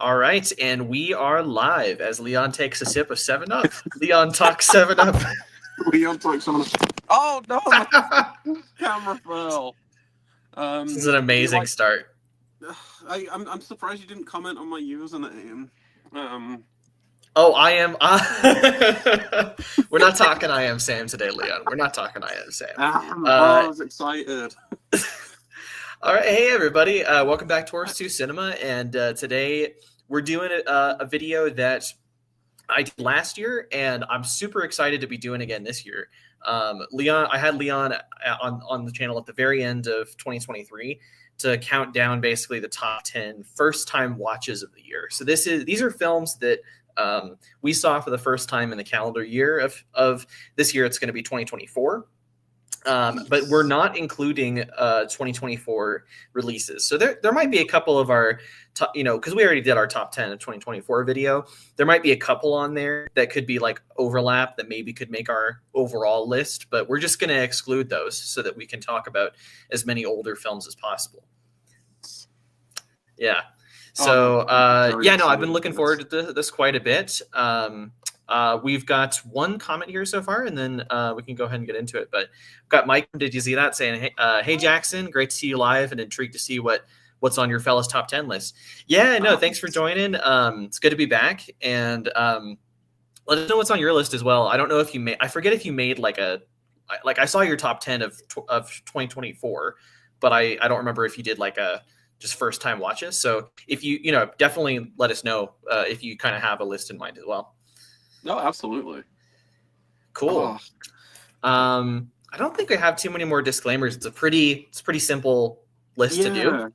All right, and we are live as Leon takes a sip of 7 Up. Leon talks 7 Up. Leon talks 7 Up. Oh no, my camera fell. This is an amazing start. I'm surprised you didn't comment on my username. Oh, I am. We're not talking I Am Sam today, Leon. We're not talking I Am Sam. I was excited. All right, hey everybody, welcome back to Horse 2 Cinema, and today we're doing a video that I did last year, and I'm super excited to be doing again this year. I had Leon on the channel at the very end of 2023 to count down basically the top 10 first-time watches of the year. So these are films that we saw for the first time in the calendar year of this year. It's going to be 2024. But we're not including 2024 releases. So there might be a couple of our, because we already did our top 10 of 2024 video. There might be a couple on there that could be like overlap that maybe could make our overall list. But we're just going to exclude those so that we can talk about as many older films as possible. Yeah. So, I've been looking forward to this quite a bit. We've got one comment here so far, and then we can go ahead and get into it. But we've got Mike, did you see that, saying, hey Jackson, great to see you live and intrigued to see what's on your fellas top 10 list. Yeah, no, thanks for joining. It's good to be back, and let us know what's on your list as well. I don't know if you I forget if you made I saw your top 10 of 2024, but I don't remember if you did just first time watches. So if you definitely let us know if you kind of have a list in mind as well. No, absolutely. Cool. I don't think I have too many more disclaimers. It's pretty simple list to do.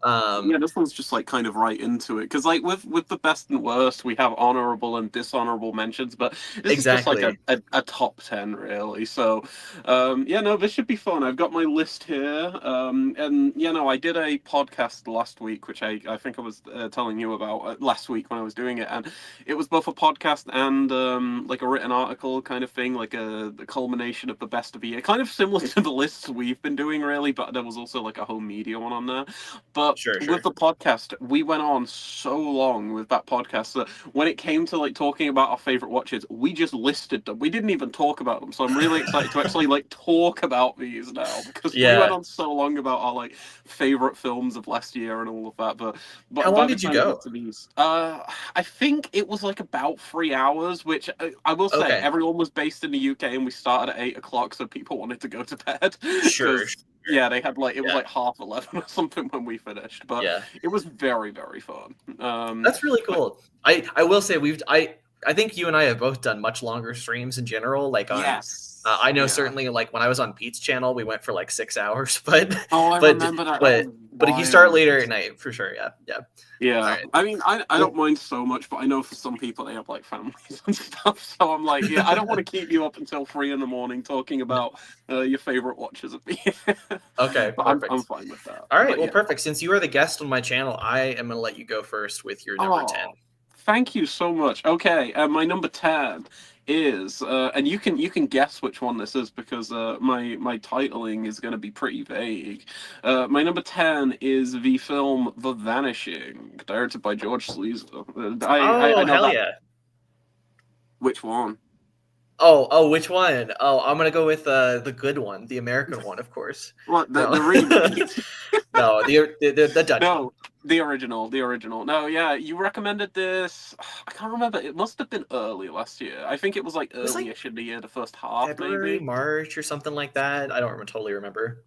This one's just kind of right into it, because with the best and worst, we have honorable and dishonorable mentions, but this is just a top 10 really. So this should be fun. I've got my list here, and I did a podcast last week, which I think I was telling you about last week when I was doing it, and it was both a podcast and a written article kind of thing, the culmination of the best of the year, kind of similar to the lists we've been doing really, but there was also a home media one on there. But sure. With the podcast, we went on so long with that podcast that when it came to talking about our favorite watches, we just listed them. We didn't even talk about them. So I'm really excited to actually talk about these now, because we went on so long about our favorite films of last year and all of that. But how long did you go? I think it was about 3 hours, which I will say everyone was based in the UK, and we started at 8 o'clock, so people wanted to go to bed. Sure. Yeah, they had it was 11:30 or something when we finished, but it was very, very fun. That's really cool. I will say I think you and I have both done much longer streams in general. I know certainly when I was on Pete's channel, we went for 6 hours, but I remember that. But if you start later at night, for sure, yeah. Right. I mean, I don't mind so much, but I know for some people they have families and stuff, so I'm I don't want to keep you up until 3 a.m. talking about your favorite watches of the year. Okay, perfect. I'm fine with that. All right, perfect. Since you are the guest on my channel, I am going to let you go first with your number 10. Thank you so much. Okay, my number 10 is, and you can guess which one this is, because my titling is going to be pretty vague. My number 10 is the film The Vanishing, directed by George Sluizer. I know hell yeah! Which one? Oh, which one? Oh, I'm gonna go with the good one, the American one, of course. What, the remake? No, the Dutch. No, the original. No, yeah, you recommended this. I can't remember. It must have been early last year. I think it was early-ish in the year, the first half, February, maybe March or something like that. I don't totally remember.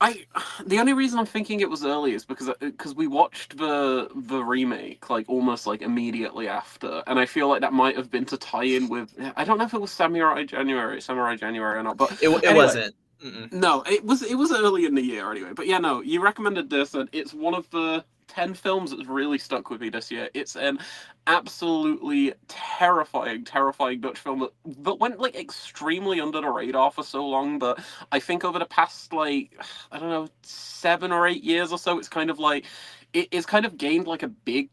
The only reason I'm thinking it was early is because we watched the remake almost immediately after, and I feel that might have been to tie in with. I don't know if it was Samurai January or not, but it anyway, wasn't. Mm-mm. No, it was early in the year anyway. But yeah, no, you recommended this, and it's one of the 10 films that's really stuck with me this year. It's an absolutely terrifying Dutch film that went extremely under the radar for so long, but I think over the past I don't know, 7 or 8 years or so, it's kind of it's kind of gained like a big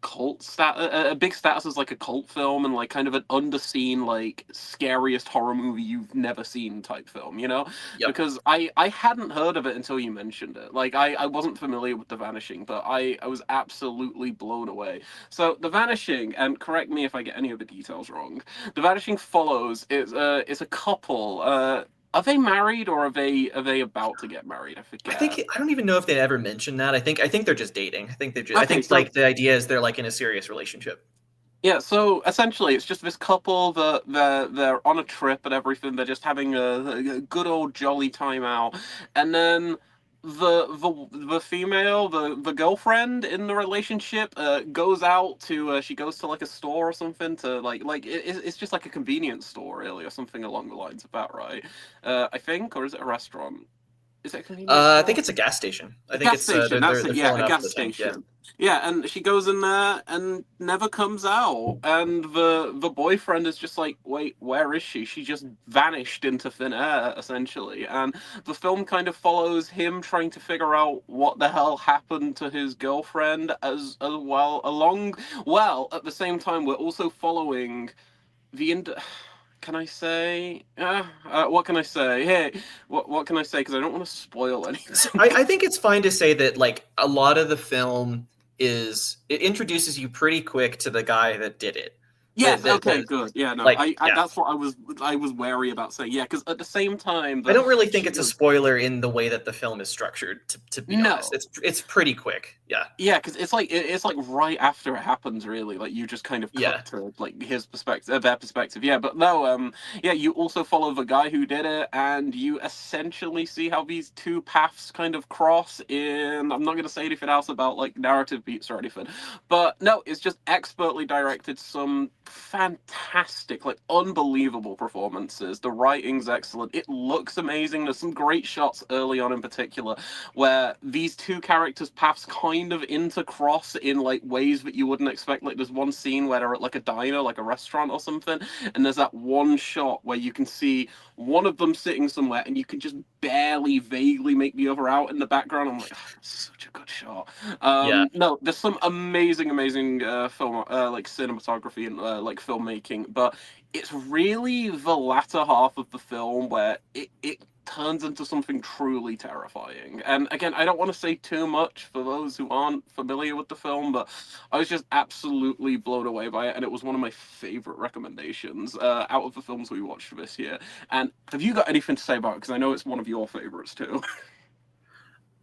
a big status as like a cult film, and like kind of an underseen like scariest horror movie you've never seen type film, you know? Yep. Because I hadn't heard of it until you mentioned it. Like I wasn't familiar with The Vanishing, but I was absolutely blown away. So The Vanishing, and correct me if I get any of the details wrong, The Vanishing follows it's a couple. Are they married, or are they about to get married? I forget. I don't even know if they ever mentioned that. I think they're just dating. Okay, I think so like the idea is they're like in a serious relationship. yeah, so essentially, it's just this couple that they're on a trip and everything. They're just having a good old jolly time out, and then the female, the girlfriend in the relationship, goes out to she goes to like a store or something to it's just like a convenience store really, or something along the lines of that, right? I think, or is it a restaurant? Is it a convenience I store? think it's a gas station. I A think gas it's station, that's they're it. Yeah, filling a up gas the tank. Yeah. station. Yeah, and she goes in there and never comes out. And the boyfriend is just like, wait, where is she? She just vanished into thin air, essentially. And the film kind of follows him trying to figure out what the hell happened to his girlfriend as well. At the same time, we're also following the can I say? What can I say? Hey, what can I say? Because I don't want to spoil anything. So I think it's fine to say that like a lot of the film it introduces you pretty quick to the guy that did it. Yes. Okay. Good. Yeah. No. Like I. That's what I was wary about saying. Yeah. Because at the same time, I don't really think she it's a goes, spoiler in the way that the film is structured. To be honest, no. it's pretty quick. Yeah. Yeah, because it's like right after it happens, really. Like you just kind of Yeah. cut to like his perspective, their perspective. Yeah, but no, yeah, you also follow the guy who did it, and you essentially see how these two paths kind of cross. I'm not gonna say anything else about like narrative beats or anything, but no, it's just expertly directed. Some fantastic, like unbelievable performances. The writing's excellent. It looks amazing. There's some great shots early on, in particular, where these two characters' paths kind of intercross in like ways that you wouldn't expect. Like there's one scene where they're at like a diner, like a restaurant or something, and there's that one shot where you can see one of them sitting somewhere, and you can just barely, vaguely make the other out in the background. I'm like, oh, that's such a good shot. Yeah. No, there's some amazing, amazing film, like cinematography and like filmmaking, but it's really the latter half of the film where it turns into something truly terrifying. And again, I don't want to say too much for those who aren't familiar with the film, but I was just absolutely blown away by it, and it was one of my favorite recommendations out of the films we watched this year. And have you got anything to say about it? Because I know it's one of your favorites too.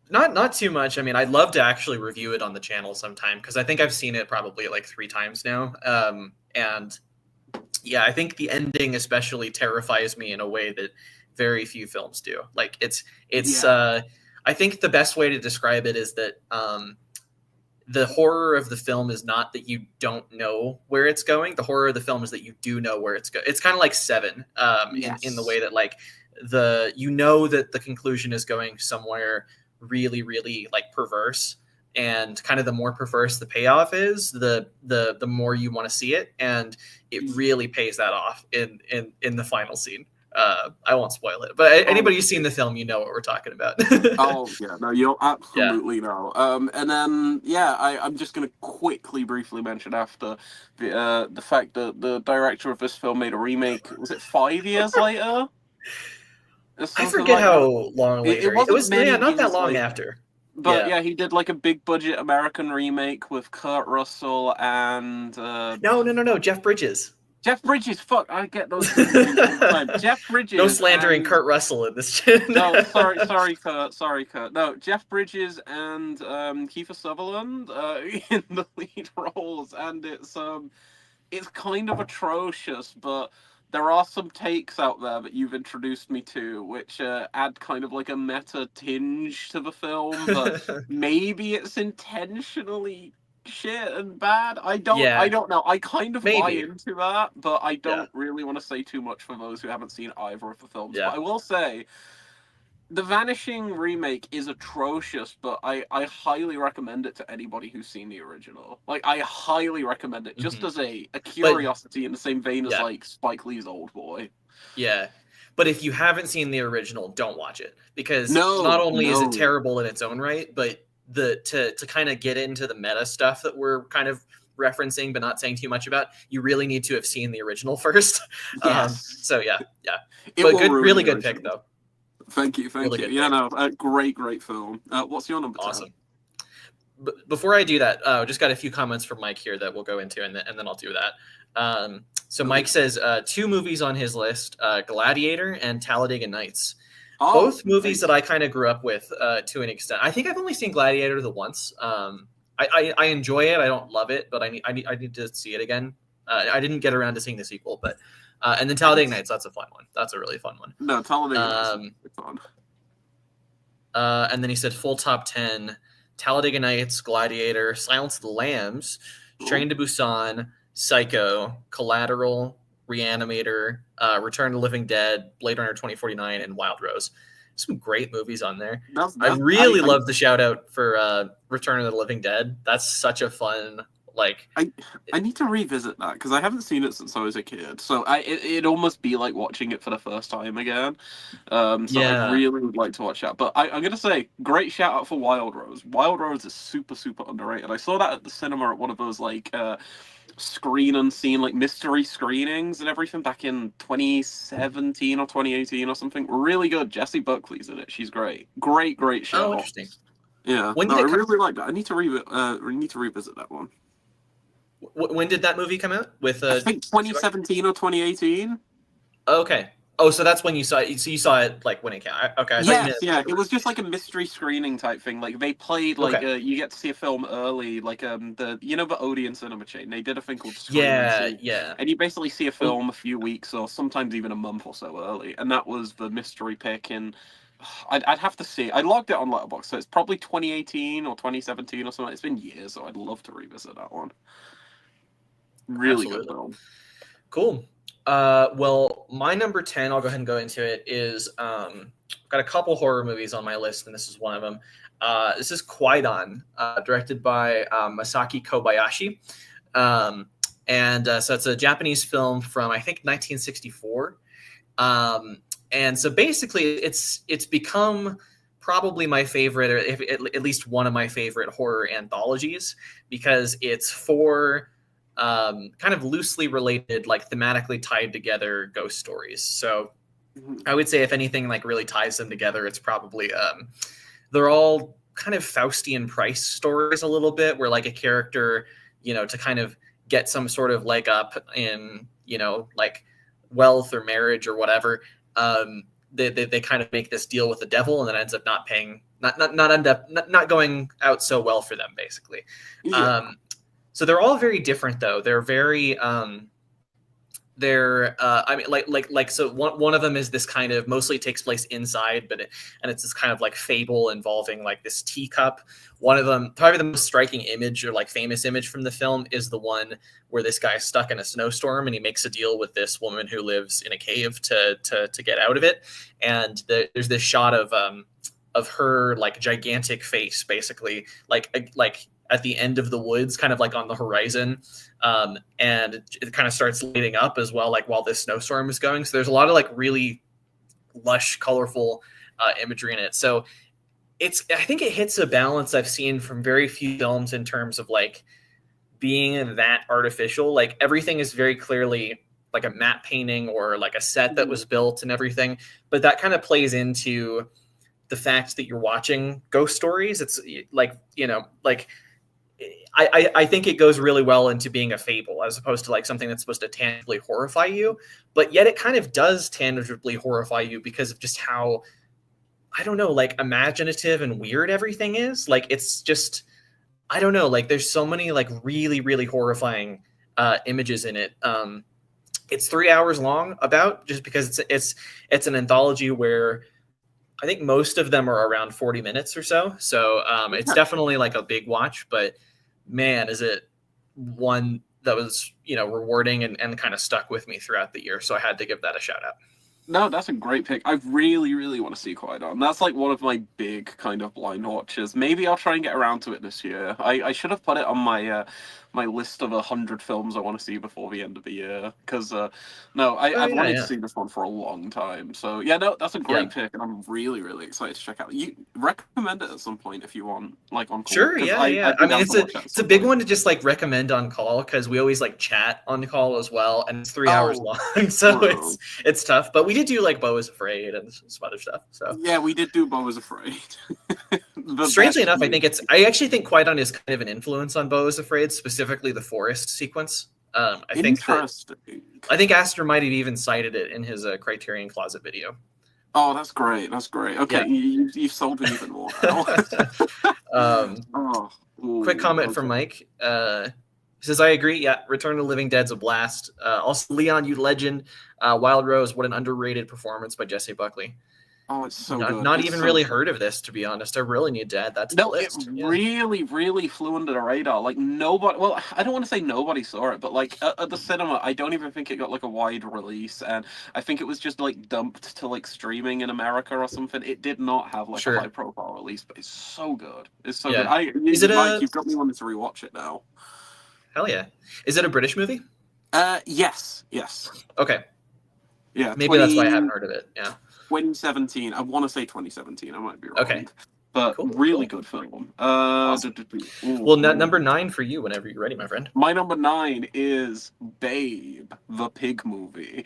Not too much. I mean, I'd love to actually review it on the channel sometime because I think I've seen it probably like 3 times now. And yeah, I think the ending especially terrifies me in a way that very few films do. Like it's Yeah. I think the best way to describe it is that the horror of the film is not that you don't know where it's going. The horror of the film is that you do know where it's going. It's kind of like Seven, in the way that like you know that the conclusion is going somewhere really, really like perverse, and kind of the more perverse the payoff is, the more you want to see it, and it really pays that off in the final scene. I won't spoil it, but anybody who's seen the film, you know what we're talking about. Oh yeah, no, you'll absolutely know. And then yeah, I'm just gonna quickly, briefly mention after the fact that the director of this film made a remake. Was it 5 years later? I forget like how that. long later. Wasn't It was many not that years long later. after. But yeah, he did like a big budget American remake with Kurt Russell and No. Jeff Bridges. Jeff Bridges. Fuck, I get those confused all the time. Jeff Bridges. No slandering Kurt Russell in this. No, sorry, Kurt. No, Jeff Bridges and Kiefer Sutherland in the lead roles, and it's kind of atrocious, but there are some takes out there that you've introduced me to, which add kind of like a meta tinge to the film, but maybe it's intentionally shit and bad. I don't know. I kind of buy into that, but I don't really want to say too much for those who haven't seen either of the films. But I will say The Vanishing remake is atrocious, but I highly recommend it to anybody who's seen the original. Like, I highly recommend it, just as a curiosity, in the same vein as like Spike Lee's Old Boy. Yeah. But if you haven't seen the original, don't watch it, because not only is it terrible in its own right, but to kind of get into the meta stuff that we're kind of referencing but not saying too much about, you really need to have seen the original first. Yes. So yeah. But good, really good pick though. Thank you. Yeah, no, great film. What's your number 10? Awesome. Before I do that, just got a few comments from Mike here that we'll go into, and then I'll do that. So Mike says 2 movies on his list: Gladiator and Talladega Nights. Both movies that I kind of grew up with to an extent. I think I've only seen Gladiator the once. I enjoy it. I don't love it, but I need to see it again. I didn't get around to seeing the sequel, but and then Talladega Nights. That's a fun one. That's a really fun one. No, Talladega Nights is fun. And then he said full top 10: Talladega Nights, Gladiator, Silence of the Lambs, Train to Busan, Psycho, Collateral, Reanimator, Return to the Living Dead, Blade Runner 2049, and Wild Rose. Some great movies on there. I really love the shout out for Return of the Living Dead. That's such a fun, like... I need to revisit that because I haven't seen it since I was a kid. So it'd almost be like watching it for the first time again. I really would like to watch that. But I'm going to say, great shout out for Wild Rose. Wild Rose is super, super underrated. I saw that at the cinema at one of those like... screen unseen like mystery screenings and everything back in 2017 or 2018 or something. Really good. Jessie Buckley's in it. She's great. Great show. Oh, interesting. Yeah. I really like that. I need to revisit that one. When did that movie come out? With I think 2017 or 2018. Okay. Oh, so that's when you saw it. So you saw it like when it came out. Okay. Yeah. It was just like a mystery screening type thing. Like they played like you get to see a film early, like the Odeon cinema chain. They did a thing called Screen. Yeah. And you basically see a film a few weeks or sometimes even a month or so early, and that was the mystery pick. And I'd have to see. I logged it on Letterboxd, so it's probably 2018 or 2017 or something. It's been years, so I'd love to revisit that one. Really good film. Cool. Well, my number 10, I'll go ahead and go into it, is got a couple horror movies on my list, and this is one of them. This is Kwaidan, directed by Masaki Kobayashi. So it's a Japanese film from, I think, 1964. And so basically it's become probably my favorite, or at least one of my favorite horror anthologies, because it's 4 kind of loosely related, like thematically tied together ghost stories. So I would say if anything like really ties them together, it's probably they're all kind of Faustian Price stories a little bit, where like a character, to kind of get some sort of leg up in, like wealth or marriage or whatever, they kind of make this deal with the devil, and then ends up not going out so well for them, basically. So they're all very different, though. They're very, so one of them is this kind of, mostly takes place inside, and it's this kind of like fable involving like this teacup. One of them, probably the most striking image or like famous image from the film, is the one where this guy's stuck in a snowstorm and he makes a deal with this woman who lives in a cave to get out of it. And there's this shot of her like gigantic face, basically like at the end of the woods, kind of like on the horizon. And it kind of starts lighting up as well, like while this snowstorm is going. So there's a lot of like really lush, colorful imagery in it. So I think it hits a balance I've seen from very few films in terms of like being that artificial. Like everything is very clearly like a matte painting or like a set that was built and everything. But that kind of plays into the fact that you're watching ghost stories. It's like, I think it goes really well into being a fable as opposed to like something that's supposed to tangibly horrify you, but yet it kind of does tangibly horrify you because of just how, I don't know, like imaginative and weird everything is. Like, it's just, I don't know, like there's so many like really, really horrifying images in it. It's 3 hours long just because it's an anthology where I think most of them are around 40 minutes or so. So it's definitely like a big watch, but man, is it one that was, rewarding and kind of stuck with me throughout the year. So I had to give that a shout out. No, that's a great pick. I really, really want to see Kwaidan. That's like one of my big kind of blind watches. Maybe I'll try and get around to it this year. I should have put it on my my list of 100 films I want to see before the end of the year. Because no, I've wanted to see this one for a long time. So yeah, no, that's a great pick, and I'm really really excited to check out. You recommend it at some point if you want, like on call. Sure, yeah. I mean, it's a big one to just like recommend on call because we always like chat on call as well, and it's 3 hours long, so it's tough. But we did do like Beau is Afraid and some other stuff. So yeah, we did do Beau is Afraid. Strangely enough, I actually think Qui-Gon is kind of an influence on Beau is Afraid, specifically the forest sequence. I think Aster might have even cited it in his Criterion Closet video. Oh, that's great. That's great. Okay, yeah. You've sold me even more now. Quick comment from Mike. He says, I agree. Yeah, Return of the Living Dead's a blast. Also, Leon, you legend. Wild Rose, what an underrated performance by Jesse Buckley. Oh, it's so good. Not even really heard of this, to be honest. I really need to add that to the list. It really, really flew under the radar. Like, nobody... Well, I don't want to say nobody saw it, but, like, at the cinema, I don't even think it got, like, a wide release. And I think it was just, like, dumped to, like, streaming in America or something. It did not have, like, a high-profile release, but it's so good. It's so good. Mike, you've got me wanting to rewatch it now. Hell yeah. Is it a British movie? Yes. Okay. Yeah. Maybe that's why I haven't heard of it. Yeah. 2017. I want to say 2017. I might be wrong. Okay. But really good film. Awesome. Well, number 9 for you whenever you're ready, my friend. My number 9 is Babe, the Pig movie.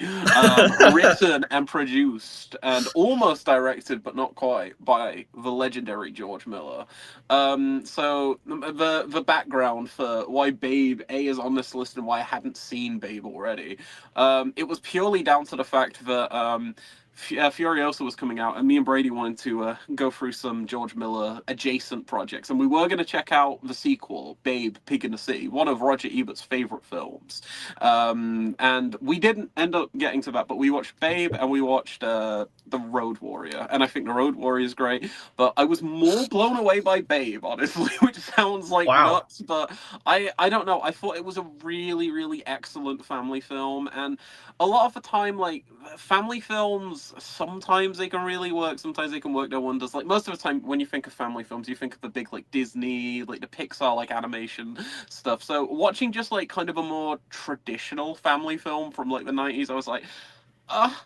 Written and produced and almost directed, but not quite, by the legendary George Miller. So the background for why Babe, is on this list and why I hadn't seen Babe already. It was purely down to the fact that... Furiosa was coming out, and me and Brady wanted to go through some George Miller adjacent projects, and we were going to check out the sequel, Babe, Pig in the City, one of Roger Ebert's favorite films. And we didn't end up getting to that, but we watched Babe and we watched The Road Warrior, and I think The Road Warrior is great, but I was more blown away by Babe, honestly, which sounds like nuts, but I don't know. I thought it was a really, really excellent family film, and a lot of the time, like, family films, sometimes they can really work, sometimes they can work their wonders. Like, most of the time, when you think of family films, you think of the big, like, Disney, like, the Pixar, like, animation stuff. So, watching just, like, kind of a more traditional family film from, like, the 90s, I was like...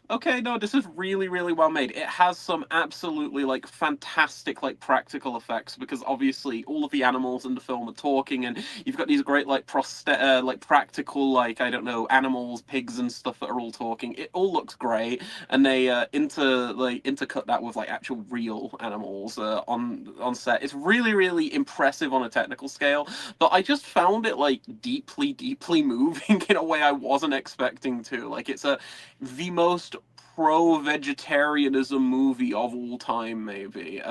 okay, no, this is really, really well made. It has some absolutely, like, fantastic, like, practical effects, because obviously all of the animals in the film are talking, and you've got these great, like, practical, like, I don't know, animals, pigs and stuff that are all talking. It all looks great, and they intercut that with, like, actual real animals on set. It's really, really impressive on a technical scale, but I just found it, like, deeply, deeply moving in a way I wasn't expecting to. Like, it's the most pro-vegetarianism movie of all time, maybe.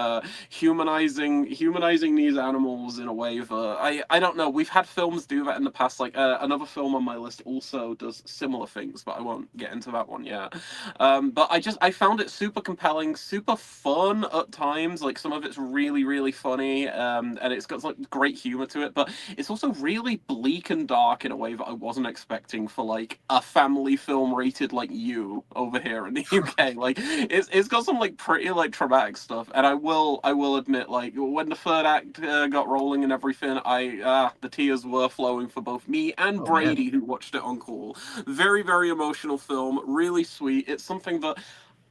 Humanizing these animals in a way that I don't know. We've had films do that in the past. Like another film on my list also does similar things, but I won't get into that one yet. But I found it super compelling, super fun at times. Like, some of it's really, really funny, and it's got, like, great humor to it. But it's also really bleak and dark in a way that I wasn't expecting for, like, a family film rated like You over here in the UK. Like, it's got some, like, pretty, like, traumatic stuff, and I will admit, like, when the third act got rolling and everything, the tears were flowing for both me and Brady, who watched it on call. Very, very emotional film, really sweet. It's something that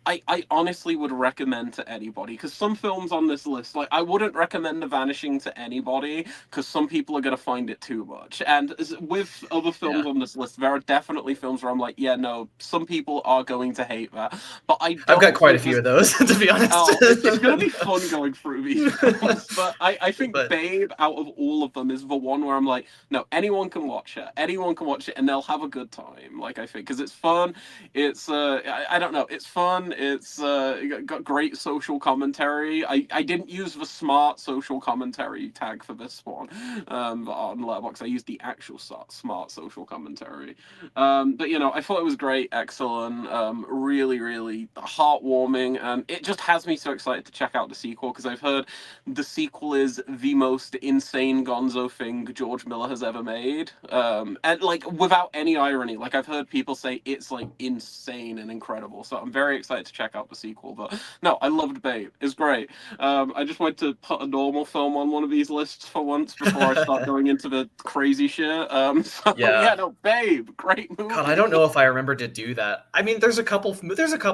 I honestly would recommend to anybody, because some films on this list, like, I wouldn't recommend The Vanishing to anybody, because some people are going to find it too much. And with other films on this list, there are definitely films where I'm like, yeah, no, some people are going to hate that. But I've got quite a few of those, to be honest. It's going to be fun going through these films. But I think Babe, out of all of them, is the one where I'm like, no, anyone can watch it. Anyone can watch it, and they'll have a good time, like, I think, because it's fun. It's, I don't know, it's fun. It's got great social commentary. I didn't use the smart social commentary tag for this one, but on Letterboxd I used the actual smart social commentary. But, you know, I thought it was great, excellent, really, really heartwarming, and it just has me so excited to check out the sequel, because I've heard the sequel is the most insane gonzo thing George Miller has ever made, and, like, without any irony. Like, I've heard people say it's, like, insane and incredible, so I'm very excited to check out the sequel. But no, I loved Babe. It's great. I just wanted to put a normal film on one of these lists for once before I start going into the crazy shit. So, yeah, no, Babe, great movie. God, I don't know if I remember to do that. I mean, there's a couple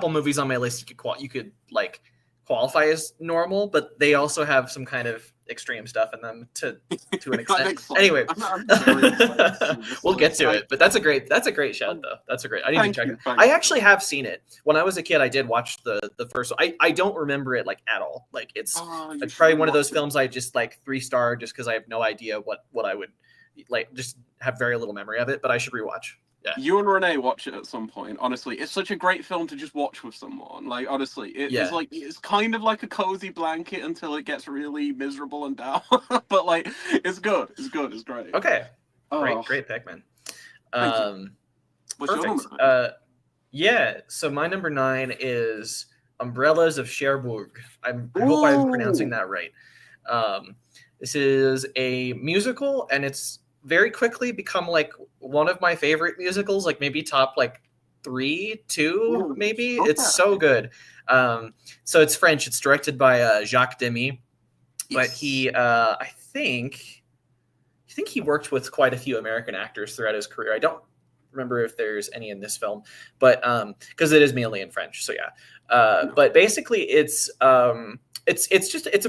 movies on my list you could like qualify as normal, but they also have some kind of extreme stuff in them to an extent. Anyway, we'll get to it. But that's a great shout though. That's a great. I need to check it. I actually have seen it when I was a kid. I did watch the first one. I don't remember it like at all. Like it's probably one of those films I just like 3-star just because I have no idea what I would like. Just have very little memory of it. But I should rewatch. Yeah. You and Renee watch it at some point. Honestly, it's such a great film to just watch with someone. Like, honestly, it's kind of like a cozy blanket until it gets really miserable and down. But like, it's good. It's good. It's great. Okay. Great pick, man. What's your number 9? Yeah. So my number 9 is Umbrellas of Cherbourg. I hope I'm pronouncing that right. This is a musical, and it's very quickly become like one of my favorite musicals, like maybe top like 3, 2, maybe. Okay. It's so good. So it's French. It's directed by Jacques Demy, but he, I think he worked with quite a few American actors throughout his career. I don't remember if there's any in this film, but because it is mainly in French. So yeah. But basically, it's a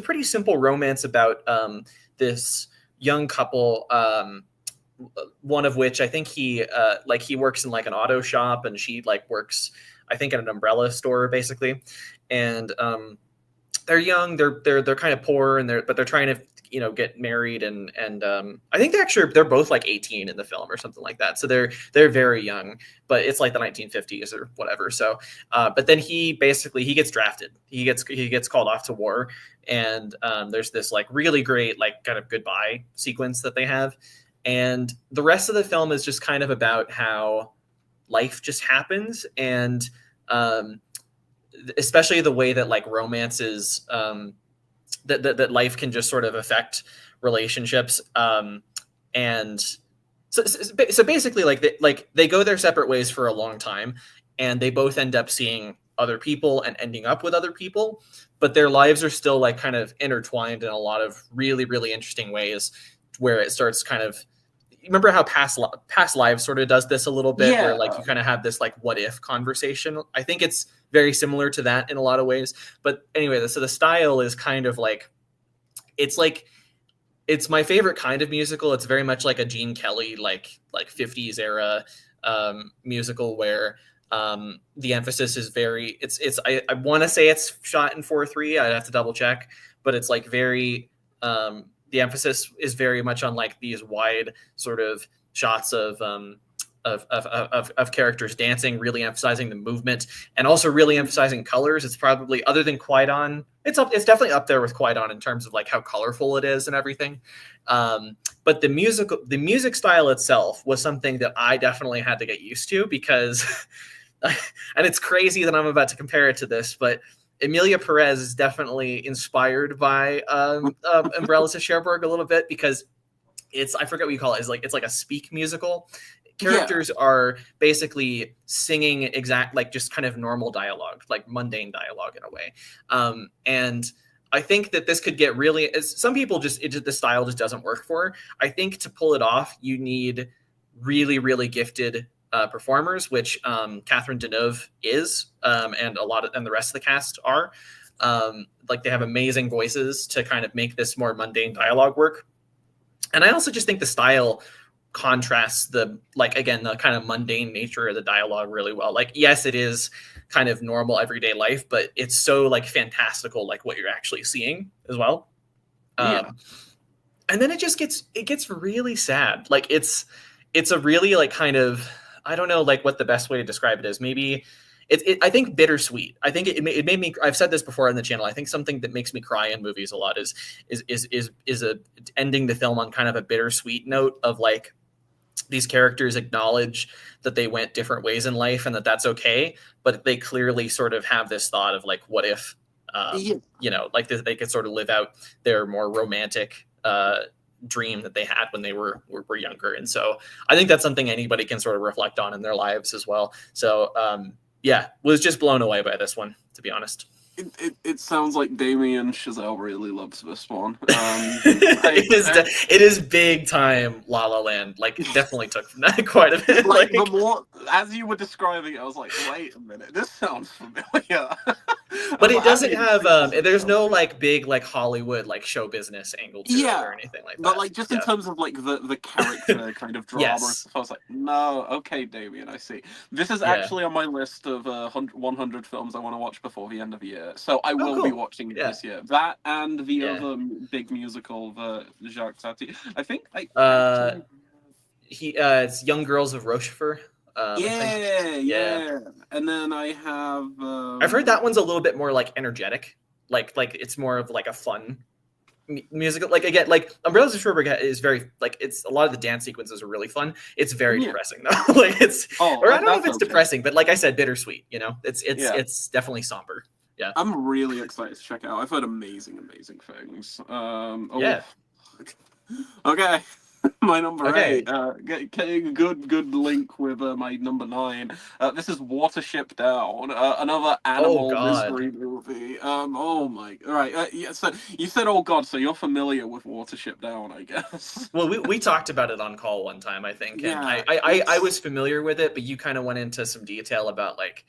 pretty simple romance about this young couple, one of which I think he works in like an auto shop, and she like works I think in an umbrella store basically, and they're young, they're kind of poor, and they're trying to get married, and I think they're both like 18 in the film or something like that, so they're very young, but it's like the 1950s or whatever. So but then he gets drafted, he gets called off to war, and there's this like really great like kind of goodbye sequence that they have, and the rest of the film is just kind of about how life just happens, and especially the way that like romances that life can just sort of affect relationships, and so basically like they go their separate ways for a long time, and they both end up seeing other people and ending up with other people, but their lives are still like kind of intertwined in a lot of really, really interesting ways, where it starts kind of, remember how past lives sort of does this a little bit, where like you kind of have this like what if conversation. I think it's very similar to that in a lot of ways. But anyway, so the style is kind of like, it's my favorite kind of musical. It's very much like a Gene Kelly like 50s era musical, where the emphasis is very, I want to say it's shot in 4:3. I'd have to double check, but it's like very the emphasis is very much on like these wide sort of shots of characters dancing, really emphasizing the movement, and also really emphasizing colors. It's probably, other than Qui-Gon, it's definitely up there with Qui-Gon in terms of like how colorful it is and everything. But the music style itself was something that I definitely had to get used to, because and it's crazy that I'm about to compare it to this, but Emilia Perez is definitely inspired by Umbrellas of Cherbourg a little bit, because I forget what you call it. It's like a speak musical. Characters are basically singing just kind of normal dialogue, like mundane dialogue in a way. And I think that this could get really, some people the style just doesn't work for. I think to pull it off, you need really, really gifted performers, which Catherine Deneuve is, and the rest of the cast are. Like they have amazing voices to kind of make this more mundane dialogue work. And I also just think the style contrasts the kind of mundane nature of the dialogue really well. Like, yes, it is kind of normal everyday life, but it's so like fantastical, like what you're actually seeing as well. And then it gets really sad. Like it's a really like kind of, I don't know like what the best way to describe it is. Maybe I think bittersweet. I think it made me. I've said this before on the channel. I think something that makes me cry in movies a lot is ending the film on kind of a bittersweet note of like, these characters acknowledge that they went different ways in life and that's okay, but they clearly sort of have this thought of like, what if like they could sort of live out their more romantic dream that they had when they were younger. And so I think that's something anybody can sort of reflect on in their lives as well. So yeah, was just blown away by this one, to be honest. It sounds like Damien Chazelle really loves this one. It is big time La La Land. Like, it definitely took from that quite a bit. Like, the more as you were describing it, I was like, wait a minute, this sounds familiar. But it doesn't have there's no like big like Hollywood like show business angle to it or anything like that. But like just in terms of like the character kind of drama, yes. I was like, no, okay, Damien, I see. This is actually on my list of 100 films I want to watch before the end of the year. So I will be watching it this year. That and the other big musical, the Jacques Tati. I think it's Young Girls of Rochefort. Yeah. And then I have. I've heard that one's a little bit more like energetic, like it's more of like a fun musical. Like again, like Umbrellas of Cherbourg is very like it's a lot of the dance sequences are really fun. It's very depressing though. Like it's or I don't know if it's depressing, but like I said, bittersweet. You know, it's definitely somber. Yeah, I'm really excited to check it out. I've heard amazing things. Okay. My number 8, getting good link with my number 9. This is Watership Down, another animal misery movie. Oh my, all right. So you said, "Oh God," so you're familiar with Watership Down, I guess. Well, we talked about it on call one time, I think, and I was familiar with it, but you kind of went into some detail about like.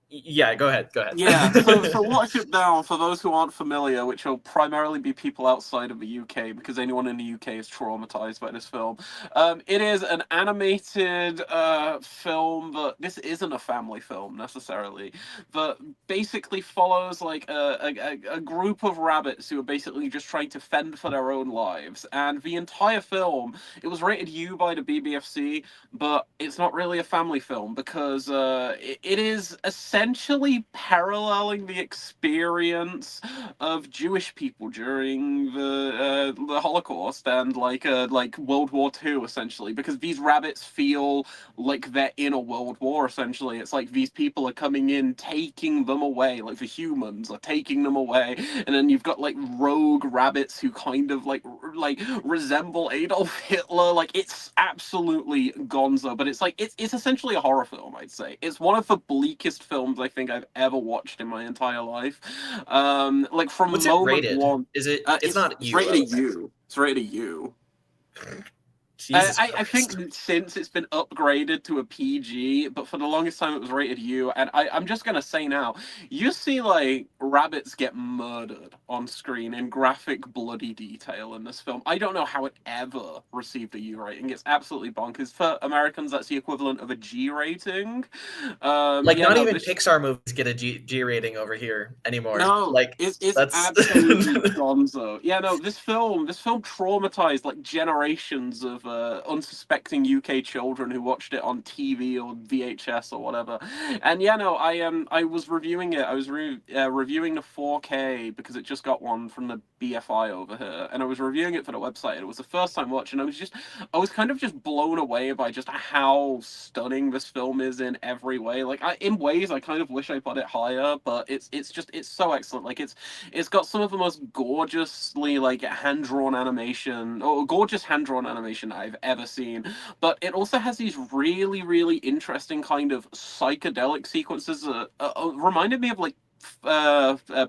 Yeah, go ahead. Yeah, so Watership Down, for those who aren't familiar, which will primarily be people outside of the UK, because anyone in the UK is traumatized by this film. It is an animated film, but this isn't a family film necessarily, but basically follows like a group of rabbits who are basically just trying to fend for their own lives. And the entire film, it was rated U by the BBFC, but it's not really a family film because it is essentially paralleling the experience of Jewish people during the Holocaust and like World War II, essentially, because these rabbits feel like they're in a world war. Essentially, it's like these people are coming in, taking them away, like the humans are taking them away, and then you've got like rogue rabbits who kind of like resemble Adolf Hitler. Like it's absolutely gonzo, but it's like it's essentially a horror film. I'd say it's one of the bleakest films I think I've ever watched in my entire life. Like from What's moment it rated? one, is it? It's not. It's rated U. It's rated U. I think since it's been upgraded to a PG, but for the longest time it was rated U. And I'm just gonna say now, you see like rabbits get murdered on screen in graphic, bloody detail in this film. I don't know how it ever received a U rating. It's absolutely bonkers. For Americans, that's the equivalent of a G rating. Not even Pixar movies get a G rating over here anymore. No, like it's absolutely gonzo. Yeah, no, this film traumatized like generations of unsuspecting UK children who watched it on TV or VHS or whatever. And yeah, no, I was reviewing it. I was reviewing the 4K because it just got one from the BFI over here, and I was reviewing it for the website. And it was the first time watching. I was kind of just blown away by just how stunning this film is in every way. Like in ways I kind of wish I put it higher, but it's so excellent. Like it's got some of the most gorgeously like hand-drawn animation or gorgeous hand-drawn animation I've ever seen, but it also has these really, really interesting kind of psychedelic sequences. Reminded me of like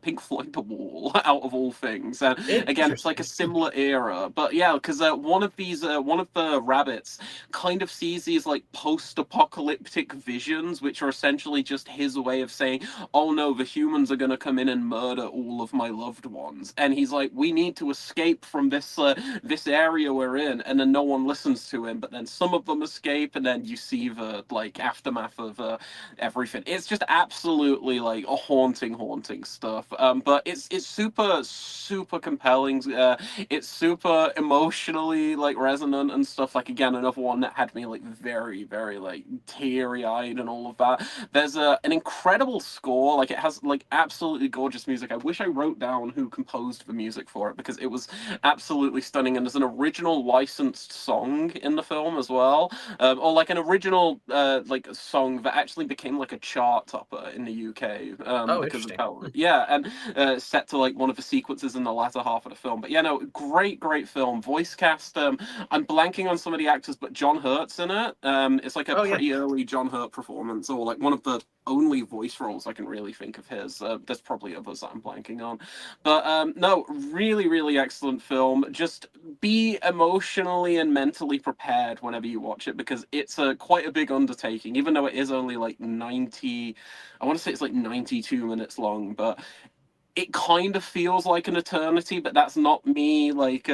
Pink Floyd The Wall, out of all things. And again, it's like a similar era. But yeah, because one of the rabbits kind of sees these like post-apocalyptic visions, which are essentially just his way of saying, oh no, the humans are going to come in and murder all of my loved ones. And he's like, we need to escape from this area we're in. And then no one listens to him. But then some of them escape, and then you see the like aftermath of everything. It's just absolutely like a haunting stuff. But it's super compelling. It's super emotionally like resonant and stuff. Like again, another one that had me like very, very like teary-eyed and all of that. There's an incredible score. Like it has like absolutely gorgeous music. I wish I wrote down who composed the music for it because it was absolutely stunning. And there's an original licensed song in the film as well, or like an original like song that actually became like a chart topper in the UK. Because of how, and set to like one of the sequences in the latter half of the film. But yeah, no, great film. Voice cast. I'm blanking on some of the actors, but John Hurt's in it. It's like a pretty early John Hurt performance, or like one of the only voice roles I can really think of his. There's probably others that I'm blanking on, but no, really, really excellent film. Just be emotionally and mentally prepared whenever you watch it, because it's quite a big undertaking. Even though it is only like 90, I want to say it's like 92 minutes long, but it kind of feels like an eternity, but that's not me, like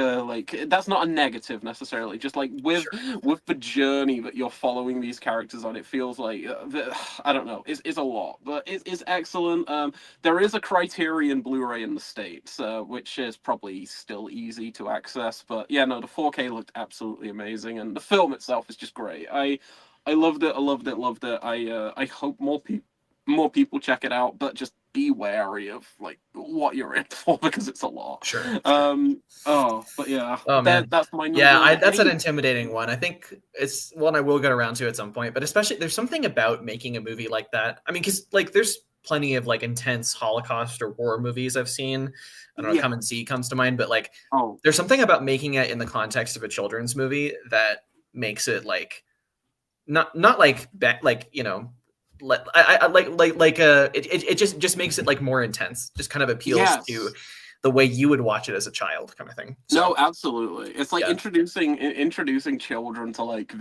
that's not a negative necessarily. Just like with the journey that you're following these characters on, it feels like I don't know, it's a lot, but it's excellent. There is a Criterion Blu-ray in the States, which is probably still easy to access, but yeah, no, the 4K looked absolutely amazing, and the film itself is just great. I loved it. I loved it. Loved it. I hope more people check it out, but just be wary of like what you're in for, because it's a lot. Sure. But yeah. Oh man, that's my number. Yeah, that's an intimidating one. I think it's one I will get around to at some point, but especially there's something about making a movie like that. I mean, because like there's plenty of like intense Holocaust or war movies I've seen. I don't know, Come and See comes to mind, but like there's something about making it in the context of a children's movie that makes it like not like you know. It just makes it like more intense, just kind of appeals to the way you would watch it as a child, kind of thing. So, no, absolutely. It's like introducing children to like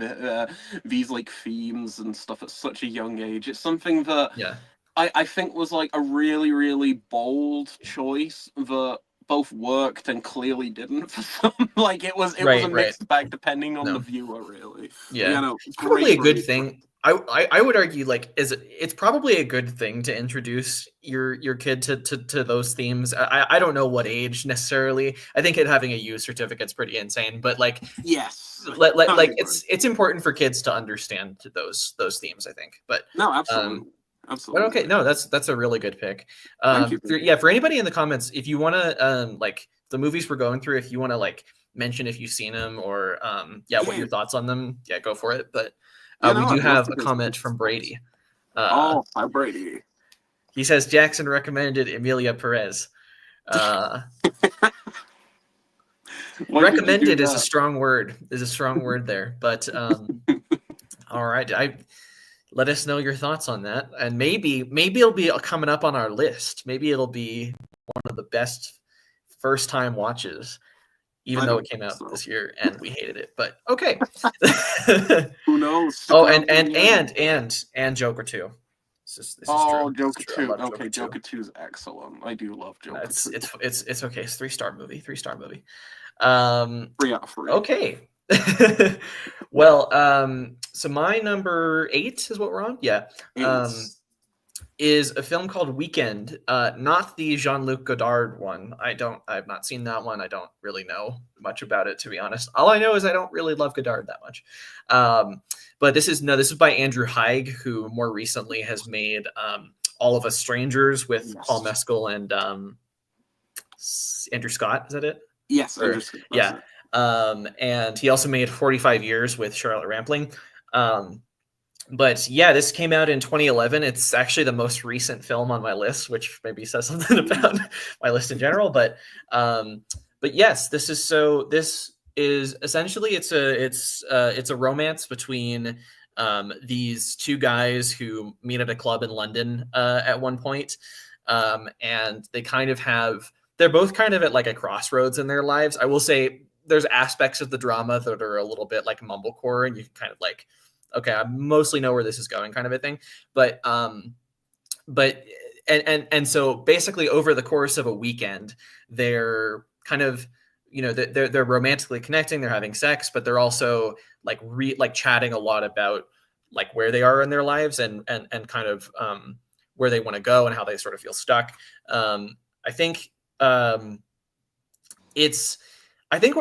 these like themes and stuff at such a young age. It's something that I think was like a really, really bold choice that both worked and clearly didn't for some. Like it was a mixed bag depending on the viewer, really. It's probably a good thing. I would argue like it's probably a good thing to introduce your kid to those themes. I don't know what age necessarily. I think having a U certificate's pretty insane, but like like it's important for kids to understand those themes, I think. But no, absolutely. Absolutely. But okay, no, that's a really good pick. For anybody in the comments, if you want to like the movies we're going through, if you want to like mention if you've seen them or what your thoughts on them, go for it. But we do have a comment from Brady. Hi Brady. He says Jackson recommended Emilia Perez. Recommended is a strong word. There, but all right. Let us know your thoughts on that, and maybe it'll be coming up on our list. Maybe it'll be one of the best first time watches, even though it came out this year and we hated it. But okay. Who knows? Oh, and Joker 2. This is true. Joker 2. Okay, Joker 2 is excellent. I do love Joker 2. It's okay. It's 3-star movie. 3-star movie. 3 out of 3. Okay. Well, so my number 8 is what we're on. Yeah. Is a film called Weekend, not the Jean-Luc Godard one. I've not seen that one. I don't really know much about it, to be honest. All I know is I don't really love Godard that much. But this is by Andrew Haig, who more recently has made All of Us Strangers with Paul Mescal and Andrew Scott. Is that it? Yes, Andrew Scott. Yeah. And he also made 45 Years with Charlotte Rampling. But yeah, this came out in 2011. It's actually the most recent film on my list, which maybe says something about my list in general. But yes, this is essentially it's a romance between these two guys who meet at a club in London at one point, and they're both kind of at like a crossroads in their lives. I will say there's aspects of the drama that are a little bit like mumblecore, and you can kind of like, okay, I mostly know where this is going, kind of a thing. But so basically over the course of a weekend, they're kind of, they're romantically connecting, they're having sex, but they're also like chatting a lot about like where they are in their lives and kind of where they want to go and how they sort of feel stuck. I think what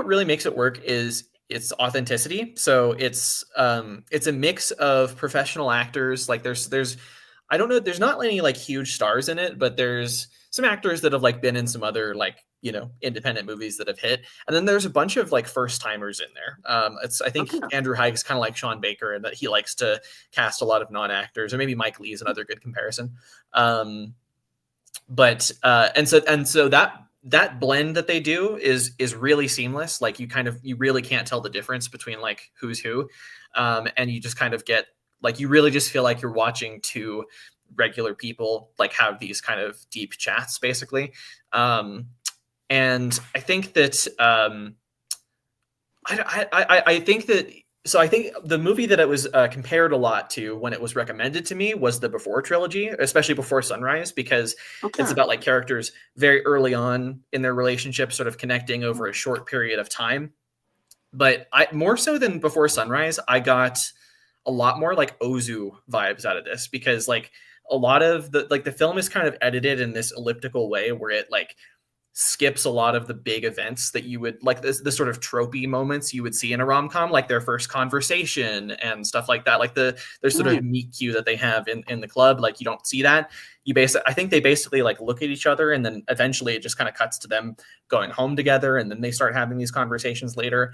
really makes it work is its authenticity. So it's a mix of professional actors. Like there's I don't know, there's not any like huge stars in it, but there's some actors that have like been in some other like, independent movies that have hit. And then there's a bunch of like first timers in there. I think Andrew Haig is kind of like Sean Baker in that he likes to cast a lot of non-actors, or maybe Mike Lee is another good comparison. And so that blend that they do is really seamless. Like you really can't tell the difference between like who's who. And you just kind of get like, you really just feel like you're watching two regular people like have these kind of deep chats, basically. And I think that I think that. So I think the movie that it was compared a lot to when it was recommended to me was the Before trilogy, especially Before Sunrise, because it's about like characters very early on in their relationship, sort of connecting over a short period of time. But more so than Before Sunrise, I got a lot more like Ozu vibes out of this, because like a lot of the film is kind of edited in this elliptical way where it like skips a lot of the big events that you would like, the sort of tropey moments you would see in a rom-com, like their first conversation and stuff like that, like their sort of meet cute that they have in the club. Like you don't see that. I think they basically like look at each other, and then eventually it just kind of cuts to them going home together, and then they start having these conversations later.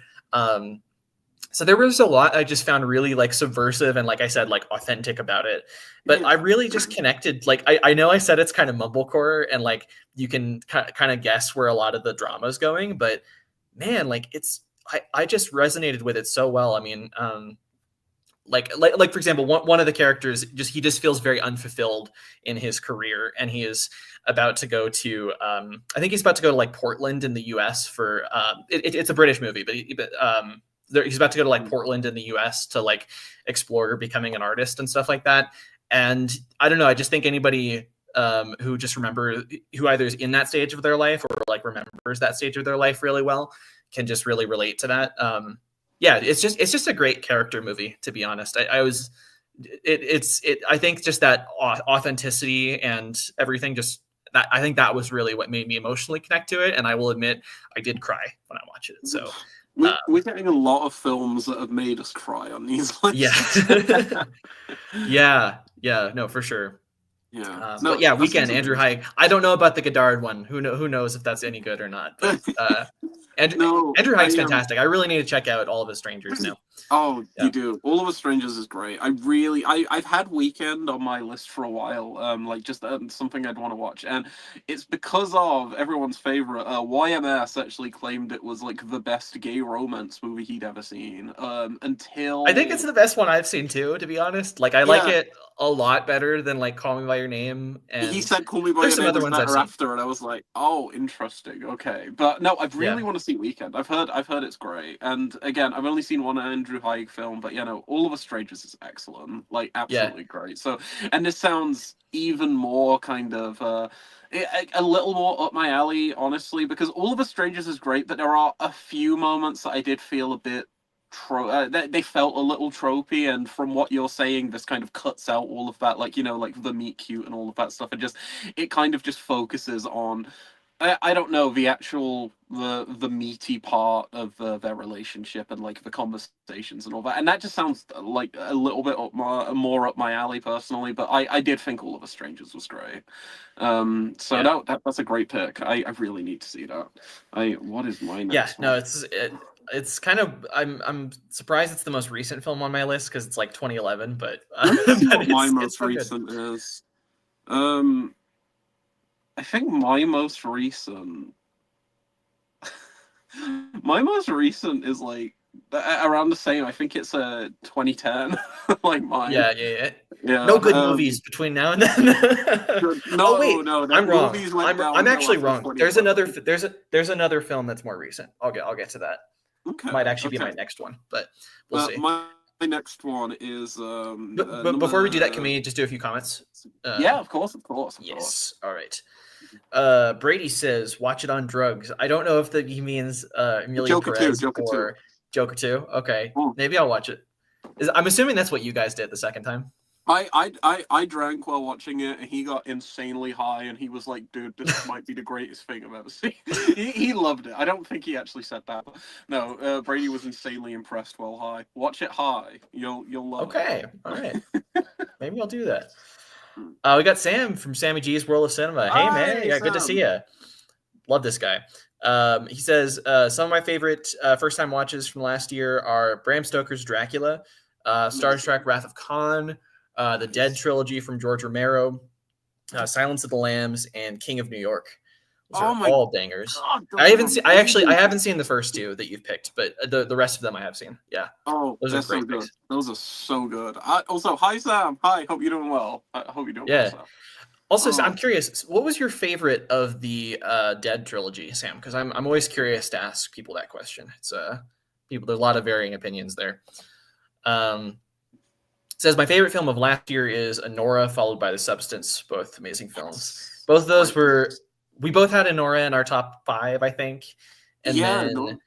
So there was a lot I just found really like subversive and, like I said, like authentic about it. But I really just connected. Like I know I said it's kind of mumblecore, and like you can kind of guess where a lot of the drama is going, but man, like I just resonated with it so well. I mean, like for example, one of the characters he just feels very unfulfilled in his career, and he is about to go to I think he's about to go to like Portland in the US for it's a British movie, but he's about to go to like Portland in the US to like explore becoming an artist and stuff like that. And I don't know, I just think anybody who either is in that stage of their life or like remembers that stage of their life really well can just really relate to that. Yeah, it's just a great character movie, to be honest. I think just that authenticity and everything, just that, I think that was really what made me emotionally connect to it. And I will admit, I did cry when I watched it. So we're getting a lot of films that have made us cry on these lists. Yeah. Yeah, no, for sure. Yeah. But yeah, Weekend, Andrew Haigh. I don't know about the Godard one. Who knows if that's any good or not. But Andrew Haig's fantastic. I really need to check out All of Us Strangers now. Oh, yeah. You do. All of Us Strangers is great. I've had Weekend on my list for a while. Like just something I'd want to watch, and it's because of everyone's favorite YMS actually claimed it was like the best gay romance movie he'd ever seen. Until I think it's the best one I've seen too, to be honest. Like I like it a lot better than like Call Me by Your Name. And he said Call Me by Your Name was better after, and I was like, oh, interesting, okay. But no, I really want to see Weekend. I've heard it's great. And again, I've only seen one Andrew Haigh film, but All of Us Strangers is excellent, like absolutely great. So, and this sounds even more kind of a little more up my alley, honestly, because All of Us Strangers is great, but there are a few moments that I did feel a bit they felt a little tropey, and from what you're saying, this kind of cuts out all of that, like like the meet cute and all of that stuff, and it kind of just focuses on I don't know, the actual the meaty part of their relationship and like the conversations and all that, and that just sounds like a little bit more up my alley personally. But I did think All of Us Strangers was great. So that's a great pick. I really need to see that. What is my next one? No, it's kind of I'm surprised it's the most recent film on my list because it's like 2011. But my most recent is I think my most recent is like around the same. I think it's 2010, like mine. Yeah. No good movies between now and then. No. I'm wrong. I'm actually wrong. There's another film that's more recent. I'll get to that. Okay. Might actually be my next one, but we'll see. My next one is. But before we do that, can we just do a few comments? Yeah, of course. Yes. All right. Brady says, "Watch it on drugs." I don't know if he means Emilio Perez or Joker 2. Okay, maybe I'll watch it. I'm assuming that's what you guys did the second time. I drank while watching it, and he got insanely high, and he was like, "Dude, this might be the greatest thing I've ever seen." he loved it. I don't think he actually said that, but no, Brady was insanely impressed while high. Watch it high. You'll love it. Okay, all right. Maybe I'll do that. We got Sam from Sammy G's World of Cinema. Hey, man. Yeah, Sam. Good to see you. Love this guy. He says, some of my favorite first-time watches from last year are Bram Stoker's Dracula, Star Trek Wrath of Khan, the Dead trilogy from George Romero, Silence of the Lambs, and King of New York. Those are all bangers. God, I haven't seen the first two that you've picked, but the rest of them I have seen. Yeah. Oh, those are great so good. Picks. Those are so good. Also, hi Sam. Hi, hope you're doing well. I hope you're doing well, Sam. Also, I'm curious, what was your favorite of the Dead trilogy, Sam? Because I'm always curious to ask people that question. It's there's a lot of varying opinions there. Says my favorite film of last year is Anora, followed by The Substance. Both amazing films. Both of those we both had Anora in our top 5, I think, and then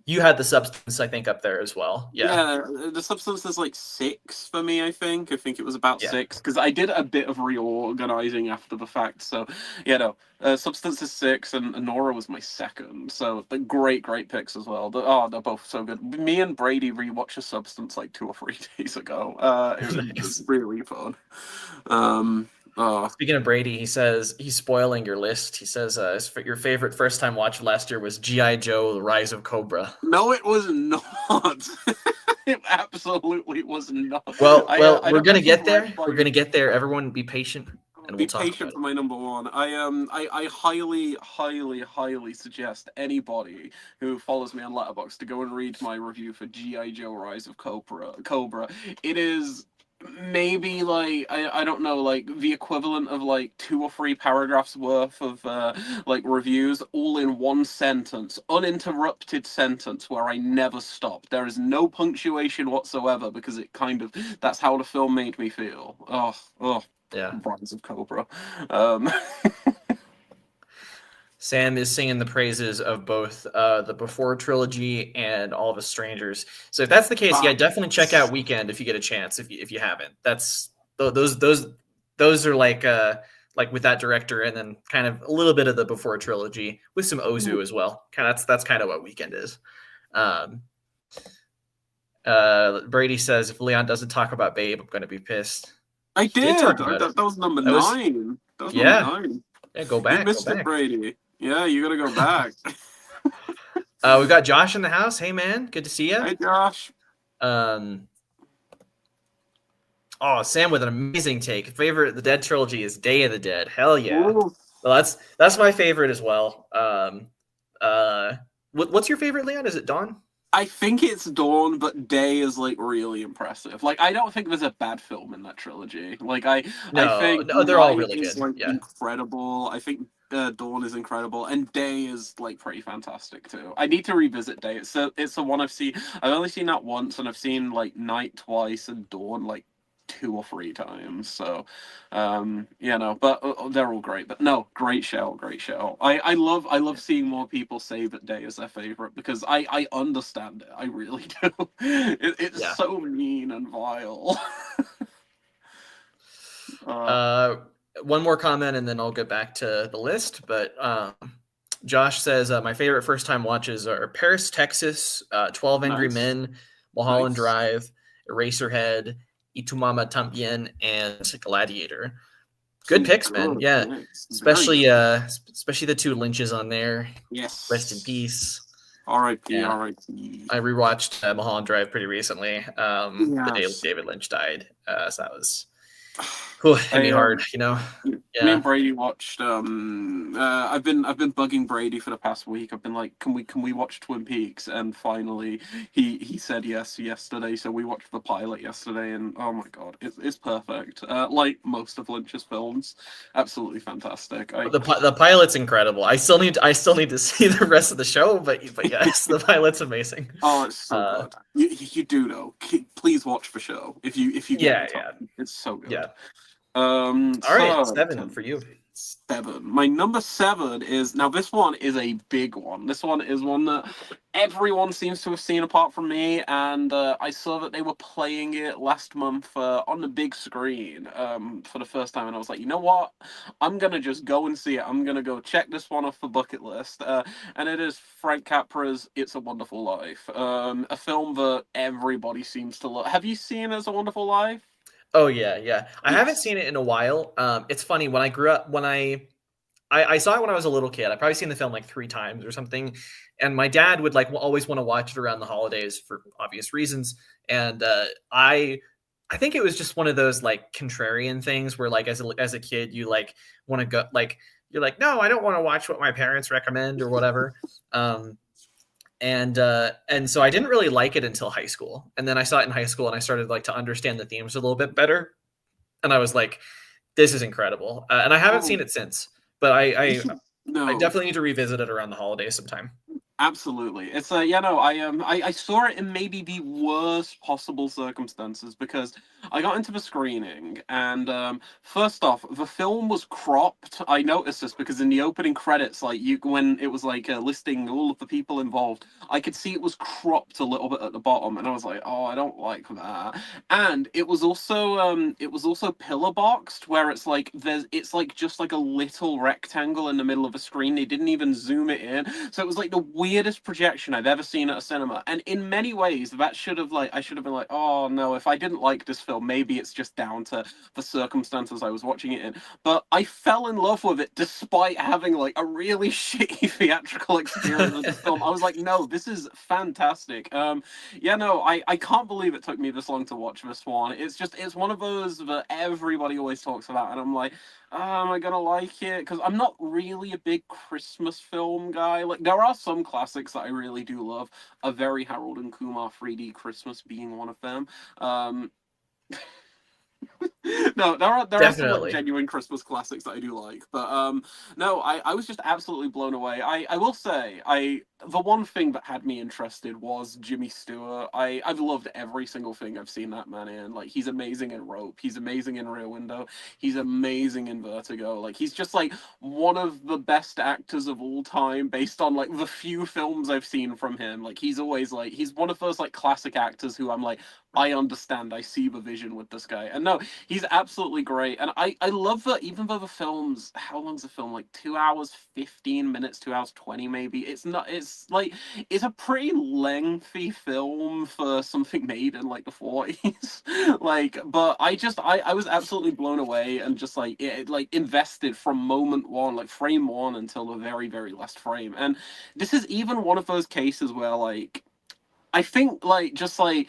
you had The Substance, I think, up there as well. Yeah, The Substance is like 6 for me, I think. I think it was about 6, because I did a bit of reorganizing after the fact. So, Substance is 6, and Nora was my 2nd. So, the great picks as well. They're both so good. Me and Brady rewatched The Substance like 2 or 3 days ago. It was really fun. Speaking of Brady, he says he's spoiling your list. He says your favorite first-time watch last year was G.I. Joe: The Rise of Cobra. No, it was not. It absolutely was not. Well, we're gonna get there. We're gonna get there. Everyone, be patient, and we'll talk about it. Be patient for my number 1. I highly suggest anybody who follows me on Letterboxd to go and read my review for G.I. Joe: Rise of Cobra. It is maybe like I don't know, like the equivalent of like 2 or 3 paragraphs worth of like reviews all in one sentence, uninterrupted sentence where I never stopped. There is no punctuation whatsoever because that's how the film made me feel. Rise of Cobra. Sam is singing the praises of both the Before trilogy and All of Us Strangers. So if that's the case, definitely check out Weekend if you get a chance. If you haven't, that's those are like with that director, and then kind of a little bit of the Before trilogy with some Ozu as well. That's kind of what Weekend is. Brady says if Leon doesn't talk about Babe, I'm going to be pissed. I did. That was number 9. That was number 9. Yeah, go back. You missed it, Brady. Yeah, you gotta go back. We've got Josh in the house. Hey, man, good to see you. Hey, Josh. Sam with an amazing take. Favorite, the Dead trilogy is Day of the Dead. Hell yeah. Ooh. Well, that's my favorite as well. What's your favorite, Leon? Is it Dawn? I think it's Dawn, but Day is like really impressive. Like, I don't think there's a bad film in that trilogy. Like, I think they're all really good. Like, incredible. I think Dawn is incredible, and Day is like pretty fantastic too. I need to revisit Day. It's the one I've seen. I've only seen that once, and I've seen like Night twice and Dawn like 2 or 3 times. So, but they're all great. But no, great show. I love seeing more people say that Day is their favorite because I understand it. I really do. It's so mean and vile. One more comment and then I'll get back to the list. But Josh says my favorite first-time watches are Paris, Texas, 12 Angry Men, Mulholland Drive, Eraserhead, Y Tu Mama Tambien, and Gladiator. Good picks, man. Yeah, especially the 2 Lynches on there. Yes. Rest in peace. R.I.P. I rewatched Mulholland Drive pretty recently. The day David Lynch died. So that was hit me hard, Me and Brady watched. I've been bugging Brady for the past week. I've been like, can we watch Twin Peaks? And finally, he said yes yesterday. So we watched the pilot yesterday, and oh my god, it's perfect. Like most of Lynch's films, absolutely fantastic. The pilot's incredible. I still need to see the rest of the show, but yes, the pilot's amazing. Oh, it's so good. You do though. Please watch the show if you get time. It's so good. Yeah. All right, 7 for you. 7. My number 7 is, now this one is a big one. This one is one that everyone seems to have seen apart from me, and I saw that they were playing it last month on the big screen for the first time, and I was like, you know what? I'm going to just go and see it. I'm going to go check this one off the bucket list, and it is Frank Capra's It's a Wonderful Life, a film that everybody seems to love. Have you seen It's a Wonderful Life? Oh yeah. I haven't seen it in a while. It's funny, when I grew up, when I saw it when I was a little kid. I've probably seen the film like 3 times or something. And my dad would like always want to watch it around the holidays for obvious reasons. And I think it was just one of those like contrarian things where like as a kid you like want to go, like you're like, no, I don't want to watch what my parents recommend or whatever. And so I didn't really like it until high school, and then I saw it in high school, and I started like to understand the themes a little bit better, and I was like, this is incredible. And I haven't seen it since, but I No. definitely need to revisit it around the holidays sometime. Absolutely. It's I saw it in maybe the worst possible circumstances because I got into the screening and first off, the film was cropped. I noticed this because in the opening credits, like you when it was like listing all of the people involved, I could see it was cropped a little bit at the bottom, and I was like, oh, I don't like that. And it was also pillar boxed where it's like just like a little rectangle in the middle of a screen. They didn't even zoom it in, so it was like the weirdest projection I've ever seen at a cinema. And in many ways, that should have I should have been like, oh no, if I didn't like this film, maybe it's just down to the circumstances I was watching it in. But I fell in love with it despite having like a really shitty theatrical experience with this film. I was like, no, this is fantastic. Yeah, no, I can't believe it took me this long to watch this one. It's one of those that everybody always talks about, and I'm like, oh, am I gonna like it? Because I'm not really a big Christmas film guy. Like, there are some classics that I really do love. A very Harold and Kumar 3D Christmas being one of them. No, there are some like genuine Christmas classics that I do like, but no, I was just absolutely blown away. I will say the one thing that had me interested was Jimmy Stewart. I've loved every single thing I've seen that man in. Like, he's amazing in Rope, he's amazing in Rear Window, he's amazing in Vertigo. Like, he's just like one of the best actors of all time based on like the few films I've seen from him. Like, he's always like he's one of those like classic actors who I'm like, I understand, I see the vision with this guy. And no, he's absolutely great. And I love that even though the film's, how long's the film? Like 2 hours 15 minutes, 2 hours 20 maybe. It's like, it's a pretty lengthy film for something made in like the 40s. Like, but I was absolutely blown away and just like, like invested from moment one, like frame one until the very, very last frame. And this is even one of those cases where like, I think like, just like,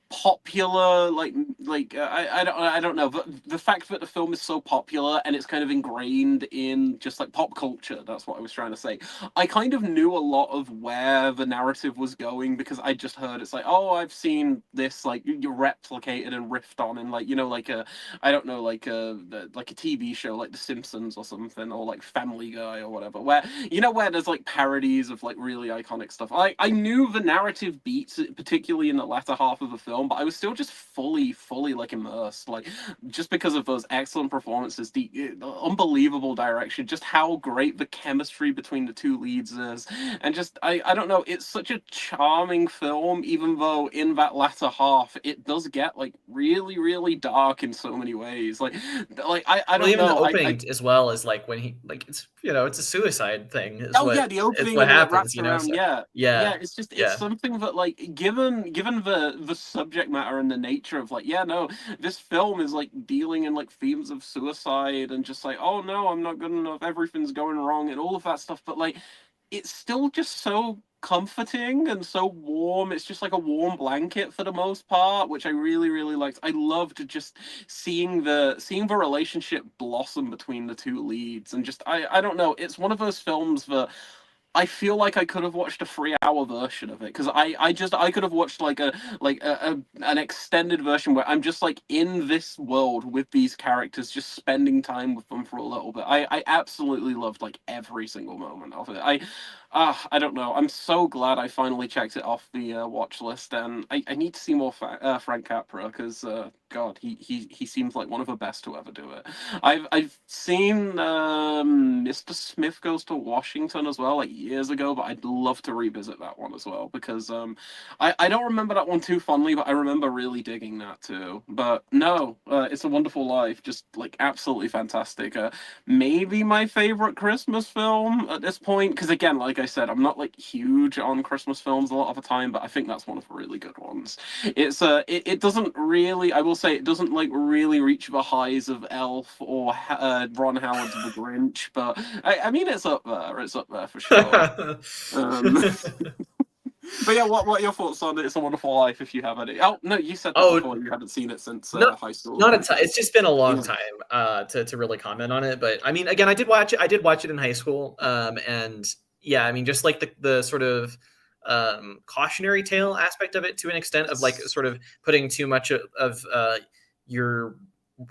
popular I don't know, but the fact that the film is so popular and it's kind of ingrained in just like pop culture, that's what I was trying to say. I kind of knew a lot of where the narrative was going because I just heard it's like, oh, I've seen this like you replicated and riffed on in like, you know, like a, I don't know, like a TV show like The Simpsons or something, or like Family Guy or whatever, where, you know, where there's like parodies of like really iconic stuff. I knew the narrative beats, particularly in the latter half of the film, but I was still just fully like immersed, like just because of those excellent performances, the unbelievable direction, just how great the chemistry between the two leads is, and just I don't know, it's such a charming film, even though in that latter half it does get like really dark in so many ways. Like I don't even know. The opening as well is like when he like it's, you know, it's a suicide thing. Yeah, the opening what happens, wraps you know. around. So, Yeah. It's just it's something that like given the subject matter and the nature of like, yeah, no, this film is like dealing in like themes of suicide and just like, oh no, I'm not good enough, everything's going wrong and all of that stuff, but like it's still just so comforting and so warm. It's just like a warm blanket for the most part, which I really liked. I loved just seeing the relationship blossom between the two leads, and just I don't know, it's one of those films that I feel like I could have watched a 3 hour version of it, because I could have watched like an extended version where I'm just like in this world with these characters, just spending time with them for a little bit. I absolutely loved like every single moment of it. I don't know. I'm so glad I finally checked it off the watch list, and I need to see more Frank Capra, because God, he seems like one of the best to ever do it. I've seen Mr. Smith Goes to Washington as well, like years ago, but I'd love to revisit that one as well, because I don't remember that one too fondly, but I remember really digging that too. But no, It's a Wonderful Life, just like absolutely fantastic. Maybe my favorite Christmas film at this point, because again, like I said, I'm not like huge on Christmas films a lot of the time, but I think that's one of the really good ones. It doesn't really, I will say, it doesn't like really reach the highs of Elf or Ron Howard's The Grinch, but I mean, it's up there for sure. But yeah, what are your thoughts on It's a Wonderful Life, if you have any? Oh no, you said that before. You haven't seen it since high school. Not a time. It's just been a long time to really comment on it. But I mean, again, I did watch it in high school, and yeah, I mean, just like the sort of cautionary tale aspect of it to an extent of like sort of putting too much of your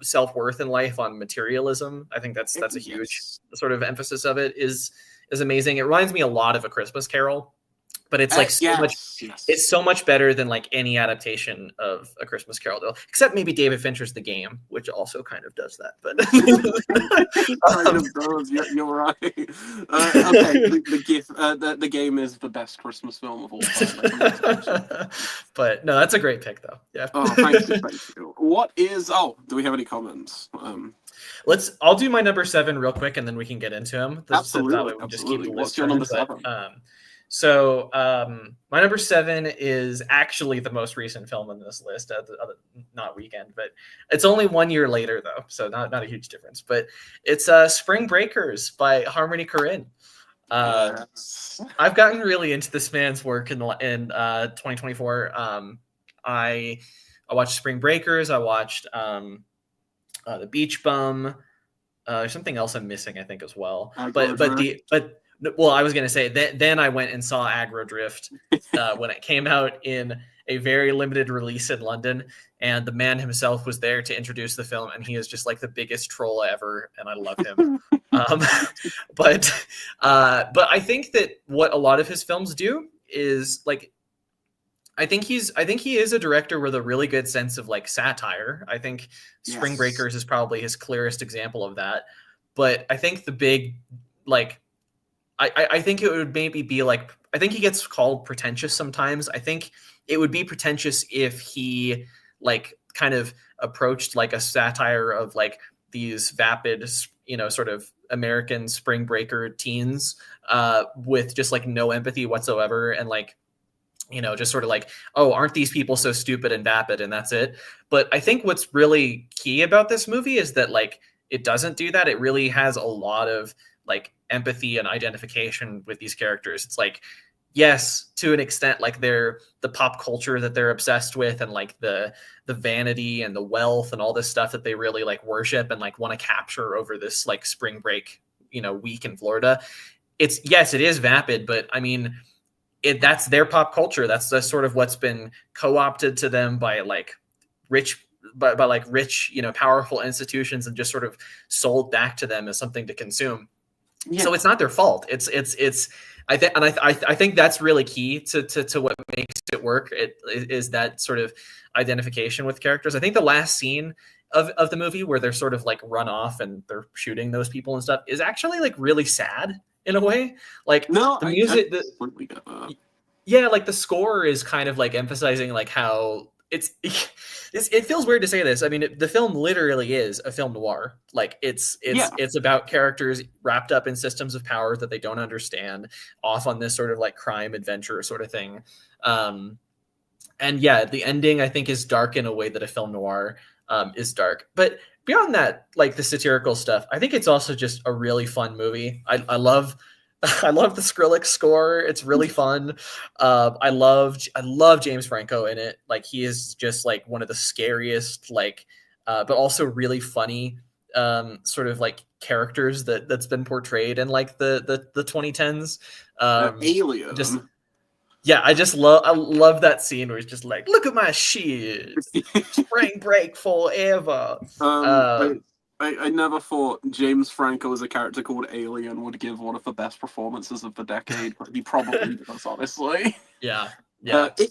self-worth in life on materialism. I think that's a huge sort of emphasis of it is amazing. It reminds me a lot of A Christmas Carol, but it's like it's so much better than like any adaptation of A Christmas Carol, though, except maybe David Fincher's The Game, which also kind of does that. But you're right. Okay, the Game is the best Christmas film of all time. But no, that's a great pick, though. Yeah. Oh, thank you. What is? Oh, do we have any comments? I'll do my number 7 real quick, and then we can get into them. Absolutely. Just keep the list. What's your number 7? So my number 7 is actually the most recent film on this list, not Weekend, but it's only 1 year later though, so not a huge difference. But it's Spring Breakers by Harmony Korine. I've gotten really into this man's work in 2024. I watched Spring Breakers. I watched The Beach Bum. There's something else I'm missing, I think, as well. Well, I was going to say that then I went and saw Aggro Drift when it came out in a very limited release in London, and the man himself was there to introduce the film, and he is just like the biggest troll ever, and I love him. But I think that what a lot of his films do is like, I think he is a director with a really good sense of like satire. I think Spring Breakers is probably his clearest example of that. But I think the big like, I think it would maybe be like, I think he gets called pretentious sometimes. I think it would be pretentious if he like kind of approached like a satire of like these vapid, sort of American spring breaker teens with just like no empathy whatsoever. And like, just sort of like, oh, aren't these people so stupid and vapid, and that's it. But I think what's really key about this movie is that like, it doesn't do that. It really has a lot of like empathy and identification with these characters. It's like, yes, to an extent, like they're the pop culture that they're obsessed with, and like the vanity and the wealth and all this stuff that they really like worship and like want to capture over this like spring break, week in Florida. It is vapid, but I mean, that's their pop culture. That's sort of what's been co-opted to them by like rich, powerful institutions, and just sort of sold back to them as something to consume. Yeah. So it's not their fault. It's I think that's really key to what makes it work. It is that sort of identification with characters. I think the last scene of the movie where they're sort of like run off and they're shooting those people and stuff is actually like really sad in a way. Like the music, like the score is kind of like emphasizing like how it feels weird to say this. I mean, the film literally is a film noir. Like it's about characters wrapped up in systems of power that they don't understand, off on this sort of like crime adventure sort of thing. And yeah, the ending I think is dark in a way that a film noir is dark. But beyond that, like the satirical stuff, I think it's also just a really fun movie. I love the Skrillex score. It's really fun. I love James Franco in it. Like he is just like one of the scariest, like, but also really funny, sort of like characters that's been portrayed in like the 2010s. Alien. I love that scene where he's just like, look at my shit, spring break forever. I never thought James Franco as a character called Alien would give one of the best performances of the decade, but he probably does, honestly. Yeah.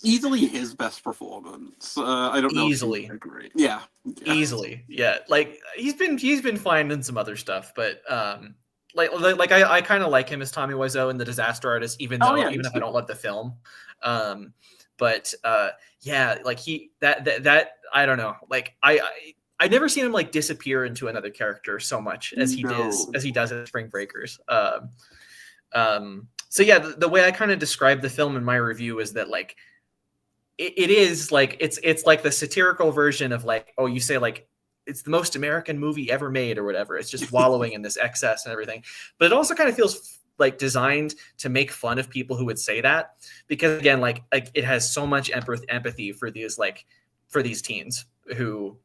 Easily his best performance. I don't know. Easily. Yeah. Easily. Yeah. Like he's been fine in some other stuff, but I kind of like him as Tommy Wiseau in The Disaster Artist, even if I don't love the film. Like that I don't know. Like I've never seen him like disappear into another character so much as he does in Spring Breakers. So yeah, the way I kind of describe the film in my review is that like it is like it's like the satirical version of like, oh, you say like it's the most American movie ever made or whatever. It's just wallowing in this excess and everything. But it also kind of feels like designed to make fun of people who would say that, because again, like it has so much empathy for these teens who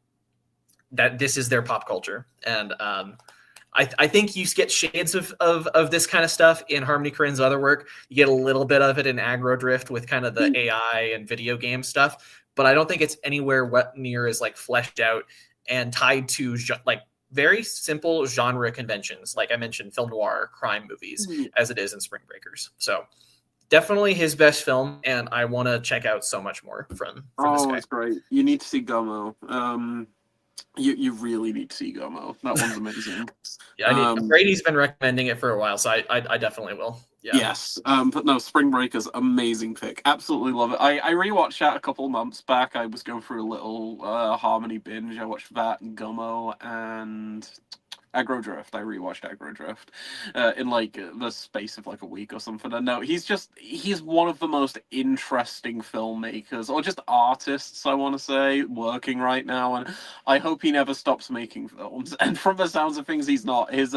that this is their pop culture. And I think you get shades of this kind of stuff in Harmony Korine's other work. You get a little bit of it in Aggro Drift with kind of the AI and video game stuff, but I don't think it's anywhere near as like fleshed out and tied to like very simple genre conventions, like I mentioned, film noir, crime movies, as it is in Spring Breakers. So definitely his best film, and I want to check out so much more from this guy. It's great. You need to see Gummo. You really need to see Gummo. That one's amazing. Yeah, Brady's been recommending it for a while, so I definitely will. Yeah. Yes, but no, Spring Breakers, amazing pick. Absolutely love it. I rewatched that a couple of months back. I was going through a little Harmony binge. I watched that and Gummo and Aggro Drift. I rewatched Aggro Drift in like the space of like a week or something. And no, he's one of the most interesting filmmakers, or just artists, I want to say, working right now. And I hope he never stops making films. And from the sounds of things, he's not. His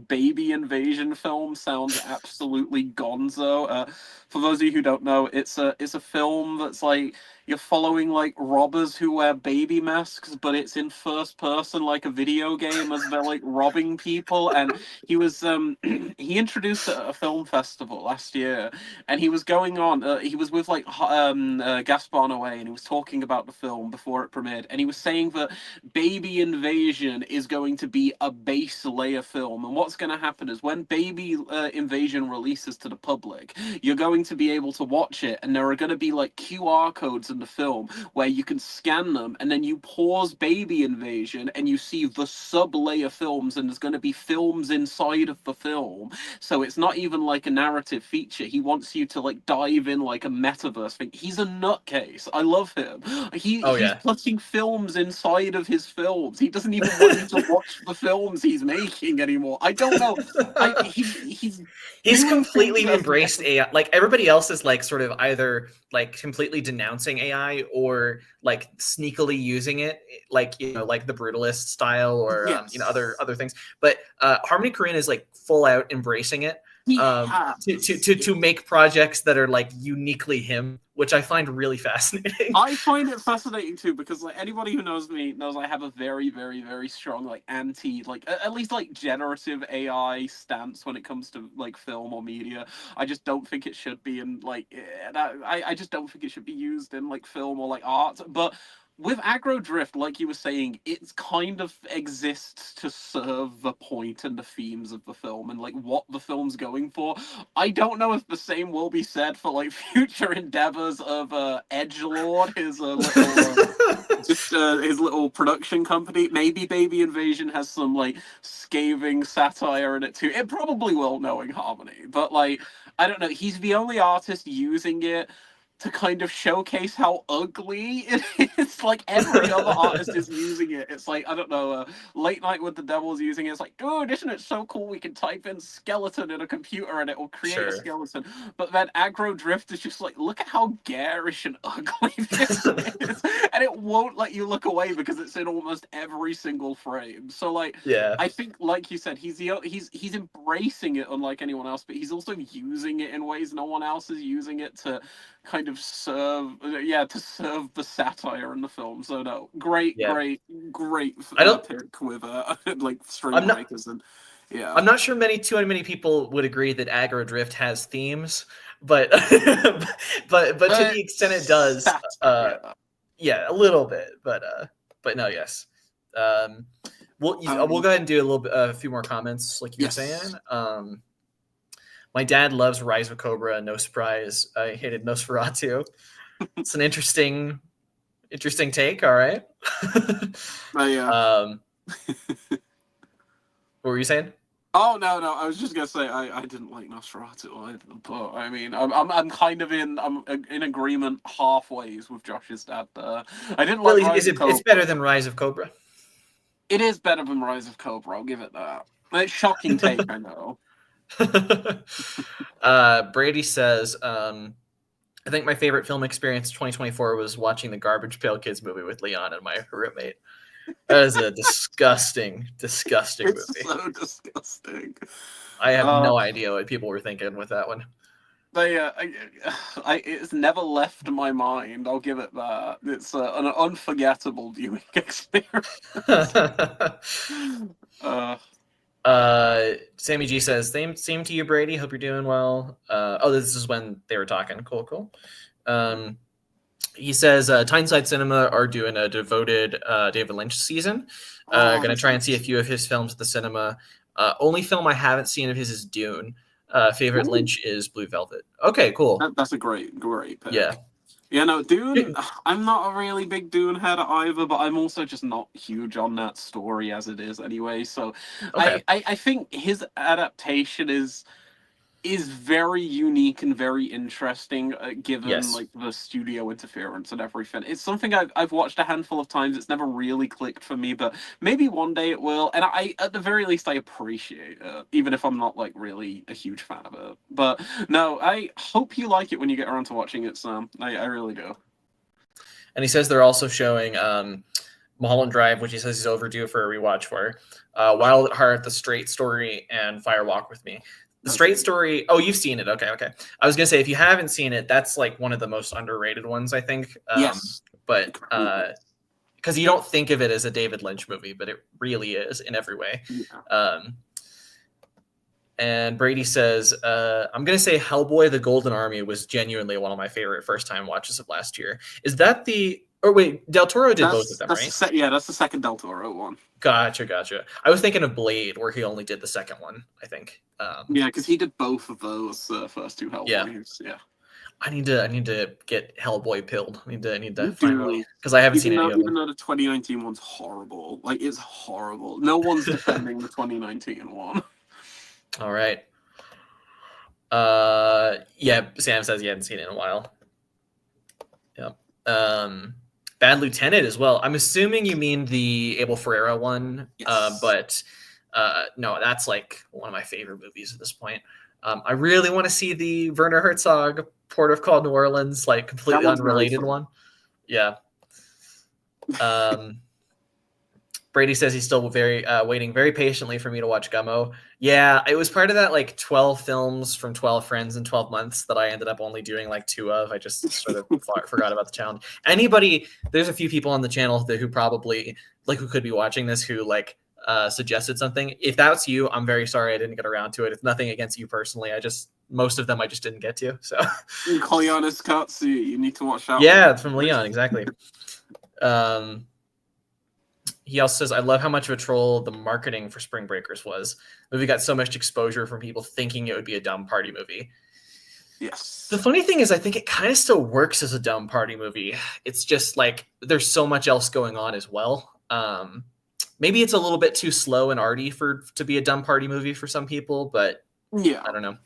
Baby Invasion film sounds absolutely gonzo. For those of you who don't know, it's a film that's like you're following like robbers who wear baby masks, but it's in first person like a video game as they're like robbing people. And he was he introduced a film festival last year, and he was going on. He was with like Gaspar Noé, and he was talking about the film before it premiered, and he was saying that Baby Invasion is going to be a base layer film, and what's going to happen is when Baby Invasion releases to the public, you're going to be able to watch it, and there are going to be like QR codes in the film where you can scan them, and then you pause Baby Invasion and you see the sub-layer films, and there's going to be films inside of the film. So it's not even like a narrative feature. He wants you to like dive in like a metaverse thing. He's a nutcase. I love him. He's putting films inside of his films. He doesn't even want you to watch the films he's making anymore. I don't know. He's completely embraced AI. Like everybody else is like sort of either like completely denouncing AI or like sneakily using it, like like the Brutalist style or other things. But Harmony Korine is like full out embracing it to make projects that are like uniquely him, which I find really fascinating. I find it fascinating too, because like anybody who knows me knows I have a very, very, very strong like at least like generative AI stance when it comes to like film or media. I just don't think it should be in like I just don't think it should be used in like film or like art. But with Aggro Drift, like you were saying, it kind of exists to serve the point and the themes of the film and like what the film's going for. I don't know if the same will be said for like future endeavors of Edgelord, his little production company. Maybe Baby Invasion has some like scathing satire in it too. It probably will, knowing Harmony, but like I don't know. He's the only artist using it to kind of showcase how ugly it is. Like every other artist is using it. It's like, I don't know, Late Night with the Devil's using it. It's like, dude, isn't it so cool? We can type in skeleton in a computer and it will create a skeleton. But then Aggro Drift is just like, look at how garish and ugly this is. And it won't let you look away because it's in almost every single frame. So like, I think, like you said, he's embracing it unlike anyone else, but he's also using it in ways no one else is using it to kind of serve the satire in the film. So no, great pick with like String Breakers and I'm not sure too many people would agree that Aggro Drift has themes, but but to the extent it does, a little bit, but no, yes. We'll go ahead and do a few more comments, like you were saying. My dad loves Rise of Cobra. No surprise. I hated Nosferatu. It's an interesting take. All right. What were you saying? Oh no! I was just gonna say I didn't like Nosferatu either, but I mean I'm kind of in agreement halfways with Josh's dad there. I didn't like Rise of Cobra. It's better than Rise of Cobra. It is better than Rise of Cobra. I'll give it that. It's shocking take, I know. Brady says, I think my favorite film experience 2024 was watching the Garbage Pail Kids movie with Leon and my roommate. That is a disgusting movie. It's so disgusting. I have no idea what people were thinking with that one. It's never left my mind. I'll give it that. It's an unforgettable viewing experience. Sammy G says, same to you, Brady. Hope you're doing well. This is when they were talking. Cool. He says, Tyneside Cinema are doing a devoted David Lynch season. Gonna try and see a few of his films at the cinema. Only film I haven't seen of his is Dune. Favorite Lynch is Blue Velvet. Okay, cool. That's a great pick. Yeah. Yeah, no, Dune, I'm not a really big Dune head either, but I'm also just not huge on that story as it is anyway. So okay. I think his adaptation is very unique and very interesting, given like the studio interference and everything. It's something I've watched a handful of times. It's never really clicked for me, but maybe one day it will. And I, at the very least, I appreciate it, even if I'm not like really a huge fan of it. But no, I hope you like it when you get around to watching it, Sam. I really do. And he says they're also showing Mulholland Drive, which he says he's overdue for a rewatch for. Wild at Heart, The Straight Story, and Fire Walk with Me. The Straight Story. Oh, you've seen it. Okay. I was gonna say, if you haven't seen it, that's like one of the most underrated ones, I think. Yes. But because you don't think of it as a David Lynch movie, but it really is in every way. Yeah. And Brady says, I'm gonna say Hellboy: The Golden Army was genuinely one of my favorite first-time watches of last year. Is that the? Or wait, Del Toro did both of them, right? That's the second Del Toro one. Gotcha. I was thinking of Blade, where he only did the second one, I think. Yeah, because he did both of those first two Hellboys. Yeah. I need to get Hellboy pilled. I need to finally, because I haven't seen any of them. Even though the 2019 one's horrible, like it's horrible. No one's defending the 2019 one. All right. Yeah. Sam says he hadn't seen it in a while. Yeah. Bad Lieutenant as well. I'm assuming you mean the Abel Ferrara one, yes. But no, that's like one of my favorite movies at this point. I really want to see the Werner Herzog Port of Call New Orleans, like completely unrelated one. Yeah. Brady says he's still waiting very patiently for me to watch Gummo. Yeah, it was part of that like 12 films from 12 friends in 12 months that I ended up only doing like 2 of. I just sort of forgot about the challenge. There's a few people on the channel who probably like who could be watching this who like suggested something. If that's you, I'm very sorry I didn't get around to it. It's nothing against you personally. Most of them I just didn't get to. So Kolyana Katsu, you need to watch that. Yeah, it's from Leon, exactly. He also says, I love how much of a troll the marketing for Spring Breakers was. The movie got so much exposure from people thinking it would be a dumb party movie. Yes. The funny thing is, I think it kind of still works as a dumb party movie. It's just like there's so much else going on as well. Maybe it's a little bit too slow and arty to be a dumb party movie for some people, but yeah, I don't know.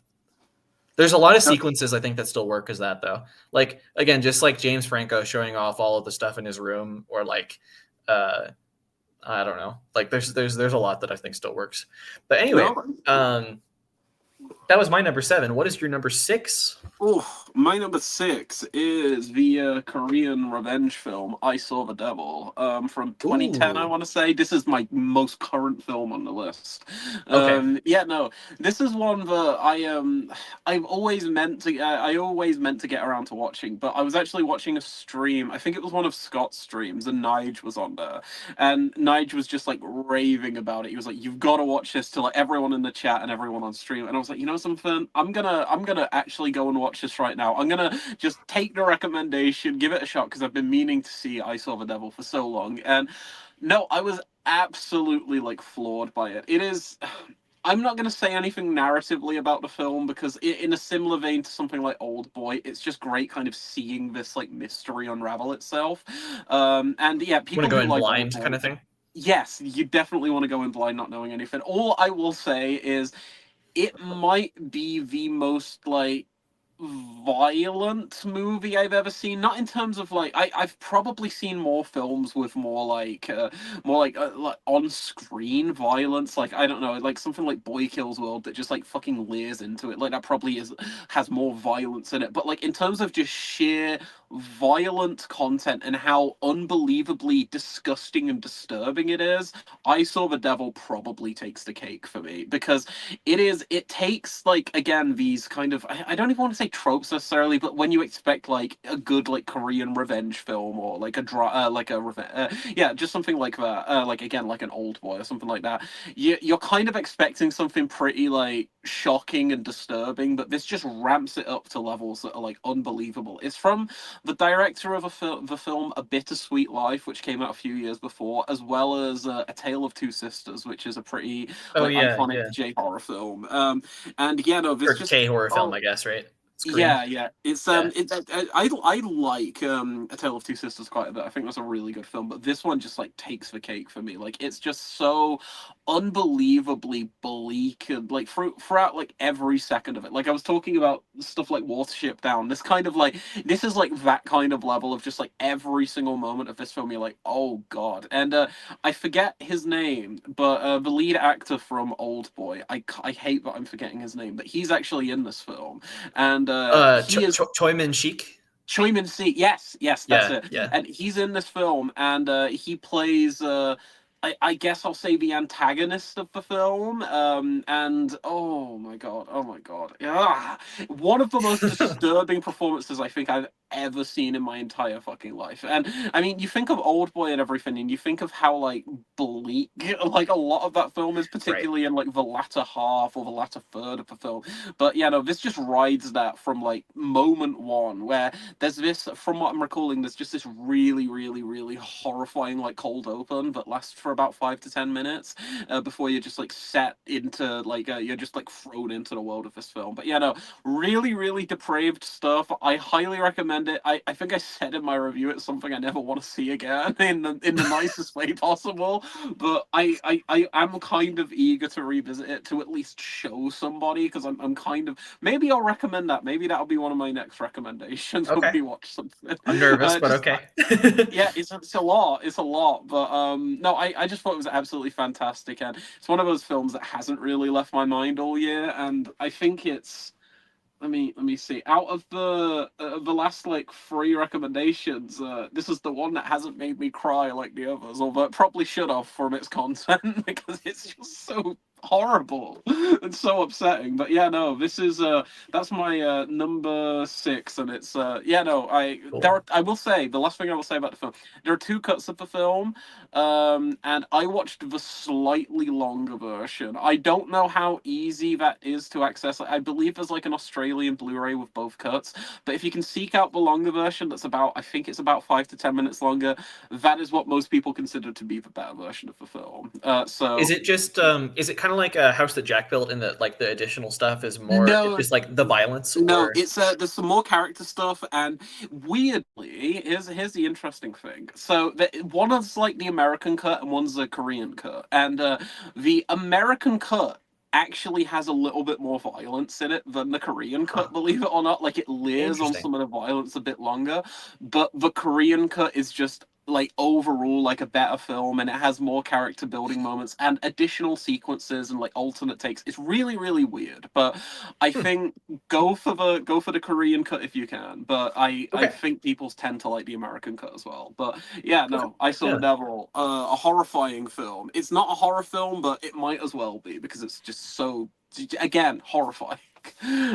There's a lot of sequences I think that still work as that though. Like again, just like James Franco showing off all of the stuff in his room, or like I don't know. Like there's a lot that I think still works. But anyway, that was my number 7. What is your number 6? Oh, my number 6 is the Korean revenge film I Saw the Devil from 2010. Ooh. I want to say this is my most current film on the list. Okay. Yeah, no, this is one that I've always meant to. I always meant to get around to watching, but I was actually watching a stream. I think it was one of Scott's streams, and Nige was on there, and Nige was just like raving about it. He was like, "You've got to watch this," to like everyone in the chat and everyone on stream, and I was like, you know something, I'm gonna actually go and watch this right now. I'm gonna just take the recommendation, give it a shot, because I've been meaning to see I Saw the Devil for so long. And no, I was absolutely like floored by it. It is, I'm not going to say anything narratively about the film, because in a similar vein to something like Old Boy, it's just great kind of seeing this like mystery unravel itself. And yeah, people go in like blind kind of thing. Yes, you definitely want to go in blind, not knowing anything. All I will say is it might be the most like violent movie I've ever seen. Not in terms of like I've probably seen more films with more like on-screen violence. Like I don't know, like something like Boy Kills World that just like fucking leers into it. Like that probably has more violence in it. But like in terms of just sheer violent content and how unbelievably disgusting and disturbing it is, I Saw the Devil probably takes the cake for me, because it takes, like, again, these kind of, I don't even want to say tropes necessarily, but when you expect like a good like Korean revenge film, or like yeah, just something like that, like, again, like an Old Boy or something like that, you're kind of expecting something pretty like shocking and disturbing, but this just ramps it up to levels that are like unbelievable. It's from the director of the film A Bittersweet Life, which came out a few years before, as well as A Tale of Two Sisters, which is a pretty Oh like yeah, iconic yeah. J horror film. And yeah, no, this Or just K horror film, oh I guess, right? It's Korean. yeah, yeah. It's Yeah. I like A Tale of Two Sisters quite a bit. I think that's a really good film, but this one just like takes the cake for me. Like, it's just so unbelievably bleak, and like throughout like every second of it. Like, I was talking about stuff like Watership Down. This is like that kind of level of just like every single moment of this film. You're like, oh god. And I forget his name, but the lead actor from Old Boy, I hate that I'm forgetting his name, but he's actually in this film, and he is Choi Min Shik. Choi Min-sik. Yes, yes, that's Yeah, it. yeah. And he's in this film, and he plays. I guess I'll say the antagonist of the film. And oh my god, yeah, one of the most disturbing performances I think I've ever seen in my entire fucking life. And I mean, you think of Old Boy and everything, and you think of how like bleak like a lot of that film is, Right. particularly in like the latter half or the latter third of the film. But yeah, no, this just rides that from like moment one, where there's this, from what I'm recalling, there's just this really, really, really horrifying like cold open that lasts for about 5 to 10 minutes before you're just like set into like you're just like thrown into the world of this film. But yeah, no, really, really depraved stuff. I highly recommend it. I think I said in my review it's something I never want to see again in the nicest way possible. But I am kind of eager to revisit it, to at least show somebody, because I'm kind of, maybe I'll recommend that. Maybe that'll be one of my next recommendations when Okay. we watch something. I'm nervous, but Just okay. yeah, it's a lot. It's a lot. But no, I just thought it was absolutely fantastic, and it's one of those films that hasn't really left my mind all year. And I think it's, let me see. Out of the last like three recommendations, this is the one that hasn't made me cry like the others, although it probably should have from its content because it's just so horrible and so upsetting. But yeah, no, this is that's my number 6, and it's yeah, no, Cool. I will say, the last thing I will say about the film, there are two cuts of the film, and I watched the slightly longer version. I don't know how easy that is to access. I believe there's like an Australian Blu-ray with both cuts, but if you can seek out the longer version, that's about, I think it's about 5 to 10 minutes longer. That is what most people consider to be the better version of the film. Is So it just is it kind of like a house that Jack built, in that like the additional stuff is more, it's no, just like the violence, no, or it's there's some more character stuff, and weirdly, here's the interesting thing. So one is like the American cut, and one's the Korean cut, and the American cut actually has a little bit more violence in it than the Korean huh, cut, believe it or not. Like, it layers on interesting. some of the violence a bit longer, but the Korean cut is just like overall like a better film, and it has more character building moments and additional sequences and like alternate takes. It's really, really weird, but I Hmm. think go for the Korean cut if you can. But I Okay. think people tend to like the American cut as well. But yeah, Okay. no, I Saw the Yeah. Devil, a horrifying film. It's not a horror film, but it might as well be, because it's just so, again, horrifying.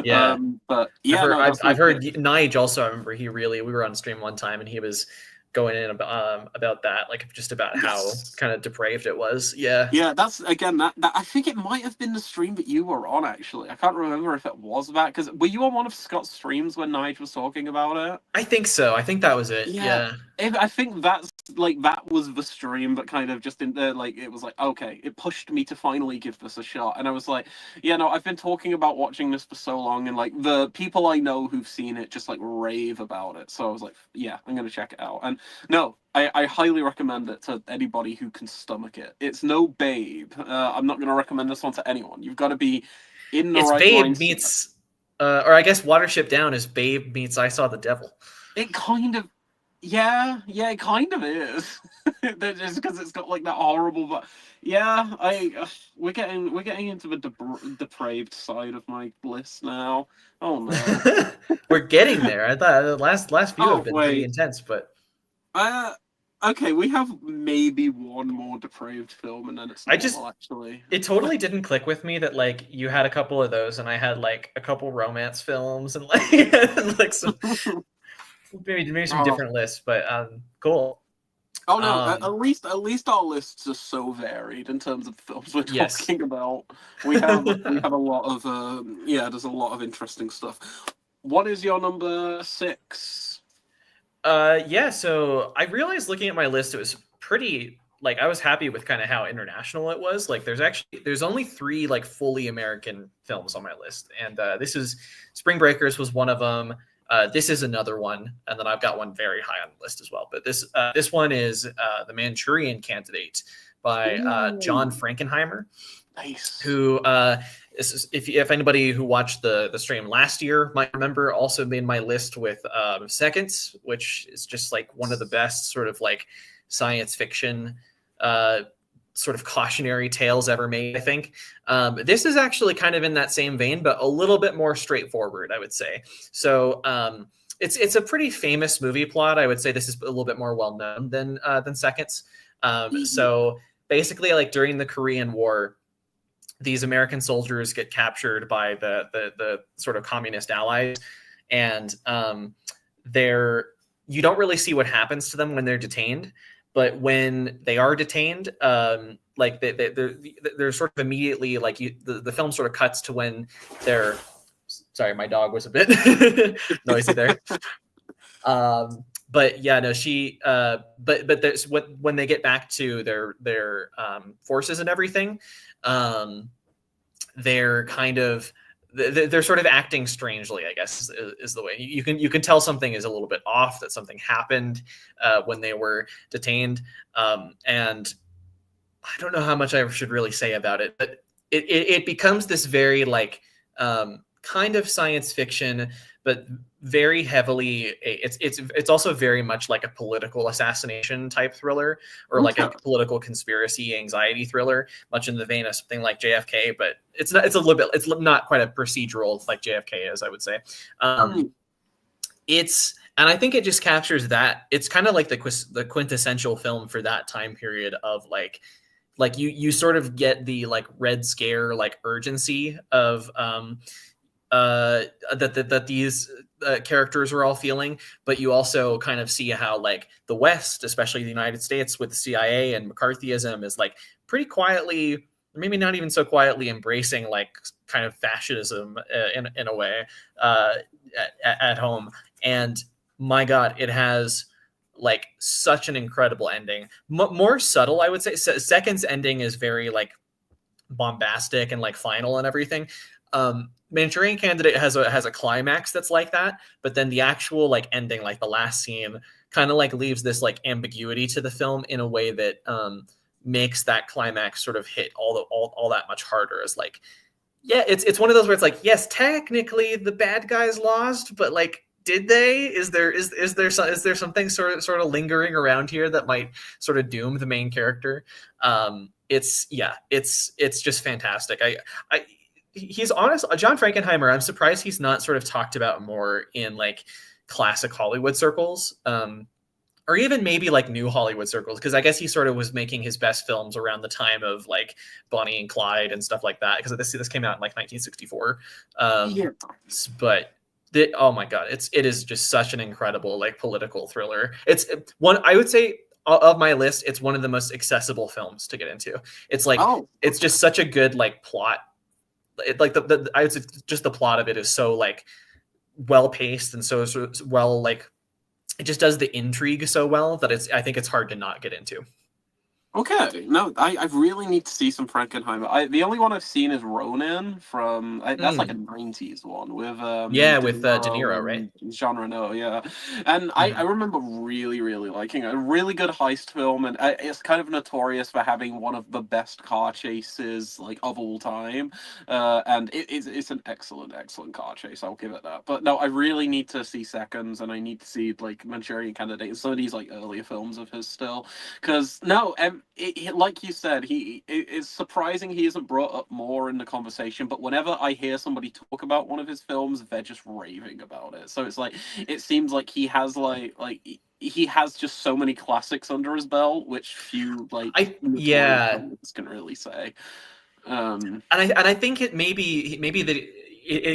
Yeah. But I've yeah, heard no, I've, that's my I've heard pick. Nige also. I remember we were on stream one time and he was going in about that, like just about how Yes. kind of depraved it was. Yeah. Yeah, that's again that I think it might have been the stream that you were on, actually. I can't remember if it was that, because were you on one of Scott's streams when Nige was talking about it? I think so. I think that was it. Yeah, Yeah. I think that's like, that was the stream that kind of just in there, like, it was like, okay, it pushed me to finally give this a shot. And I was like, yeah, no, I've been talking about watching this for so long, and like the people I know who've seen it just like rave about it. So I was like, yeah, I'm gonna check it out. And no, I highly recommend it to anybody who can stomach it. It's no Babe. I'm not gonna recommend this one to anyone. You've got to be in the It's right Babe mindset. meets or I guess Watership Down is Babe meets I Saw the Devil. It kind of Yeah, yeah, it kind of is. Just because it's got like that horrible, but yeah, we're getting into the depraved side of my list now. Oh no. We're getting there. I thought the last few have Oh been pretty wait. intense, but Uh, okay, we have maybe one more depraved film, and then it's I just normal. Actually, it totally didn't click with me that like you had a couple of those and I had like a couple romance films and like and, like some maybe some oh, different lists, but cool. oh no. At Um, least our lists are so varied in terms of films we're yes. talking about. We have a lot of yeah. There's a lot of interesting stuff. What is your number 6? Yeah, so I realized looking at my list it was pretty like I was happy with kind of how international it was. Like there's only 3 like fully American films on my list. And this is Spring Breakers was one of them. This is another one, and then I've got one very high on the list as well. But this one is The Manchurian Candidate by John Ooh, Frankenheimer, nice. who if anybody who watched the stream last year might remember, also made my list with Seconds, which is just like one of the best sort of like science fiction uh, sort of cautionary tales ever made. I think this is actually kind of in that same vein, but a little bit more straightforward, I would say. So it's a pretty famous movie plot. I would say this is a little bit more well known than Seconds. So basically, like during the Korean War, these American soldiers get captured by the sort of communist allies, and they're you don't really see what happens to them when they're detained, but when they are detained, like they're sort of immediately like the film sort of cuts to when they're. Sorry, my dog was a bit noisy there. But yeah, no, but there's when they get back to their forces and everything, they're kind of they're sort of acting strangely, I guess is the way you can tell something is a little bit off, that something happened when they were detained, and I don't know how much I should really say about it, but it becomes this very like kind of science fiction, but very heavily it's also very much like a political assassination type thriller, or like a Okay. political conspiracy anxiety thriller, much in the vein of something like JFK, but it's a little bit, it's not quite a procedural like JFK is, I would say. Mm. It's and I think it just captures that. It's kind of like the quintessential film for that time period of like you sort of get the like Red Scare like urgency of that these characters are all feeling, but you also kind of see how like the West, especially the United States with the CIA and McCarthyism, is like pretty quietly, maybe not even so quietly, embracing like kind of fascism in a way at home. And my God, it has like such an incredible ending. More subtle, I would say. Second's ending is very like bombastic and like final and everything. Manchurian Candidate has a climax that's like that, but then the actual like ending, like the last scene, kind of like leaves this like ambiguity to the film in a way that makes that climax sort of hit all that much harder. As like, yeah, it's one of those where it's like, yes, technically the bad guys lost, but like, did they? Is there something sort of lingering around here that might sort of doom the main character? It's just fantastic. I he's honest. John Frankenheimer, I'm surprised he's not sort of talked about more in like classic Hollywood circles, or even maybe like new Hollywood circles, because I guess he sort of was making his best films around the time of like Bonnie and Clyde and stuff like that, because this came out in like 1964. Yeah. But oh my God, it is just such an incredible like political thriller. It's one, I would say, of my list, it's one of the most accessible films to get into. It's like Oh, it's just such a good like plot. Like I would say just the plot of it is so like well paced and so well, like it just does the intrigue so well that I think it's hard to not get into. Okay, no, I really need to see some Frankenheimer. The only one I've seen is Ronin from that's like a '90s one with Yeah, De with De Niro Niro, right? and Jean Reno, yeah. And I Mhm. remember really liking it. A really good heist film, and it's kind of notorious for having one of the best car chases like of all time. And it's an excellent car chase. I'll give it that. But no, I really need to see Seconds, and I need to see like Manchurian Candidate and some of these like earlier films of his still. Because no, like you said, it's surprising he isn't brought up more in the conversation. But whenever I hear somebody talk about one of his films, they're just raving about it. So it's like it seems like he has he has just so many classics under his belt, which few like notorious Yeah, films can really say. and I think it maybe that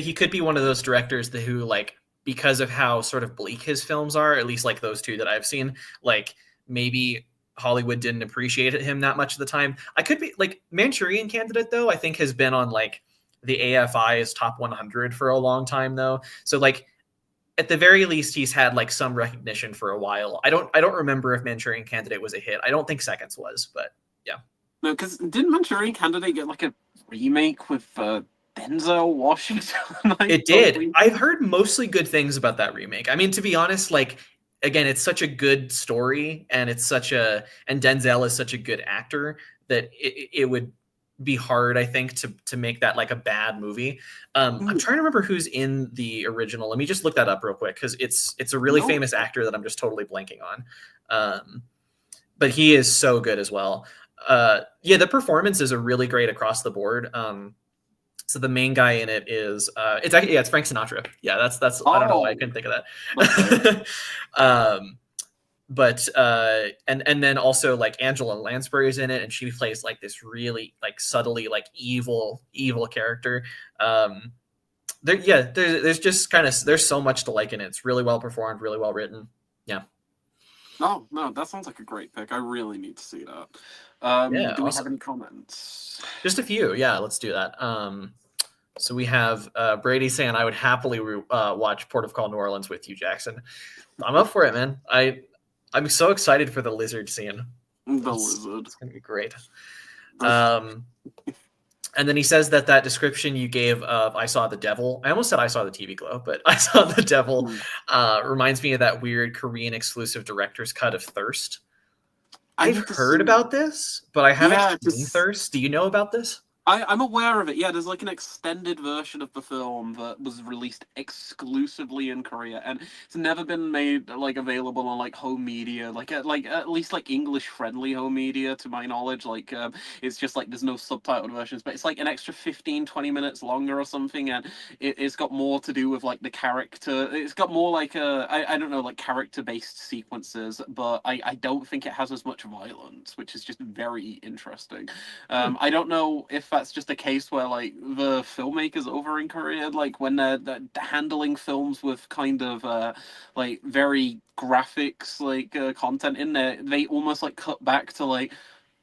he could be one of those directors that who like because of how sort of bleak his films are, at least like those two that I've seen, like maybe Hollywood didn't appreciate him that much at the time. I could be like Manchurian Candidate though. I think has been on like the AFI's top 100 for a long time though. So like at the very least he's had like some recognition for a while. I don't remember if Manchurian Candidate was a hit. I don't think Seconds was, but yeah. No, because didn't Manchurian Candidate get like a remake with Denzel Washington? I It did. totally. I've heard mostly good things about that remake. I mean, to be honest, like again, it's such a good story and Denzel is such a good actor that it would be hard, I think, to make that like a bad movie. I'm trying to remember who's in the original. Let me just look that up real quick because it's a really No. famous actor that I'm just totally blanking on. But he is so good as well. Yeah, the performances are really great across the board. So the main guy in it is it's actually, yeah, it's Frank Sinatra. Yeah, that's I don't know why I Oh, couldn't think of okay. that. But and then also like Angela Lansbury is in it, and she plays like this really like subtly like evil character. There's just kind of there's so much to like in it. It's really well performed, really well written. Yeah. No, no, that sounds like a great pick. I really need to see that. Yeah, Do we have awesome. any comments? Just a few. Yeah, let's do that. So we have Brady saying, "I would happily watch Port of Call New Orleans with you, Jackson." I'm up for it, man. I'm so excited for the lizard scene. The lizard. It's gonna be great. And then he says that description you gave of "I saw the devil." I almost said "I saw the TV glow," but "I saw the devil" reminds me of that weird Korean exclusive director's cut of Thirst. I've heard about this, but I haven't seen Thirst. Do you know about this? I'm aware of it. Yeah, there's like an extended version of the film that was released exclusively in Korea, and it's never been made like available on like home media, like at least like English friendly home media, to my knowledge. Like it's just like there's no subtitled versions, but it's like an extra 15-20 minutes longer or something, and it's got more to do with like the character. It's got more like I don't know, like character based sequences, but I don't think it has as much violence, which is just very interesting. I don't know if that's just a case where like the filmmakers over in Korea, like when they're handling films with kind of like very graphics like content in there, they almost like cut back to like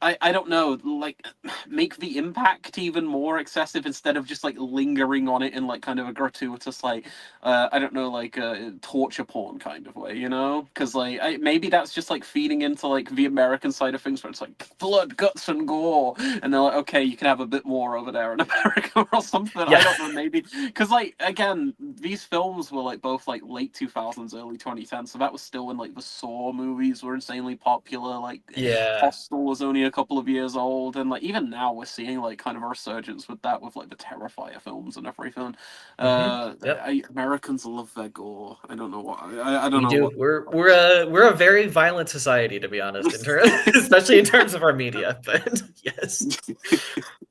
I don't know, like make the impact even more excessive instead of just like lingering on it in like kind of a gratuitous like I don't know, like torture porn kind of way, you know? Because like maybe that's just like feeding into like the American side of things where it's like blood, guts, and gore, and they're like, okay, you can have a bit more over there in America or something. Yeah. I don't know, maybe because like again, these films were like both like late 2000s, early 2010s, so that was still when like the Saw movies were insanely popular. Like Yeah. Hostel was only a couple of years old, and like even now we're seeing like kind of a resurgence with that, with like the Terrifier films and everything. Yep. Americans love their gore. I don't know why. I don't We know do. what. We're a very violent society, to be honest, especially in terms of our media. But yes.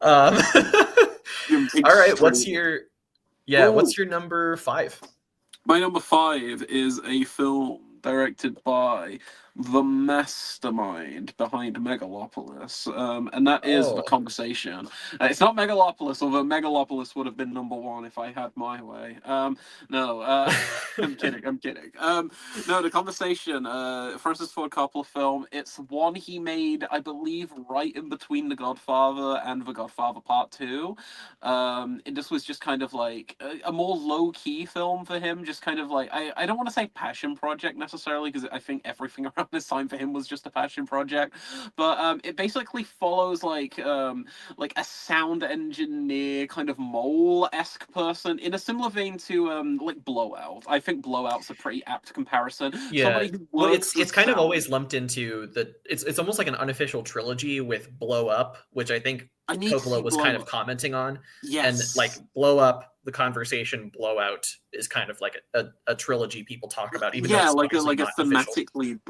All right. What's your number 5? My number 5 is a film directed by the mastermind behind Megalopolis, and that is The Oh. Conversation. It's not Megalopolis, although Megalopolis would have been number 1 if I had my way. No, I'm kidding. No, The Conversation, Francis Ford Coppola film. It's one he made, I believe, right in between The Godfather and The Godfather Part 2. This was just kind of like a more low key film for him, just kind of like I don't want to say passion project necessarily because I think everything around this time for him was just a passion project. But it basically follows like a sound engineer kind of mole-esque person in a similar vein to like Blowout. I think Blowout's a pretty apt comparison. Yeah. Somebody who Well, works it's kind sound. of always lumped into it's almost like an unofficial trilogy with Blow Up, which I think Coppola was kind of commenting on. Yes. And like Blow Up, The Conversation, Blowout is kind of like a trilogy people talk about, even though it's like a thematically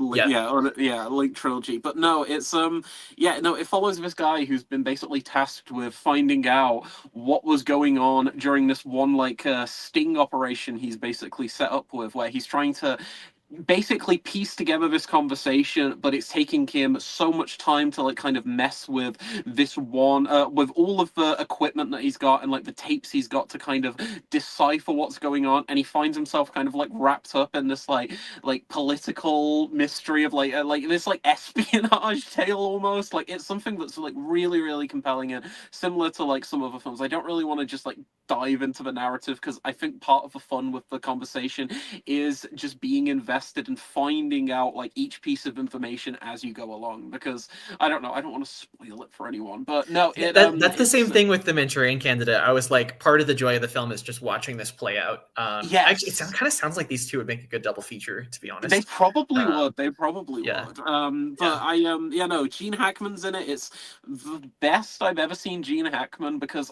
like trilogy. But no, it's it follows this guy who's been basically tasked with finding out what was going on during this one like sting operation he's basically set up with, where he's trying to basically piece together this conversation, but it's taking him so much time to like kind of mess with this one with all of the equipment that he's got and like the tapes he's got to kind of decipher what's going on, and he finds himself kind of like wrapped up in this like political mystery of like this like espionage tale almost. Like it's something that's like really, really compelling and similar to like some other films. I don't really want to just like dive into the narrative because I think part of the fun with the conversation is just being invested and finding out like each piece of information as you go along, because I don't want to spoil it for anyone, but no, that's the same thing with the Manchurian Candidate. I was like, part of the joy of the film is just watching this play out. Actually, it kind of sounds like these two would make a good double feature, to be honest. They probably would. They probably would. But Gene Hackman's in it. It's the best I've ever seen Gene Hackman, because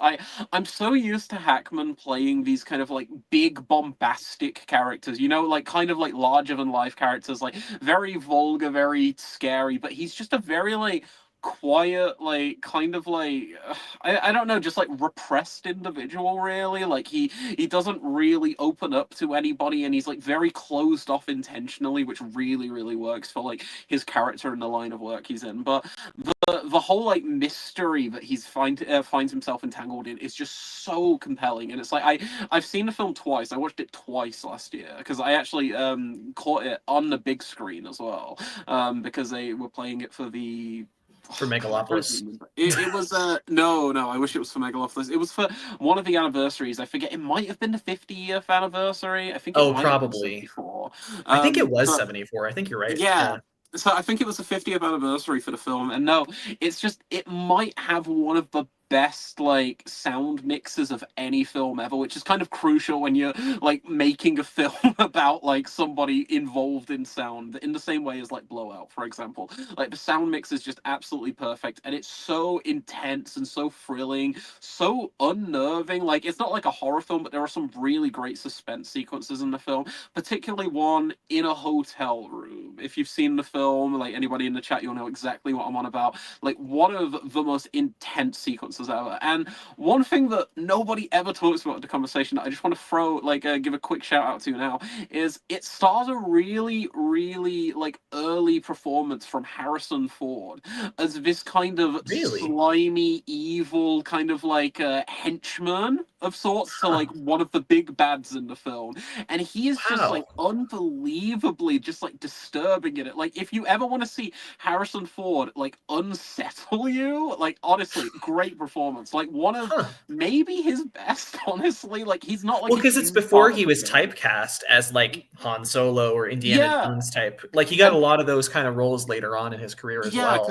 I'm so used to Hackman playing these kind of like big bombastic characters, you know, like kind of like larger than life characters, like very vulgar, very scary, but he's just a very like quiet, like kind of like I don't know, just like repressed individual, really. Like he doesn't really open up to anybody, and he's like very closed off intentionally, which really, really works for like his character and the line of work he's in. But the whole like mystery that he's finds himself entangled in is just so compelling, and it's like I've seen the film twice. I watched it twice last year because I actually caught it on the big screen as well, because they were playing it for Megalopolis. It was no, I wish it was for Megalopolis. It was for one of the anniversaries. I forget, it might have been the 50th anniversary. I think it might probably. Have been 74. I think it was 74. I think you're right. Yeah. So I think it was the 50th anniversary for the film, and no, it's just, it might have one of the best like sound mixes of any film ever, which is kind of crucial when you're like making a film about like somebody involved in sound, in the same way as like Blowout, for example. Like the sound mix is just absolutely perfect, and it's so intense and so thrilling, so unnerving. Like it's not like a horror film, but there are some really great suspense sequences in the film, particularly one in a hotel room. If you've seen the film, like anybody in the chat, you'll know exactly what I'm on about. Like one of the most intense sequences ever. And one thing that nobody ever talks about in the conversation that I just want to throw, like, give a quick shout out to now, is it stars a really, really like early performance from Harrison Ford as this kind of slimy, evil kind of like henchman of sorts to like one of the big bads in the film, and he is just like unbelievably just like disturbing in it. Like if you ever want to see Harrison Ford like unsettle you, like honestly, great performance. Like one of maybe his best, honestly. Like he's not like, well, because it's before he was typecast as like Han Solo or Indiana Jones type. Like he got a lot of those kind of roles later on in his career as well.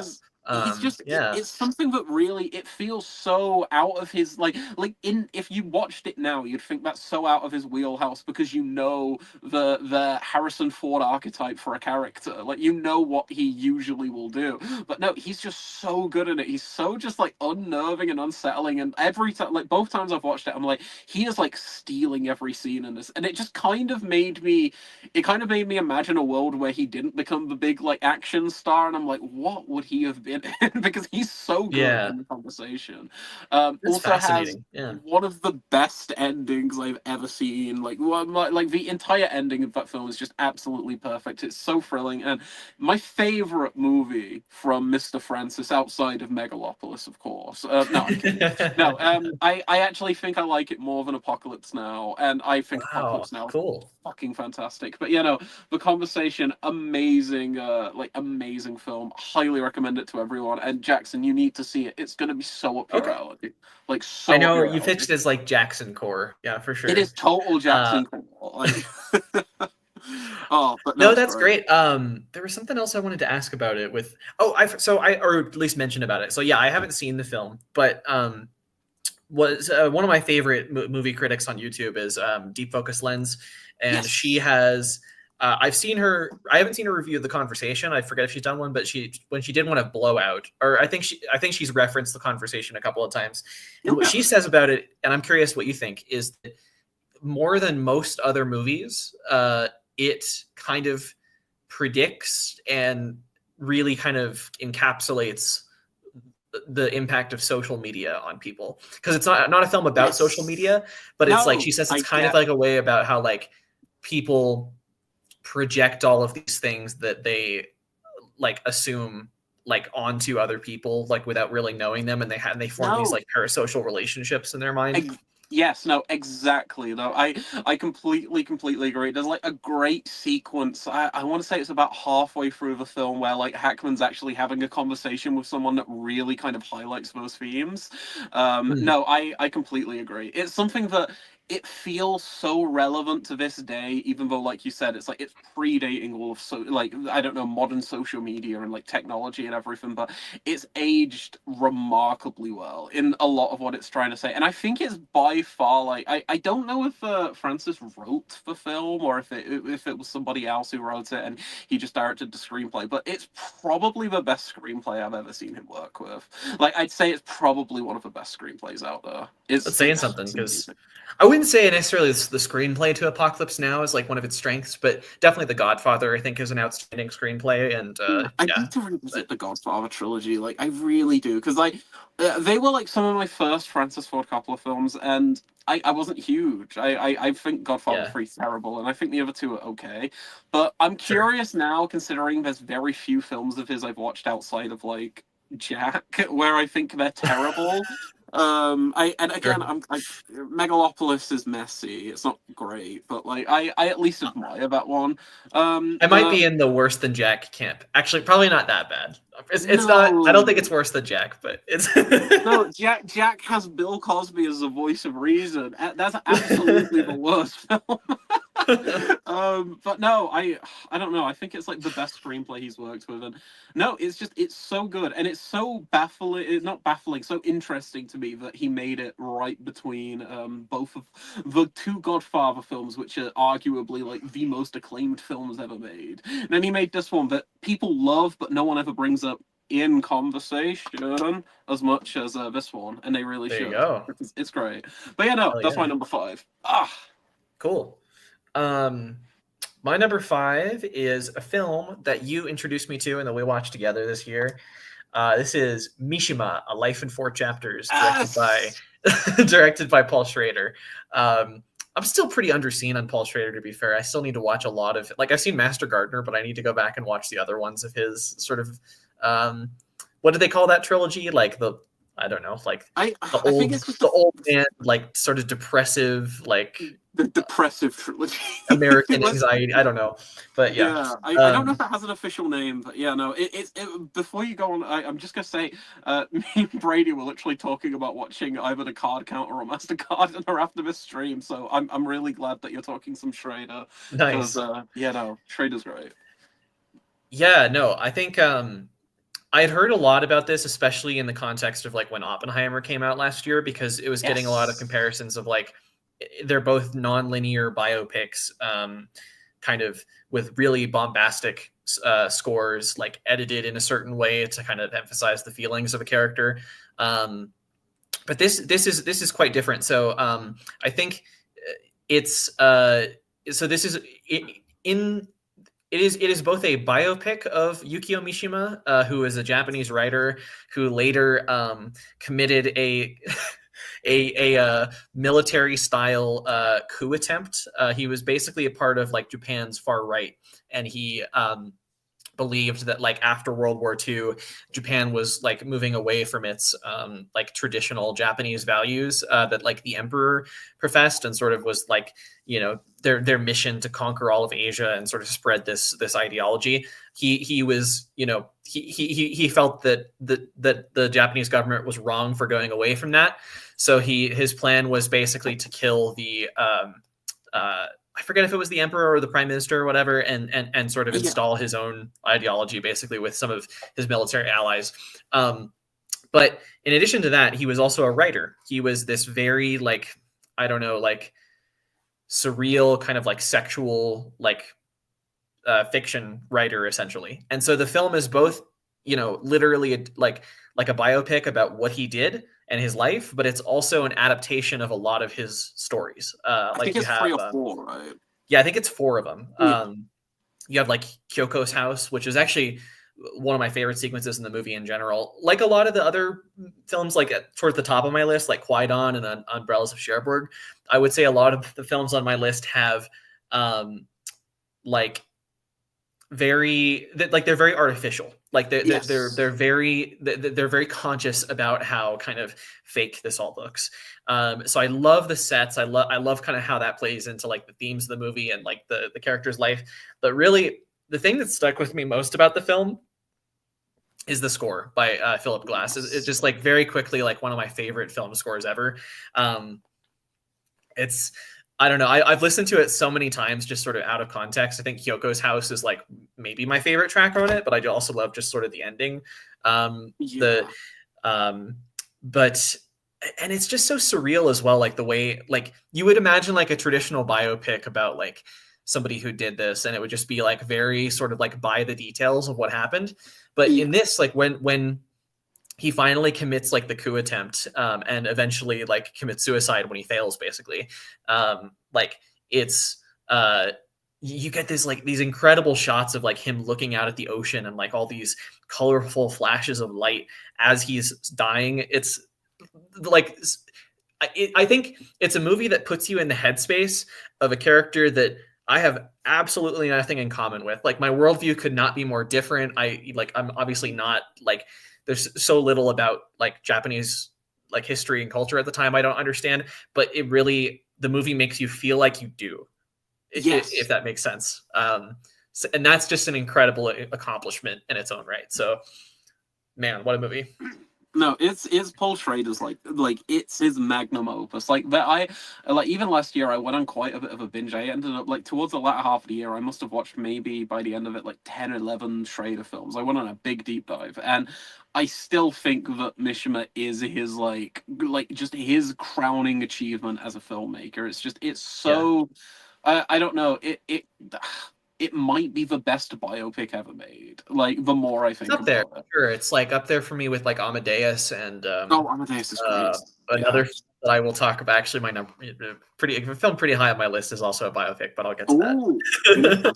He's just it's something that really, it feels so out of his like if you watched it now, you'd think that's so out of his wheelhouse, because you know the Harrison Ford archetype for a character, like you know what he usually will do. But no, he's just so good in it. He's so just like unnerving and unsettling, and every time, like both times I've watched it, I'm like, he is like stealing every scene in this, and it just kind of made me imagine a world where he didn't become the big like action star, and I'm like, what would he have been because he's so good in the conversation. Also has one of the best endings I've ever seen. Like the entire ending of that film is just absolutely perfect. It's so thrilling, and my favorite movie from Mr. Francis, outside of Megalopolis, of course. No, I'm kidding. No, I actually think I like it more than Apocalypse Now, and I think Apocalypse Now is fucking fantastic. But The Conversation, amazing, amazing film. Highly recommend it to everyone. And Jackson, you need to see it. It's going to be so up your alley. Like so. I know you pitched it as like Jackson Core. Yeah, for sure. It is total Jackson Core. Like, Oh, but no, that's great. There was something else I wanted to ask about it with. Oh, or at least mention about it. So yeah, I haven't seen the film, but was one of my favorite movie critics on YouTube is Deep Focus Lens, and yes. she has. I've seen her. I haven't seen her review of The Conversation. I forget if she's done one, but when she did one of Blowout, or I think she's referenced The Conversation a couple of times. And what she says about it, and I'm curious what you think, is that more than most other movies, it kind of predicts and really kind of encapsulates the impact of social media on people, because it's not a film about social media, but it's like she says it's kind of like a way about how like people project all of these things that they like assume like onto other people, like without really knowing them, and they form these like parasocial relationships in their mind. Yes, no, exactly. No, I completely agree. There's like a great sequence. I want to say it's about halfway through the film where like Hackman's actually having a conversation with someone that really kind of highlights those themes. No, I completely agree. It's something that it feels so relevant to this day, even though, like you said, it's like it's predating all of I don't know, modern social media and like technology and everything, but it's aged remarkably well in a lot of what it's trying to say. And I think it's by far like I don't know if Francis wrote the film or if it was somebody else who wrote it and he just directed the screenplay, but it's probably the best screenplay I've ever seen him work with. Like I'd say it's probably one of the best screenplays out there. That's saying something, because I wouldn't say necessarily the screenplay to Apocalypse Now is like one of its strengths, but definitely The Godfather I think is an outstanding screenplay. And I need to revisit the Godfather trilogy. Like I really do, because like they were like some of my first Francis Ford Coppola films, and I wasn't huge. I think Godfather 3 is terrible, and I think the other two are okay. But I'm curious now, considering there's very few films of his I've watched outside of like Jack, where I think they're terrible. Megalopolis is messy. It's not great, but like I at least admire that one. It might be in the worse than Jack camp. Actually, probably not that bad. It's not. I don't think it's worse than Jack, but it's no. Jack has Bill Cosby as the voice of reason. That's absolutely the worst film. But no, I don't know. I think it's like the best screenplay he's worked with, and no, it's so good, and it's so baffling. It's not baffling, so interesting to me that he made it right between both of the two Godfather films, which are arguably like the most acclaimed films ever made. And then he made this one that people love, but no one ever brings up in conversation as much as this one, and they really should. There you go. It's great. But yeah, no, that's my number 5. Cool. My number 5 is a film that you introduced me to and that we watched together this year. This is Mishima: A Life in 4 Chapters, directed by Paul Schrader. I'm still pretty underseen on Paul Schrader, to be fair. I still need to watch a lot of, like, I've seen Master Gardener, but I need to go back and watch the other ones of his sort of, what do they call that trilogy? Like I don't know, like the old man, like sort of depressive, like the depressive trilogy, American anxiety. I don't know, but yeah. I don't know if that has an official name, but yeah, no. It before you go on, I'm just gonna say, me and Brady were literally talking about watching either the Card Counter or Master Gardener after this stream, so I'm really glad that you're talking some Schrader. Nice. Yeah, no, Schrader's great. Yeah, no, I think I'd heard a lot about this, especially in the context of like when Oppenheimer came out last year, because it was getting a lot of comparisons of like they're both non-linear biopics, kind of with really bombastic scores, like edited in a certain way to kind of emphasize the feelings of a character. But this is quite different. So I think it's so this is It is both a biopic of Yukio Mishima, who is a Japanese writer who later committed a military style coup attempt. He was basically a part of like Japan's far right, and he believed that like after World War II, Japan was like moving away from its like traditional Japanese values that like the emperor professed, and sort of was like, you know, their mission to conquer all of Asia and sort of spread this ideology. He was, you know, he felt that the Japanese government was wrong for going away from that. So his plan was basically to kill the I forget if it was the emperor or the prime minister or whatever, and sort of install his own ideology basically with some of his military allies. But in addition to that, he was also a writer. He was this very like, I don't know, like surreal kind of like sexual like fiction writer essentially. And so the film is both, you know, literally like a biopic about what he did and his life, but it's also an adaptation of a lot of his stories. I think it's 3 or 4, right? Yeah, I think it's 4 of them. Yeah. You have like Kyoko's house, which is actually one of my favorite sequences in the movie in general. Like a lot of the other films, like towards the top of my list, like Kwai-Dan and Umbrellas of Cherbourg, I would say a lot of the films on my list have like very like they're very artificial. Like they're very conscious about how kind of fake this all looks. So I love the sets. I love kind of how that plays into like the themes of the movie and like the character's life. But really, the thing that stuck with me most about the film is the score by Philip Glass. It's just like very quickly like one of my favorite film scores ever. It's I don't know. I've listened to it so many times, just sort of out of context. I think Kyoko's house is like maybe my favorite track on it, but I also love just sort of the ending. But and it's just so surreal as well. Like the way, like you would imagine like a traditional biopic about like somebody who did this, and it would just be like very sort of like by the details of what happened. But in this, like when he finally commits like the coup attempt and eventually like commits suicide when he fails, basically. Like it's you get this like these incredible shots of like him looking out at the ocean and like all these colorful flashes of light as he's dying. It's like I think it's a movie that puts you in the headspace of a character that I have absolutely nothing in common with. Like my worldview could not be more different. I'm obviously not like, there's so little about like Japanese like history and culture at the time I don't understand, but it really, the movie makes you feel like you do, if that makes sense. And that's just an incredible accomplishment in its own right. So, man, what a movie! No, it's Paul Schrader's like it's his magnum opus. Like that, I like even last year I went on quite a bit of a binge. I ended up like towards the latter half of the year, I must have watched maybe by the end of it like 10 or 11 Schrader films. I went on a big deep dive, and I still think that Mishima is his like just his crowning achievement as a filmmaker. It's so I don't know it might be the best biopic ever made. Like the more I think it's up there, sure. It's like up there for me with like Amadeus and Amadeus is great. Another that I will talk about. Actually, my number pretty high on my list is also a biopic, but I'll get to that.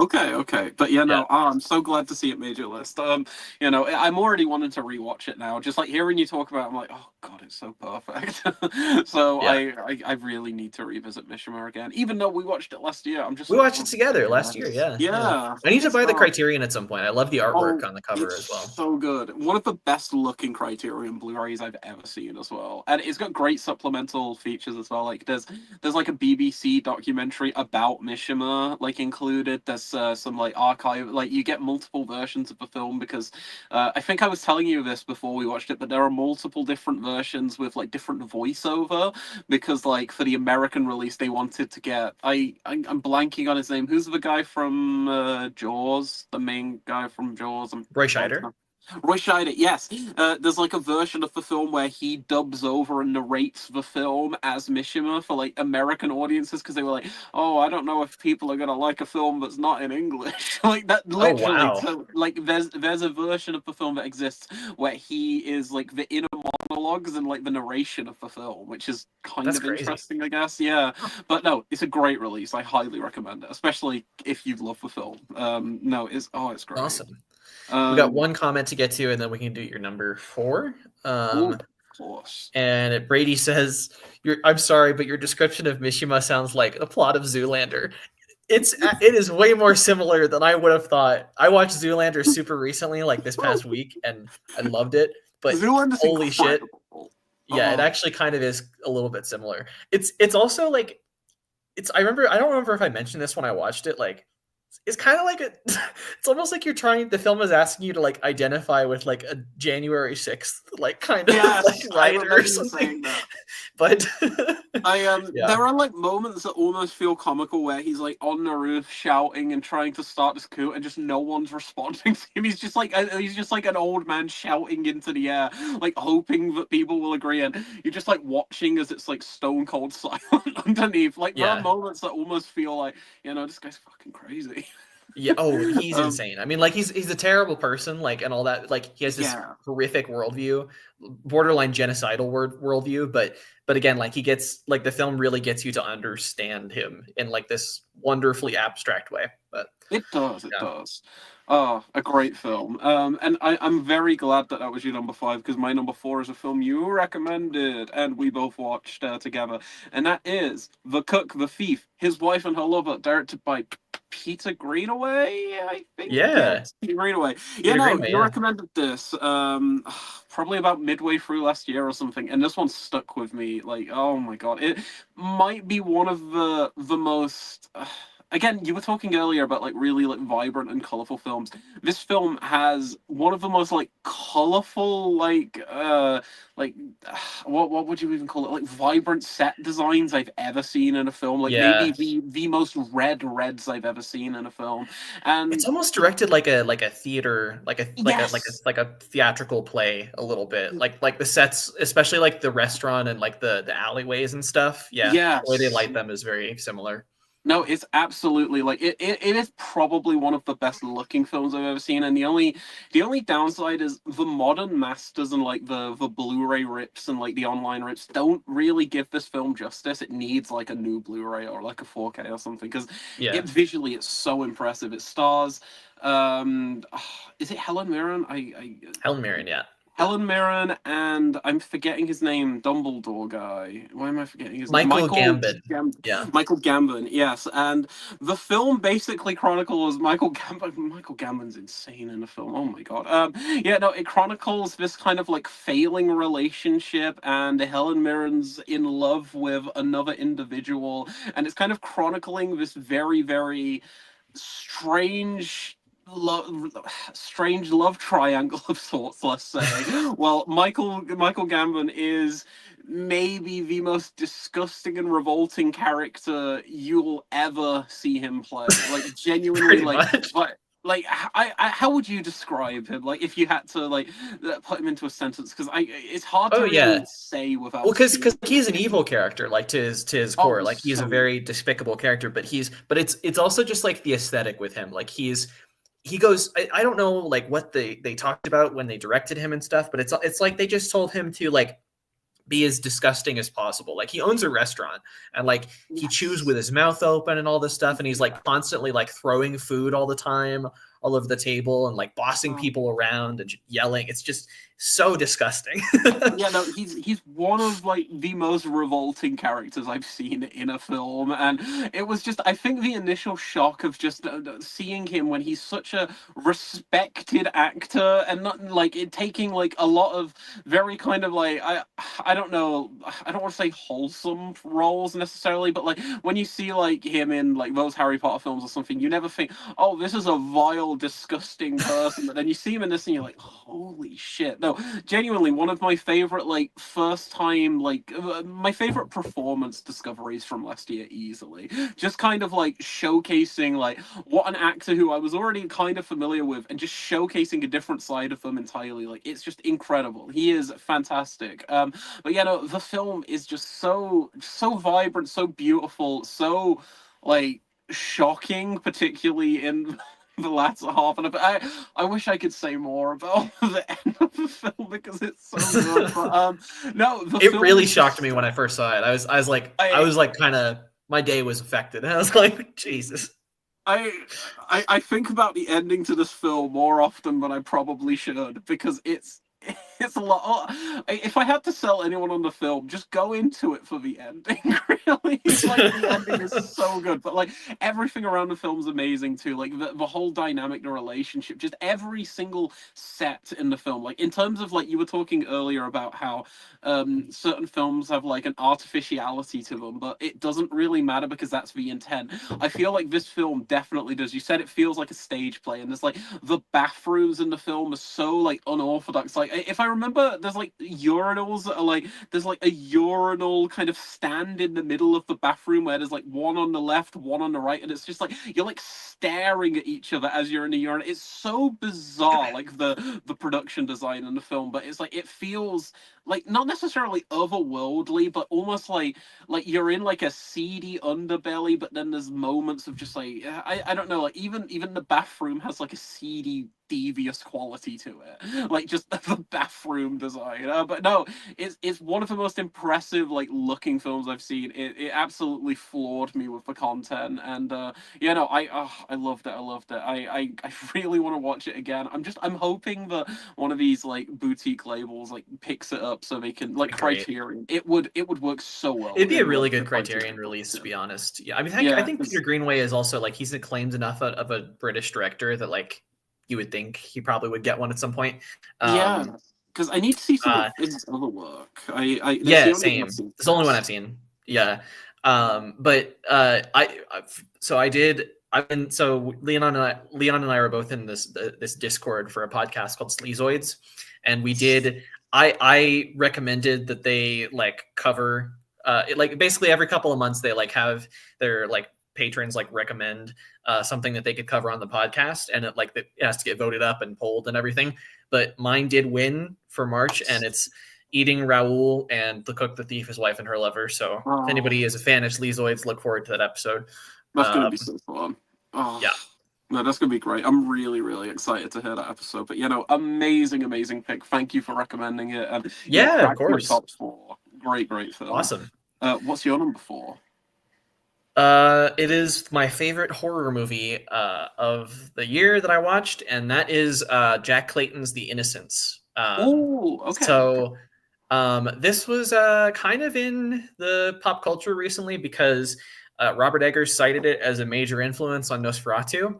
Okay. But I'm so glad to see it made your list. I'm already wanting to rewatch it now. Just like hearing you talk about it, I'm like, oh god, it's so perfect. So I really need to revisit Mishima again. Even though we watched it last year, we watched it together last year. Yeah. I need to buy the Criterion at some point. I love the artwork on the cover as well. So good. One of the best looking Criterion Blu-rays I've ever seen as well, and it's got great supplemental features as well. Like there's like a BBC documentary about Mishima like included. There's some like archive, like you get multiple versions of the film because I think I was telling you this before we watched it, but there are multiple different versions with like different voiceover because like for the American release they wanted to get I'm blanking on his name. Who's the guy from Jaws? The main guy from Jaws? Roy Scheider. Roy Scheider, yes. There's like a version of the film where he dubs over and narrates the film as Mishima for like American audiences because they were like, oh, I don't know if people are gonna like a film that's not in English. Like that, literally. Oh, wow. So, like, there's a version of the film that exists where he is like the inner monologues and like the narration of the film, which is kind of crazy. Interesting, I guess. Yeah, but no, it's a great release. I highly recommend it, especially if you love the film. It's great. Awesome. We got one comment to get to, and then we can do your number 4. Of course. And Brady says, "I'm sorry, but your description of Mishima sounds like the plot of Zoolander." It is way more similar than I would have thought. I watched Zoolander super recently, like this past week, and I loved it. But holy shit, yeah, it actually kind of is a little bit similar. It's also like I don't remember if I mentioned this when I watched it, like. it's kind of like it's almost like the film is asking you to like identify with like a January 6th like kind of like writer or something. But there are like moments that almost feel comical where he's like on the roof shouting and trying to start this coup and just no one's responding to him. He's just like an old man shouting into the air, like hoping that people will agree, and you're just like watching as it's like stone cold silent underneath. Like there are moments that almost feel like, this guy's fucking crazy. Yeah. Oh, he's insane. I mean, like he's a terrible person, like, and all that. Like he has this horrific worldview, borderline genocidal worldview. But again, like he gets like the film really gets you to understand him in like this wonderfully abstract way. But it does. Oh, a great film. And I'm very glad that was your number 5, because my number 4 is a film you recommended and we both watched together, and that is The Cook, the Thief, His Wife and Her Lover, directed by Peter Greenaway, I think. Yeah, Peter Greenaway. You recommended this probably about midway through last year or something, and this one stuck with me. Like, oh my god, it might be one of the most. Again, you were talking earlier about like really like vibrant and colorful films. This film has one of the most like colorful what would you even call it? Like vibrant set designs I've ever seen in a film. Like maybe the most reds I've ever seen in a film. And it's almost directed like a theater, like a theatrical play a little bit. Like the sets, especially like the restaurant and like the alleyways and stuff. Yeah. The way they light them is very similar. No, it's absolutely like it is probably one of the best looking films I've ever seen, and the only downside is the modern masters and like the Blu-ray rips and like the online rips don't really give this film justice. It needs like a new Blu-ray or like a 4K or something, because visually it's so impressive. It stars is it Helen Mirren? Helen Mirren, yeah. Helen Mirren, and I'm forgetting his name, Dumbledore guy. Why am I forgetting his name? Michael Gambon. Michael Gambon, yes. And the film basically chronicles Michael Gambon. Michael Gambon's insane in the film. Oh my god. It chronicles this kind of like failing relationship, and Helen Mirren's in love with another individual, and it's kind of chronicling this very, very strange love triangle of sorts, let's say. Well, Michael Gambon is maybe the most disgusting and revolting character you'll ever see him play. Like genuinely, how would you describe him? Like if you had to like put him into a sentence, because it's hard to really say without. Well, because he's an evil character, like to his core. Like he's a very despicable character, but it's also just like the aesthetic with him. Like he goes, I don't know like what they talked about when they directed him and stuff, but it's like they just told him to like be as disgusting as possible. Like he owns a restaurant and like he chews with his mouth open and all this stuff, and he's like constantly like throwing food all the time all over the table and like bossing people around and yelling. It's just so disgusting. He's one of like the most revolting characters I've seen in a film, and it was just, I think the initial shock of just seeing him when he's such a respected actor and not like it taking like a lot of very kind of like I don't know, I don't want to say wholesome roles necessarily, but like when you see like him in like those Harry Potter films or something, you never think, oh, this is a vile, disgusting person, but then you see him in this and you're like, holy shit. No, genuinely one of my favorite like first time like my favorite performance discoveries from last year, easily. Just kind of like showcasing like what an actor who I was already kind of familiar with, and just showcasing a different side of them entirely. Like it's just incredible. He is fantastic. But the film is just so vibrant, so beautiful, so like shocking, particularly in the latter half. And I wish I could say more about the end of the film because it's so good. But it really shocked me when I first saw it. I was like kind of, my day was affected. And I was like, Jesus. I think about the ending to this film more often than I probably should, because it's it's a lot. If I had to sell anyone on the film, just go into it for the ending. Really, like the ending is so good, but like everything around the film is amazing too. Like the whole dynamic, the relationship, just every single set in the film. Like in terms of like you were talking earlier about how certain films have like an artificiality to them, but it doesn't really matter because that's the intent. I feel like this film definitely does. You said it feels like a stage play, and there's like the bathrooms in the film are so like unorthodox. Like if I remember, there's like urinals that are like there's like a urinal kind of stand in the middle of the bathroom where there's like one on the left, one on the right, and it's just like you're like staring at each other as you're in the urinal. It's so bizarre, like the production design in the film, but it's like it feels like not necessarily otherworldly, but almost like you're in like a seedy underbelly, but then there's moments of just like I don't know, like even the bathroom has like a seedy, devious quality to it, like just the bathroom design. But no, it's one of the most impressive like looking films I've seen. It absolutely floored me with the content, and yeah, no, I loved it. I loved it. I really want to watch it again. I'm hoping that one of these like boutique labels like picks it up so they can like Great. Criterion. It would work so well. It'd be a really good Criterion release, to be honest. Yeah, I mean, I think Peter Greenaway is also like he's acclaimed enough of a British director that like you would think he probably would get one at some point. Yeah, because I need to see some of his other work. Yeah, same. It's the only one I've seen. Yeah, but Leon and I were both in this Discord for a podcast called Sleazoids, and we did. I recommended that they like cover like basically every couple of months they like have their like patrons like recommend something that they could cover on the podcast, and it has to get voted up and polled and everything. But mine did win for March, and it's Eating Raoul and The Cook, the Thief, His Wife, and Her Lover. So if anybody is a fan of Sleazoids, look forward to that episode. That's gonna be so fun. Yeah. No, that's gonna be great. I'm really, really excited to hear that episode. But amazing pick. Thank you for recommending it. And yeah, of course. Top 4. Great film. Awesome. What's your number 4? It is my favorite horror movie of the year that I watched, and that is Jack Clayton's The Innocents. Oh, okay. So this was kind of in the pop culture recently because Robert Eggers cited it as a major influence on Nosferatu.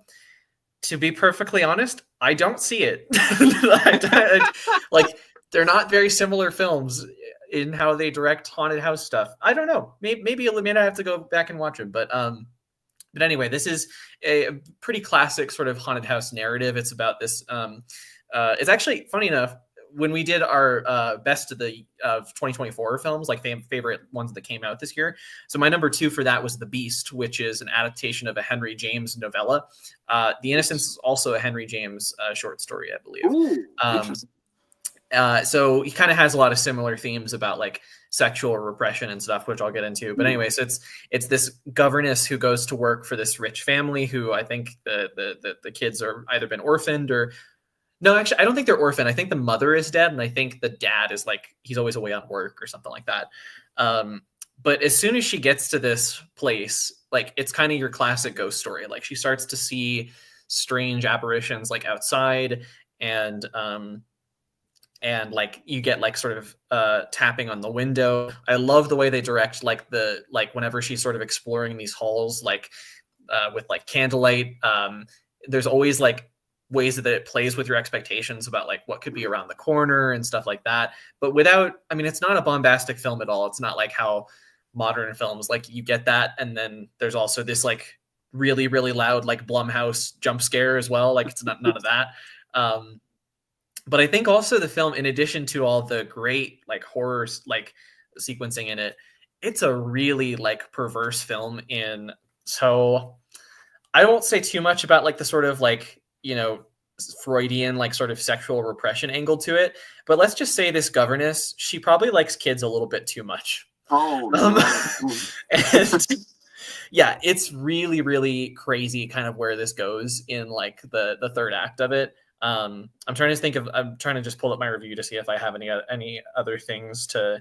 To be perfectly honest, I don't see it. Like, they're not very similar films in how they direct haunted house stuff. I don't know. Maybe I have to go back and watch it. But anyway, this is a pretty classic sort of haunted house narrative. It's about this. It's actually funny enough. When we did our best of 2024 films, like favorite ones that came out this year. So my number 2 for that was The Beast, which is an adaptation of a Henry James novella. The Innocents is also a Henry James short story, I believe. Ooh, so he kind of has a lot of similar themes about like sexual repression and stuff, which I'll get into. But anyway, so it's this governess who goes to work for this rich family who I think the kids are either been orphaned or no, actually, I don't think they're orphaned. I think the mother is dead, and I think the dad is like he's always away on work or something like that. But as soon as she gets to this place, like it's kind of your classic ghost story. Like she starts to see strange apparitions like outside, and like you get like sort of tapping on the window. I love the way they direct like whenever she's sort of exploring these halls, like with like candlelight. There's always like ways that it plays with your expectations about like what could be around the corner and stuff like that, but it's not a bombastic film at all. It's not like how modern films, like you get that, and then there's also this like really, really loud like Blumhouse jump scare as well. Like it's none of that. But I think also the film, in addition to all the great like horror like sequencing in it, it's a really like perverse film so I won't say too much about like the sort of like, Freudian, like sort of sexual repression angle to it. But let's just say this governess, she probably likes kids a little bit too much. Oh, no. And yeah, it's really, really crazy kind of where this goes in like the third act of it. I'm trying to just pull up my review to see if I have any other things to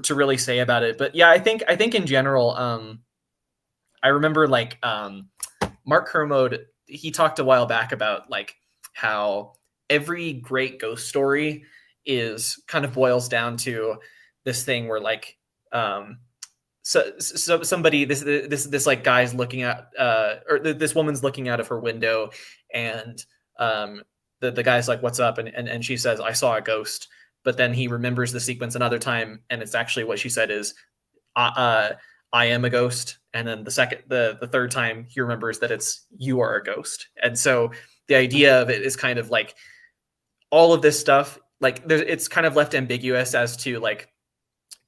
really say about it. But yeah, I think in general, I remember like Mark Kermode, he talked a while back about like how every great ghost story is kind of boils down to this thing where like so somebody this like guy's looking at or this woman's looking out of her window, and the guy's like, what's up, and she says, I saw a ghost, but then he remembers the sequence another time, and it's actually what she said is I am a ghost, and then the third time he remembers that it's you are a ghost. And so the idea of it is kind of like all of this stuff, like it's kind of left ambiguous as to like,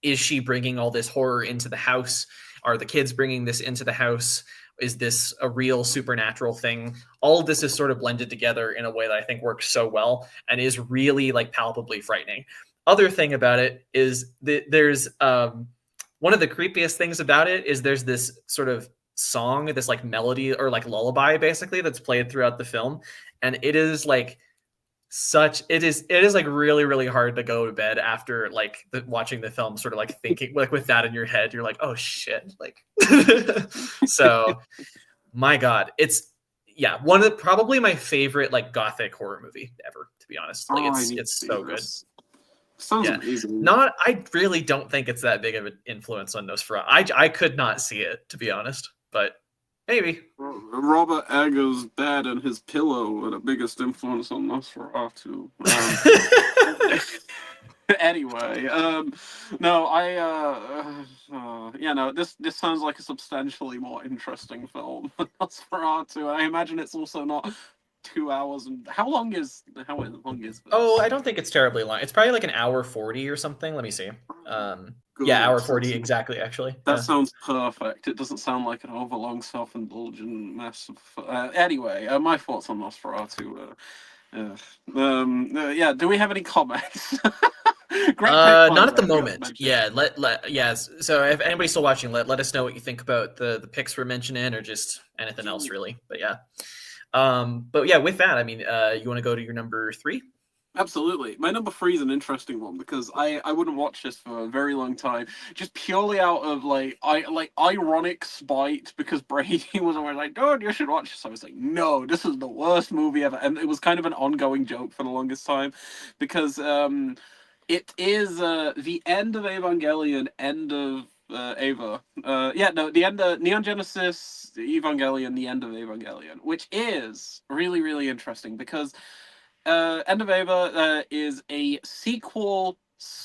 is she bringing all this horror into the house? Are the kids bringing this into the house? Is this a real supernatural thing? All of this is sort of blended together in a way that I think works so well and is really like palpably frightening. Other thing about it is that there's one of the creepiest things about it is there's this sort of song, this like melody or like lullaby basically that's played throughout the film. And it is like it is like really, really hard to go to bed after like watching the film, sort of like thinking like with that in your head, you're like, oh shit. Like, so my God, it's one of probably my favorite like gothic horror movie ever, to be honest. Like it's so good. Sounds amazing. I really don't think it's that big of an influence on Nosferatu. I could not see it, to be honest, but maybe. Robert Eggers' bed and his pillow were the biggest influence on Nosferatu. Anyway, this sounds like a substantially more interesting film than Nosferatu. I imagine it's also not 2 hours. And how long is this? Oh, I don't think it's terribly long. It's probably like an hour 40 or something. Let me see. Hour 40 exactly. Actually, that sounds perfect. It doesn't sound like an overlong, self-indulgent mess of. Anyway, my thoughts on Nosferatu. Do we have any comments? Not at the moment. Yes. So if anybody's still watching, let us know what you think about the picks we're mentioning, or just anything else really. But yeah. With that, I mean, you want to go to your number 3? Absolutely. My number 3 is an interesting one because I wouldn't watch this for a very long time, just purely out of ironic spite, because Brady was always like, "Dude, you should watch this." I was like, "No, this is the worst movie ever," and it was kind of an ongoing joke for the longest time, because it is the end of Evangelion, end of Eva. The end of Neon Genesis Evangelion, the end of Evangelion, which is really, really interesting because End of Eva is a sequel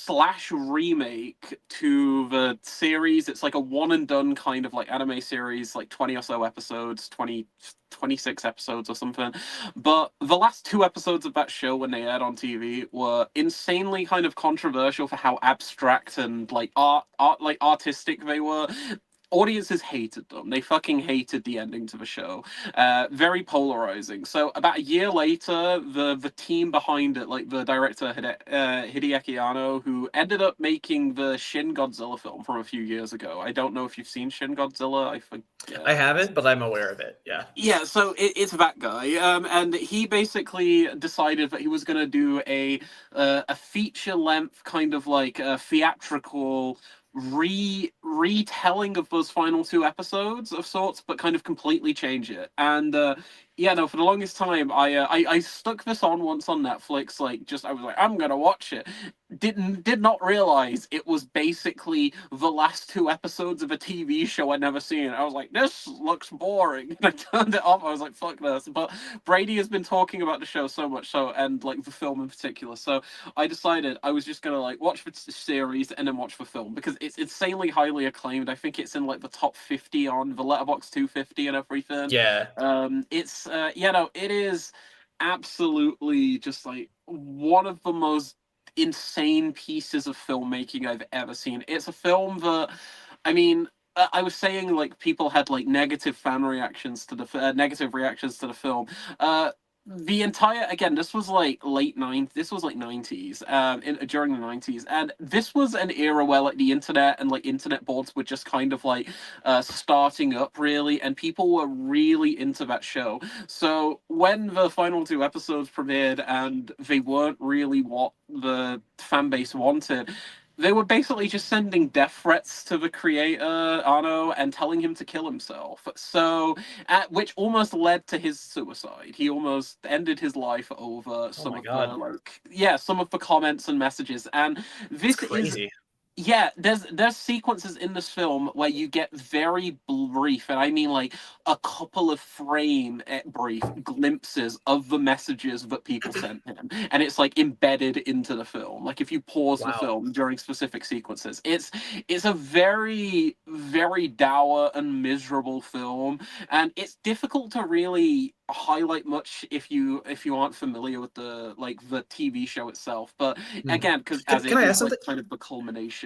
/ remake to the series. It's like a one and done kind of like anime series, like 20 or so episodes, 26 episodes or something. But the last 2 episodes of that show, when they aired on TV, were insanely kind of controversial for how abstract and like artistic they were. Audiences hated them. They fucking hated the ending to the show. Very polarizing. So about a year later, the team behind it, like the director Hideaki Anno, who ended up making the Shin Godzilla film from a few years ago. I don't know if you've seen Shin Godzilla. I forget. I haven't, but I'm aware of it. Yeah. Yeah. So it's that guy, and he basically decided that he was going to do a feature length kind of like theatrical retelling of those final 2 episodes of sorts, but kind of completely change it. And for the longest time, I stuck this on once on Netflix. I was like, I'm gonna watch it. Did not realize it was basically the last 2 episodes of a TV show I'd never seen. I was like, this looks boring. And I turned it off. I was like, fuck this. But Brady has been talking about the show so much, and like the film in particular. So I decided I was just gonna like watch the series and then watch the film, because it's insanely highly acclaimed. I think it's in like the top 50 on the Letterboxd 250 and everything. Yeah. It is absolutely just like one of the most insane pieces of filmmaking I've ever seen. It's a film that, I mean, I was saying like people had like negative reactions to the film. The entire, again, this was like late 90s, this was like 90s, during the 90s, and this was an era where like the internet and like internet boards were just kind of like starting up really, and people were really into that show. So when the final 2 episodes premiered and they weren't really what the fan base wanted, They were basically just sending death threats to the creator, Arno, and telling him to kill himself. So, which almost led to his suicide. He almost ended his life over Oh some my of God. some of the comments and messages. And That's this is crazy. yeah, there's sequences in this film where you get very brief, and I mean like a couple of brief glimpses of the messages that people sent him, and it's like embedded into the film. Like if you pause the Wow. film during specific sequences, it's a very very dour and miserable film, and it's difficult to really highlight much if you aren't familiar with the TV show itself. But Hmm. again, because Can, as can it I ask is like something? kind of the culmination.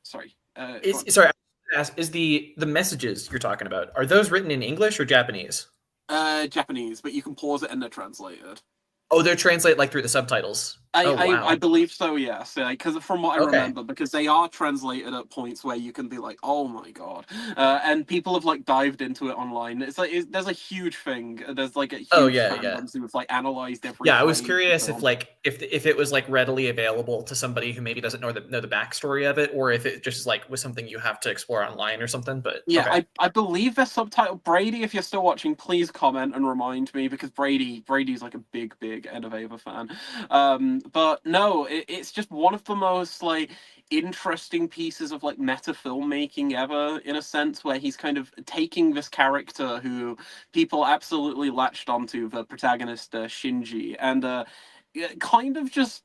Sorry. Go Is on. sorry, I was gonna ask, is the messages you're talking about, are those written in English or Japanese? Japanese, but you can pause it and they're translated. Oh, they're translated like through the subtitles. Oh I wow. believe so, yes. Because from what I Okay. remember, because they are translated at points where you can be like, "Oh my god," and people have like dived into it online. It's like there's a huge thing. There's like a Oh huge yeah, yeah. fandoms who've like analyzed every Yeah, I was frame of the curious if film. like if it was like readily available to somebody who maybe doesn't know the backstory of it, or if it just like was something you have to explore online or something. But Yeah, okay. I believe they're subtitled. Brady, if you're still watching, please comment and remind me because Brady's like a big Ed of Ava fan. But no, it's just one of the most like interesting pieces of like meta filmmaking ever, in a sense, where he's kind of taking this character who people absolutely latched onto, the protagonist Shinji, and yeah, kind of just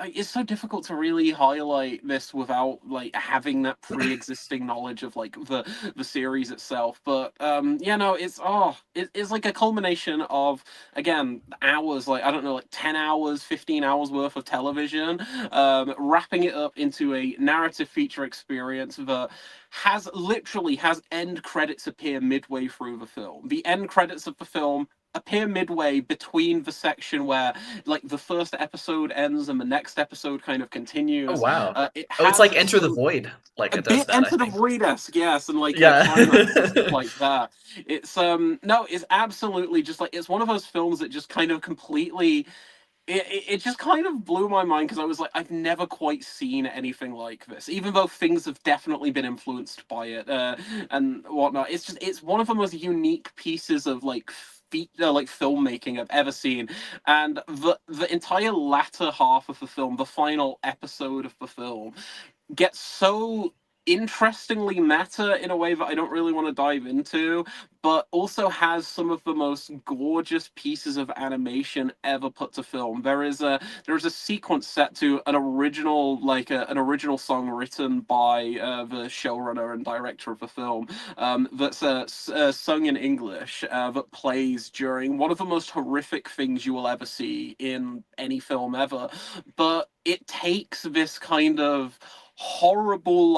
it's so difficult to really highlight this without like having that pre-existing knowledge of like the series itself. But yeah, no, it's like a culmination of, again, hours, like I don't know, like 10 hours, 15 hours worth of television, wrapping it up into a narrative feature experience that has end credits appear midway through the film. The end credits of the film appear midway between the section where like the first episode ends and the next episode kind of Oh continues. wow. It Oh, it's has like Enter the Void. Like a it does bit that, I Enter the think. Void-esque, yes, and like Yeah. climax and stuff like that. It's no, it's absolutely just like it's one of those films that just kind of completely it just kind of blew my mind because I was like, I've never quite seen anything like this, even though things have definitely been influenced by it and whatnot. It's one of the most unique pieces of like filmmaking I've ever seen, and the entire latter half of the film, the final episode of the film, gets so interestingly meta in a way that I don't really want to dive into, but also has some of the most gorgeous pieces of animation ever put to film. There is a sequence set to an original an original song written by the showrunner and director of the film, that's sung in English, that plays during one of the most horrific things you will ever see in any film ever. But it takes this kind of horrible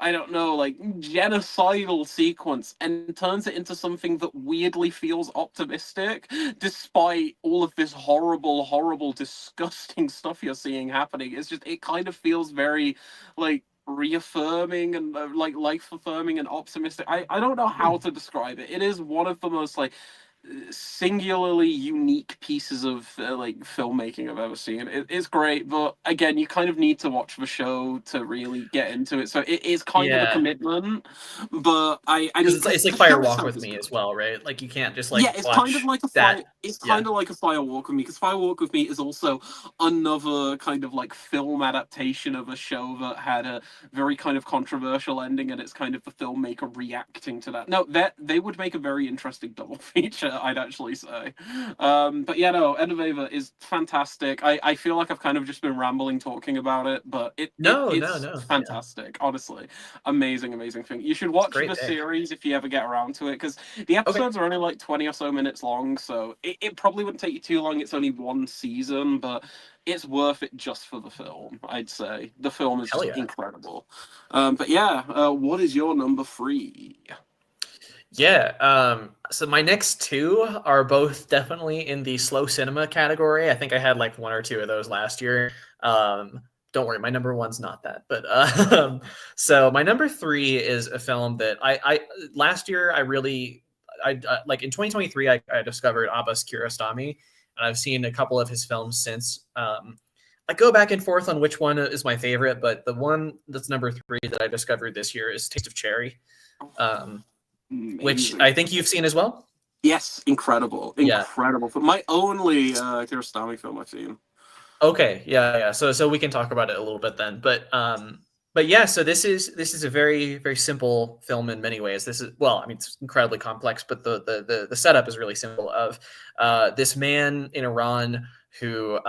I don't know, like genocidal sequence and turns it into something that weirdly feels optimistic despite all of this horrible, disgusting stuff you're seeing happening. It kind of feels very like reaffirming and like life affirming and optimistic. I don't know how to describe it. It is one of the most like singularly unique pieces of like filmmaking I've ever seen. It's great, but again, you kind of need to watch the show to really get into it. So it is kind of a Yeah. commitment, but I Because mean, it's because like the Fire show Walk itself with is Me as good. well, right? Like you can't just Yeah, like watch that. it's Yeah. kind of like a Firewalk with Me, because Firewalk with Me is also another kind of like film adaptation of a show that had a very kind of controversial ending, and it's kind of the filmmaker reacting to that. No, that they would make a very interesting double feature, I'd actually say. But yeah, no, End of Ava is fantastic. I feel like I've kind of just been rambling talking about it, but No, no, it's no. Yeah. fantastic, honestly. Amazing thing. You should It's a watch great the pick. series if you ever get around to it, because the Okay. episodes are only like 20 or so minutes long, so it probably wouldn't take you too long. It's only one season, but it's worth it just for the film, I'd say. The film is Hell just yeah. incredible. But yeah, what is your number three? Yeah. So my next two are both definitely in the slow cinema category. I think I had like one or two of those last year. Don't worry, my number one's not that. But so my number three is a film that I last year I like in 2023 I discovered Abbas Kiarostami, and I've seen a couple of his films since. I go back and forth on which one is my favorite, but the one that's number 3 that I discovered this year is Taste of Cherry, which I think you've seen as well. Yes, incredible. For my only Kiarostami film I've seen. Okay, yeah. So we can talk about it a little bit then, but yeah. So this is a very, very simple film in many ways. This is, well, I mean, it's incredibly complex, but the setup is really simple. Of this man in Iran who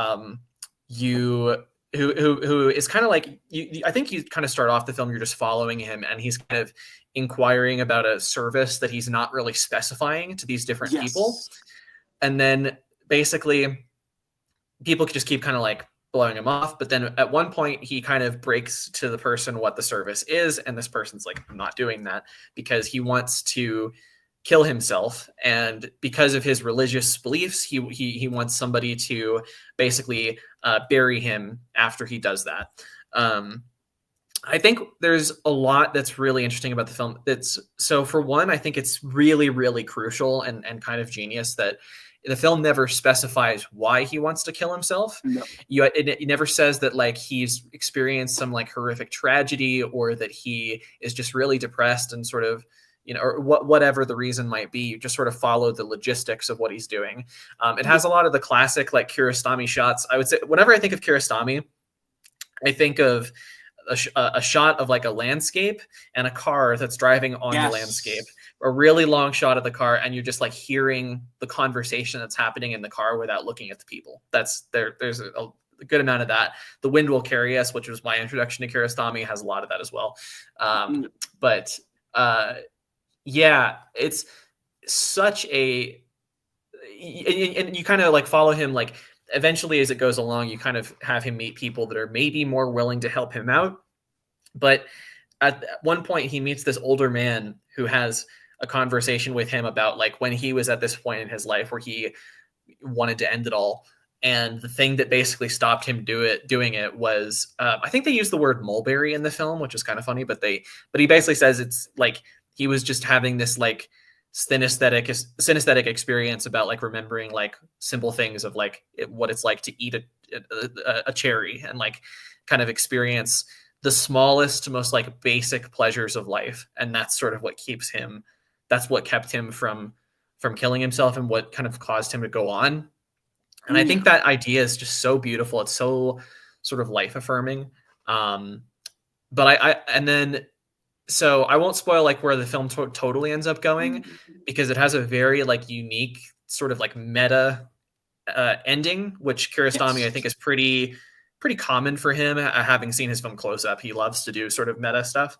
who is kind of like I think you kind of start off the film, you're just following him, and he's kind of inquiring about a service that he's not really specifying to these different people, and then basically people just keep kind of like blowing him off. But then at one point he kind of breaks to the person what the service is, and this person's like, I'm not doing that, because he wants to kill himself, and because of his religious beliefs, he wants somebody to basically bury him after he does that. I think there's a lot that's really interesting about the film. So for one, I think it's really, really crucial and kind of genius that the film never specifies why he wants to kill himself. No. It never says that like he's experienced some like horrific tragedy, or that he is just really depressed and sort of, you know, or whatever the reason might be. You just sort of follow the logistics of what he's doing. It has a lot of the classic like Kiarostami shots. I would say whenever I think of Kiarostami, I think of a shot of like a landscape and a car that's driving on the landscape, a really long shot of the car, and you're just like hearing the conversation that's happening in the car without looking at the people. There's a good amount of that. The Wind Will Carry Us, which was my introduction to Kiarostami, has a lot of that as well. But yeah, it's such a, and you kind of like follow him, like eventually as it goes along, you kind of have him meet people that are maybe more willing to help him out. But at one point he meets this older man who has a conversation with him about like when he was at this point in his life where he wanted to end it all. And the thing that basically stopped him doing it was, I think they use the word mulberry in the film, which is kind of funny, but he basically says it's like he was just having this like synesthetic experience about like remembering like simple things of like what it's like to eat a cherry, and like kind of experience the smallest, most like basic pleasures of life. And that's sort of what that's what kept him from killing himself, and what kind of caused him to go on. And I think that idea is just so beautiful. It's so sort of life affirming. But so I won't spoil like where the film totally ends up going, because it has a very like unique sort of like meta ending, which Kiarostami I think is pretty common for him. Having seen his film close up, he loves to do sort of meta stuff.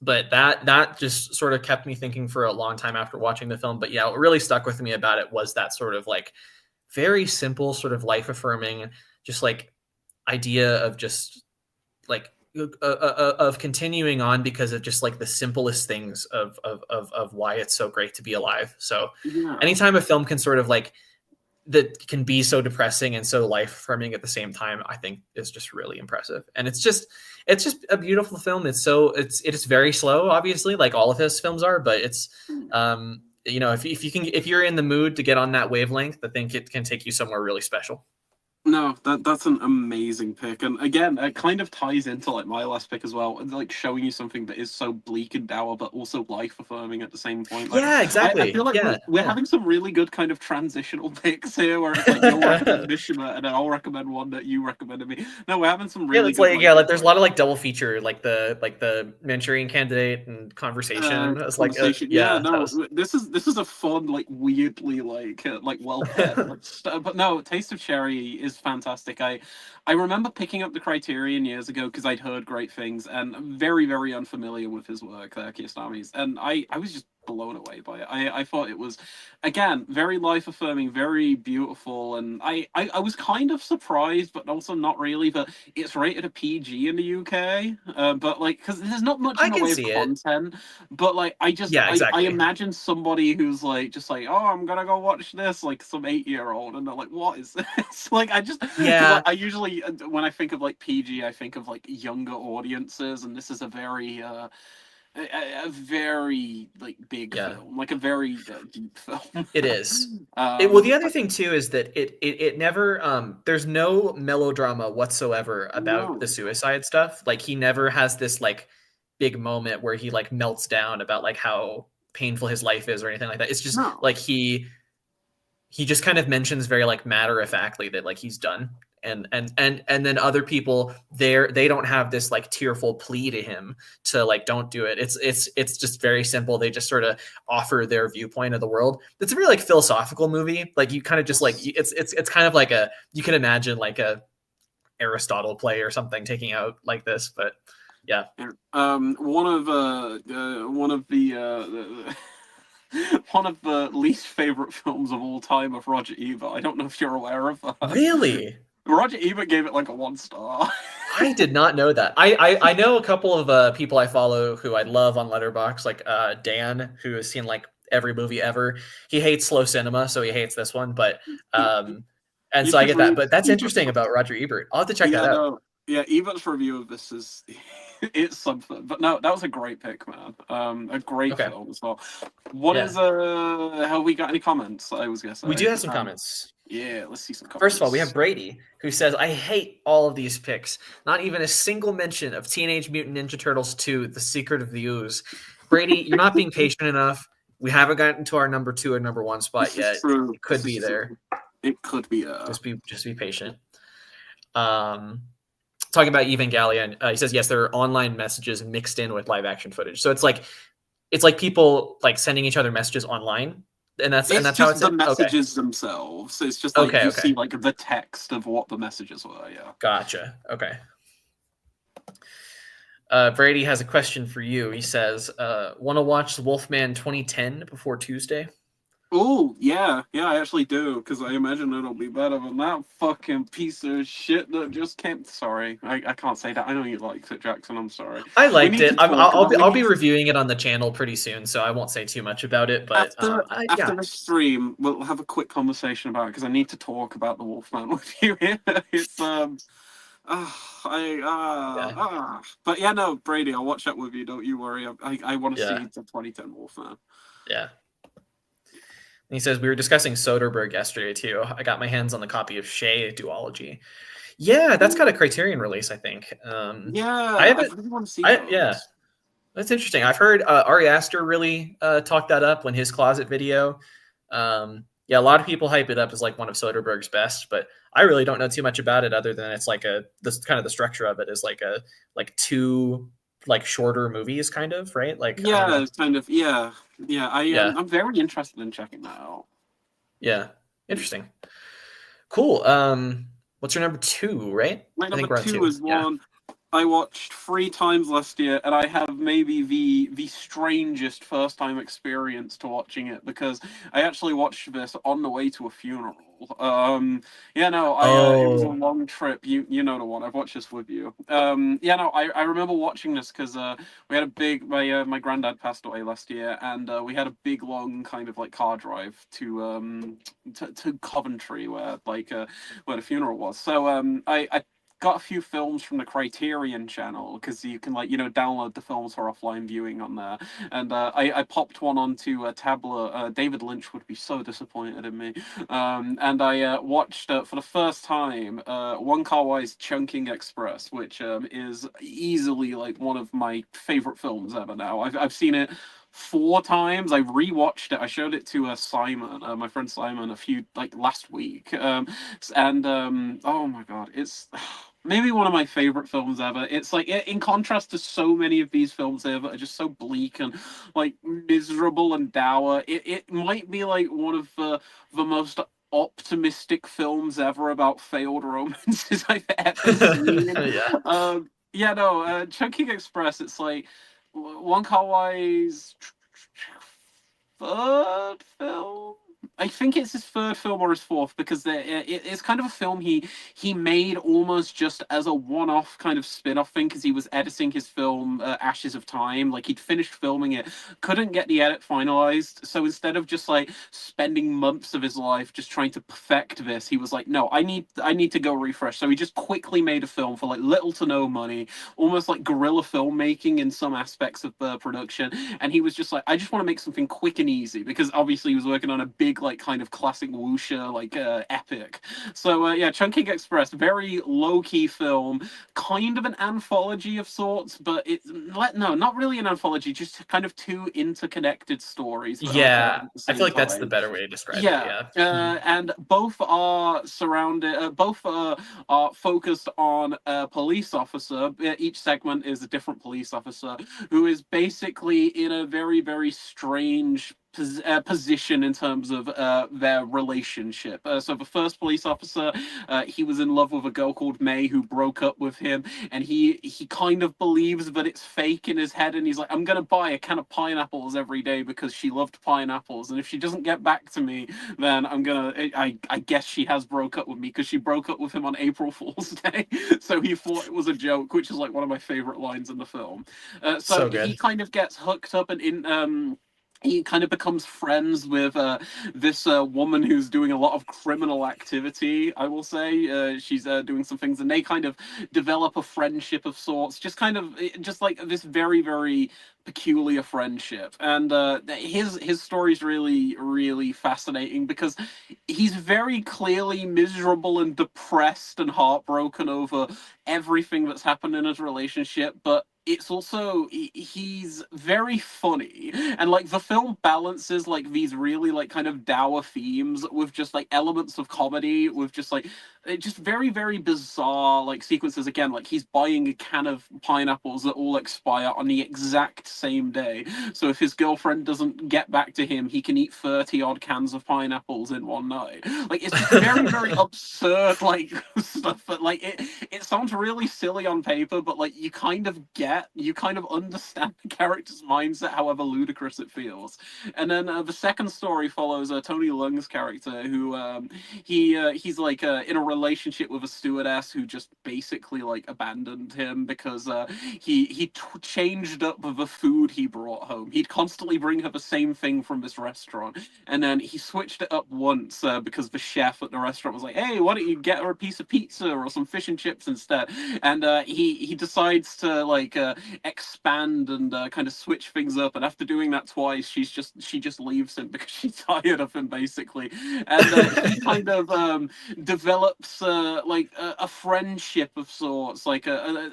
But that just sort of kept me thinking for a long time after watching the film. But yeah, what really stuck with me about it was that sort of like very simple, sort of life affirming, just like idea of just like of continuing on because of just like the simplest things of why it's so great to be alive. So anytime a film can sort of like that can be so depressing and so life affirming at the same time, I think is just really impressive. And it's just a beautiful film. It is very slow, obviously, like all of his films are, but it's you know, if you're in the mood to get on that wavelength, I think it can take you somewhere really special. No, that's an amazing pick, and again, it kind of ties into like my last pick as well, like showing you something that is so bleak and dour, but also life affirming at the same point. Like, yeah, exactly. I feel like we're having some really good kind of transitional picks here, where it's like you'll recommend Mishima, and then I'll recommend one that you recommended me. No, we're having some really good, like there's a lot of like double feature, like the Manchurian Candidate and Conversation. It's like this is a fun, like weirdly like well paired, but no, Taste of Cherry is fantastic. I remember picking up the Criterion years ago because I'd heard great things, and very, very unfamiliar with his work, Kiarostami's, and I was just blown away by it. I thought it was, again, very life affirming, very beautiful, and I was kind of surprised, but also not really, that it's rated a PG in the UK, but like, because there's not much in the way of content, but like I imagine somebody who's like just like, oh, I'm gonna go watch this, like some 8-year-old, and they're like, what is this? Like I usually, when I think of like PG, I think of like younger audiences, and this is a very a very like big film, like a very deep film. It is. Well, the other thing too is that it never there's no melodrama whatsoever about the suicide stuff. Like he never has this like big moment where he like melts down about like how painful his life is or anything like that. It's just like he just kind of mentions very like matter of factly that like he's done. And then other people they don't have this like tearful plea to him to like don't do it. It's just very simple. They just sort of offer their viewpoint of the world. It's a really like philosophical movie. Like you kind of just like it's kind of like a, you can imagine like a Aristotle play or something taking out like this. But yeah, one of the least favorite films of all time of Roger Ebert. I don't know if you're aware of that. Really? Roger Ebert gave it like a 1 star. I did not know that. I know a couple of people I follow who I love on Letterboxd, like Dan, who has seen like every movie ever. He hates slow cinema, so he hates this one. But and so I get that. But that's interesting about Roger Ebert. I'll have to check that out. Yeah, Ebert's review of this is it's something. But no, that was a great pick, man. A great film as well. What is have we got any comments? I was gonna say we do have some comments. Yeah, let's see some comments. First of all, we have Brady, who says, I hate all of these picks. Not even a single mention of Teenage Mutant Ninja Turtles 2, The Secret of the Ooze. Brady, you're not being patient enough. We haven't gotten to our number 2 and number 1 spot yet. It could be there. It could be. Just be patient. Talking about Evangelion, he says, yes, there are online messages mixed in with live action footage. So it's like people like sending each other messages online. And that's how it's the messages themselves. It's just like you see like the text of what the messages were. Yeah. Gotcha. Okay. Brady has a question for you. He says, want to watch Wolfman 2010 before Tuesday? Oh, yeah, I actually do, because I imagine it'll be better than that fucking piece of shit that just came. Sorry, I can't say that. I know you liked it, Jackson. I'm sorry. I liked it. I'll be reviewing it on the channel pretty soon, so I won't say too much about it. But after the stream, we'll have a quick conversation about it, because I need to talk about the Wolfman with you here. It's but yeah, no, Brady, I'll watch that with you. Don't you worry. I want to see the 2010 Wolfman. Yeah. And he says, we were discussing Soderbergh yesterday, too. I got my hands on the copy of Shea Duology. Yeah, that's got a Criterion release, I think. I really want to see those. Yeah, that's interesting. I've heard Ari Aster really talk that up when his Closet video. A lot of people hype it up as like one of Soderbergh's best, but I really don't know too much about it other than it's like this kind of the structure of it is like two like shorter movies kind of, right? Like it's kind of I'm very interested in checking that out. Yeah, interesting. Cool. What's your number 2, right? My number 2 is one I watched 3 times last year, and I have maybe the strangest first time experience to watching it, because I actually watched this on the way to a funeral. It was a long trip. You know the one. I've watched this with you. I remember watching this because we had a big my granddad passed away last year, and we had a big long kind of like car drive to Coventry where the funeral was. So I got a few films from the Criterion channel, because you can download the films for offline viewing on there, and I popped one onto a tablet. David Lynch would be so disappointed in me, and I watched for the first time Wong Kar-wai's Chungking Express, which is easily like one of my favorite films ever. Now I've seen it 4 times. I rewatched it. I showed it to Simon, my friend Simon, last week. Oh my god, it's maybe one of my favorite films ever. It's like, in contrast to so many of these films here that are just so bleak and like miserable and dour, it might be like one of the most optimistic films ever about failed romances I've ever seen. Chungking Express, it's like Wong Kar-wai's 3rd film, I think it's his third film or his fourth, because it's kind of a film he made almost just as a one-off kind of spin-off thing, because he was editing his film Ashes of Time. Like, he'd finished filming it, couldn't get the edit finalized, so instead of just like spending months of his life just trying to perfect this, he was like, no, I need to go refresh. So he just quickly made a film for like little to no money, almost like guerrilla filmmaking in some aspects of the production. And he was just like, I just want to make something quick and easy, because obviously he was working on a big like kind of classic wuxia like epic. So yeah, Chungking Express, very low key film, kind of an anthology of sorts, but it's no, not really an anthology, just kind of two interconnected stories. Yeah, At the I feel same like that's the time. better way to describe it. Yeah, Yeah. and both are surrounded. Both are focused on a police officer. Each segment is a different police officer who is basically in a very, very strange position in terms of their relationship. So the first police officer, he was in love with a girl called May who broke up with him, and he kind of believes that it's fake in his head, and he's like, I'm gonna buy a can of pineapples every day because she loved pineapples, and if she doesn't get back to me, then I guess she has broke up with me, because she broke up with him on April Fool's Day. So he thought it was a joke, which is like one of my favorite lines in the film. So So he good. kind of gets hooked up and in he kind of becomes friends with this woman who's doing a lot of criminal activity, I will say. She's doing some things, and they kind of develop a friendship of sorts, just like this very, very peculiar friendship. And his story is really, really fascinating, because he's very clearly miserable and depressed and heartbroken over everything that's happened in his relationship, but it's also he's very funny, and like the film balances like these really like kind of dour themes with just like elements of comedy, with just like just very, very bizarre like sequences. Again, like he's buying a can of pineapples that all expire on the exact same day, so if his girlfriend doesn't get back to him, he can eat 30 odd cans of pineapples in one night. Like, it's just very, very absurd like stuff, but like it sounds really silly on paper, but like you kind of understand the character's mindset, however ludicrous it feels. And then the second story follows Tony Leung's character, who he's like in a relationship with a stewardess who just basically like abandoned him because he changed up the food he brought home. He'd constantly bring her the same thing from this restaurant, and then he switched it up once because the chef at the restaurant was like, "Hey, why don't you get her a piece of pizza or some fish and chips instead?" And he decides to like expand and kind of switch things up. And after doing that twice, she just leaves him because she's tired of him basically. And he kind of develops like a friendship of sorts, like a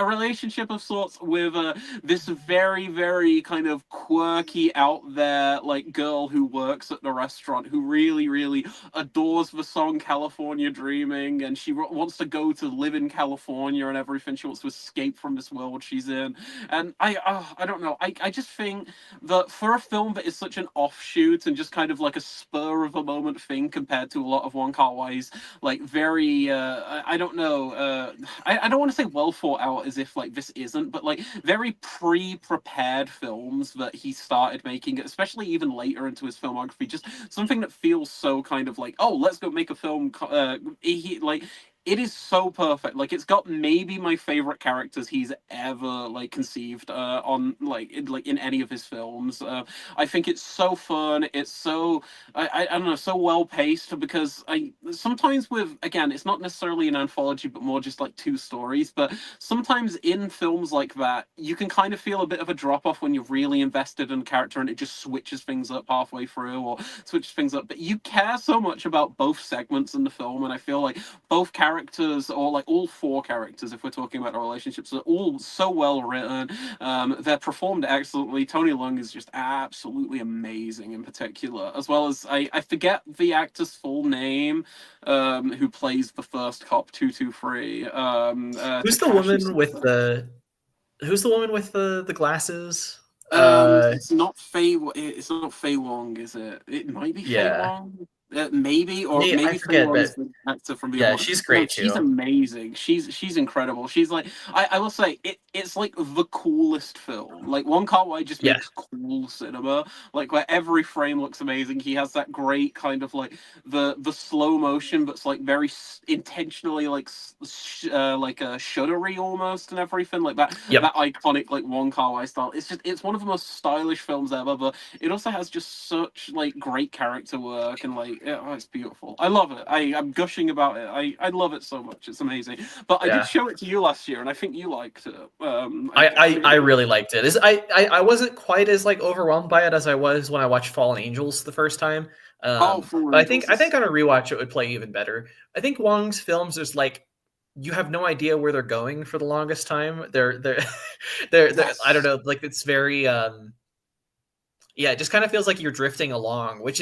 relationship of sorts with this very, very kind of quirky, out there like girl who works at the restaurant, who really, really adores the song California Dreaming, and she wants to go to live in California and everything. She wants to escape from this world she's in. And I don't know. I just think that for a film that is such an offshoot and just kind of like a spur of a moment thing compared to a lot of Wong Kar-wai's like very I don't know I don't want to say well thought out, as if like this isn't, but like very pre-prepared films that he started making, especially even later into his filmography, just something that feels so kind of like, oh, let's go make a film. He like it is so perfect. Like, it's got maybe my favorite characters he's ever like conceived on like in any of his films. I think it's so fun. It's so I don't know, so well paced, because I sometimes with, again, it's not necessarily an anthology but more just like two stories, but sometimes in films like that you can kind of feel a bit of a drop off when you're really invested in a character and it just switches things up halfway through or switches things up. But you care so much about both segments in the film, and I feel like both characters, or like all four characters, if we're talking about the relationships, are all so well written. They're performed excellently. Tony Leung is just absolutely amazing in particular, as well as I forget the actor's full name, who plays the first cop, 223. Who's the Takashi. woman with the Who's the woman with the glasses? It's not Faye. It's not Faye Wong, is it? It might be Faye Yeah. Wong. maybe, or Me, I maybe forget, Faye but the actor from the other yeah, one. she's No, great she's too. amazing. She's incredible. She's like, I will say it's like the coolest film. Like Wong Kar-wai just Yeah, makes cool cinema. Like where every frame looks amazing. He has that great kind of like the slow motion, but it's like very intentionally like like a shuddery almost and everything like that. yep, That iconic like Wong Kar-wai style. It's one of the most stylish films ever, but it also has just such like great character work and like it's beautiful. I love it. I'm gushing about it. I love it so much. It's amazing. But I did yeah. show it to you last year, and I think you liked it. I really liked it. I wasn't quite as like overwhelmed by it as I was when I watched Fallen Angels the first time. Oh, But Fallen Angels I is think on a rewatch it would play even better. I think Wong's films is like you have no idea where they're going for the longest time. They're I don't yes. know, like it's very yeah, it just kind of feels like you're drifting along, which